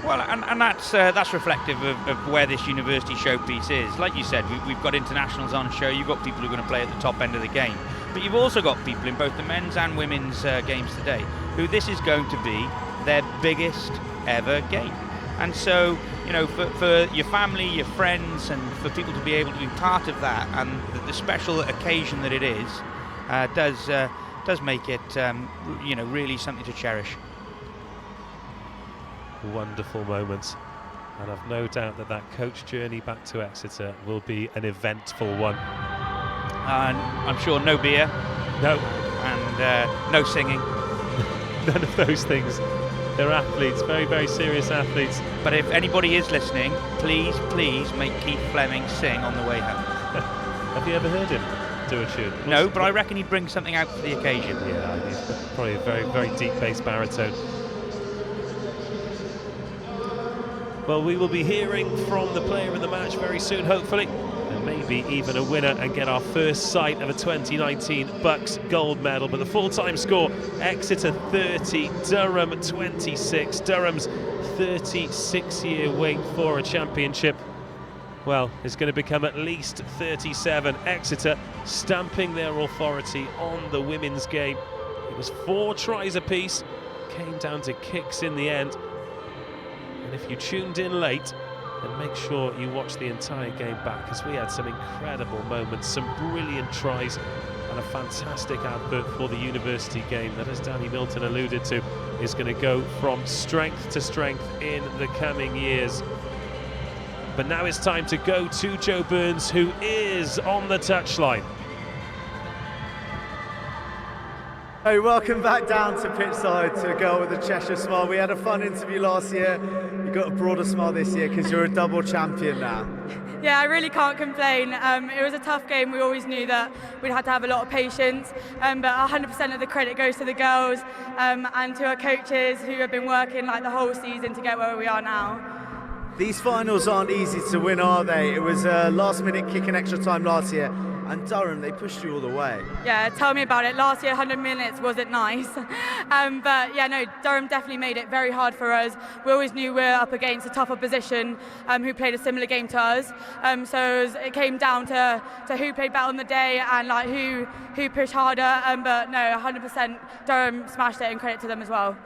Well, and that's reflective of where this university showpiece is. Like you said, we've got internationals on show, you've got people who are going to play at the top end of the game, but you've also got people in both the men's and women's games today who this is going to be their biggest ever game. And so, you know, for your family, your friends, and for people to be able to be part of that, and the special occasion that it is, does make it, you know, really something to cherish. Wonderful moments, and I've no doubt that coach journey back to Exeter will be an eventful one. And I'm sure no beer, no, and no singing. None of those things. They're athletes, very, very serious athletes. But if anybody is listening, please make Keith Fleming sing on the way home. Have you ever heard him do a tune? No, but I reckon he'd bring something out for the occasion. Yeah, he's probably a very, very deep bass baritone. Well, we will be hearing from the player of the match very soon, hopefully, and maybe even a winner, and get our first sight of a 2019 BUCS gold medal. But the full-time score, Exeter 30, Durham 26. Durham's 36-year wait for a championship, well, is going to become at least 37. Exeter stamping their authority on the women's game. It was 4 tries apiece, came down to kicks in the end. And if you tuned in late, then make sure you watch the entire game back, because we had some incredible moments, some brilliant tries, and a fantastic advert for the university game that, as Danny Milton alluded to, is going to go from strength to strength in the coming years. But now it's time to go to Joe Burns, who is on the touchline. Hey, welcome back down to pitchside to a girl with a Cheshire smile. We had a fun interview last year. You've got a broader smile this year because you're a double champion now. Yeah, I really can't complain. It was a tough game. We always knew that we'd had to have a lot of patience, but 100% of the credit goes to the girls and to our coaches who have been working like the whole season to get where we are now. These finals aren't easy to win, are they? It was a last-minute kick in extra time last year, and Durham, they pushed you all the way. Yeah, tell me about it. Last year, 100 minutes wasn't nice. But yeah, no, Durham definitely made it very hard for us. We always knew we were up against a tough opposition who played a similar game to us. So it came down to who played better on the day and like who pushed harder. But no, 100% Durham smashed it, and credit to them as well.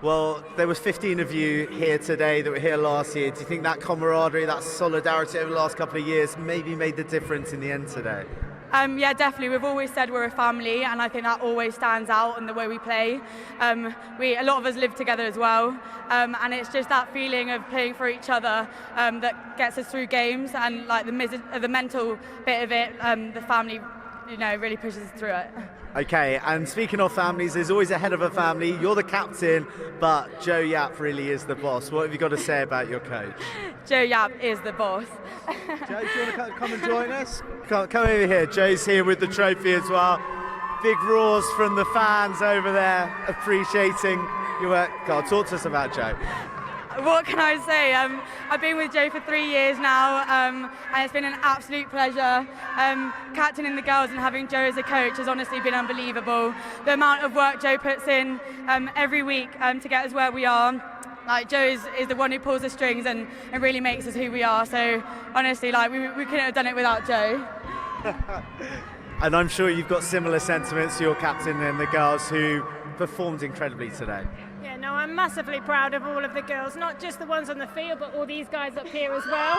Well, there was 15 of you here today that were here last year. Do you think that camaraderie, that solidarity over the last couple of years maybe made the difference in the end today? Yeah, definitely. We've always said we're a family, and I think that always stands out in the way we play. A lot of us live together as well, and it's just that feeling of playing for each other that gets us through games, and like the mental bit of it, the family, really pushes us through it. Okay, and speaking of families, there's always a head of a family. You're the captain, but Joe Yap really is the boss. What have you got to say about your coach? Joe Yap is the boss. Joe, do you want to come and join us? Come over here. Joe's here with the trophy as well. Big roars from the fans over there, appreciating your work. God, talk to us about Joe. What can I say? I've been with Joe for 3 years now, and it's been an absolute pleasure. Captaining the girls and having Joe as a coach has honestly been unbelievable. The amount of work Joe puts in every week to get us where we are. Like, Joe is the one who pulls the strings and really makes us who we are. So honestly, like we couldn't have done it without Joe. And I'm sure you've got similar sentiments to your captain and the girls who performed incredibly today. Yeah, no, I'm massively proud of all of the girls, not just the ones on the field, but all these guys up here as well,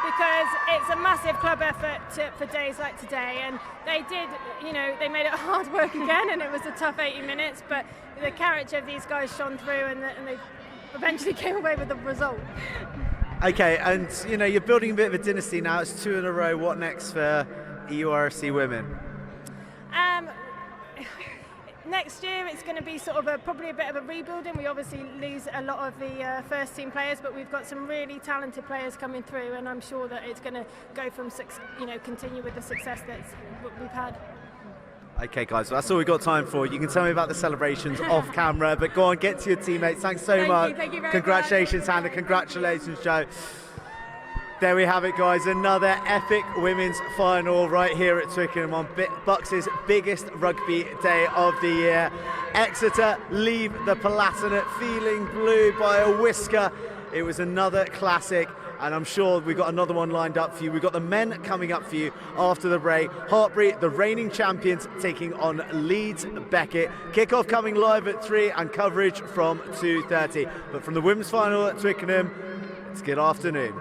because it's a massive club effort for days like today, and they did, they made it hard work again, and it was a tough 80 minutes, but the character of these guys shone through, and they eventually came away with the result. Okay, and you're building a bit of a dynasty now. It's 2 in a row. What next for EURFC women? Next year it's going to be sort of probably a bit of a rebuilding. We obviously lose a lot of the first team players, but we've got some really talented players coming through, and I'm sure that it's going to go from continue with the success that we've had. Okay, guys, well, that's all we've got time for. You can tell me about the celebrations off camera, but go on, get to your teammates. Thanks so much. Thank you very Congratulations, Hannah. Congratulations, Joe. There we have it, guys. Another epic women's final right here at Twickenham on BUCS' biggest rugby day of the year. Exeter leave the Palatinate feeling blue by a whisker. It was another classic, and I'm sure we've got another one lined up for you. We've got the men coming up for you after the break. Hartpury, the reigning champions, taking on Leeds Beckett. Kickoff coming live at 3 and coverage from 2:30. But from the women's final at Twickenham, it's good afternoon.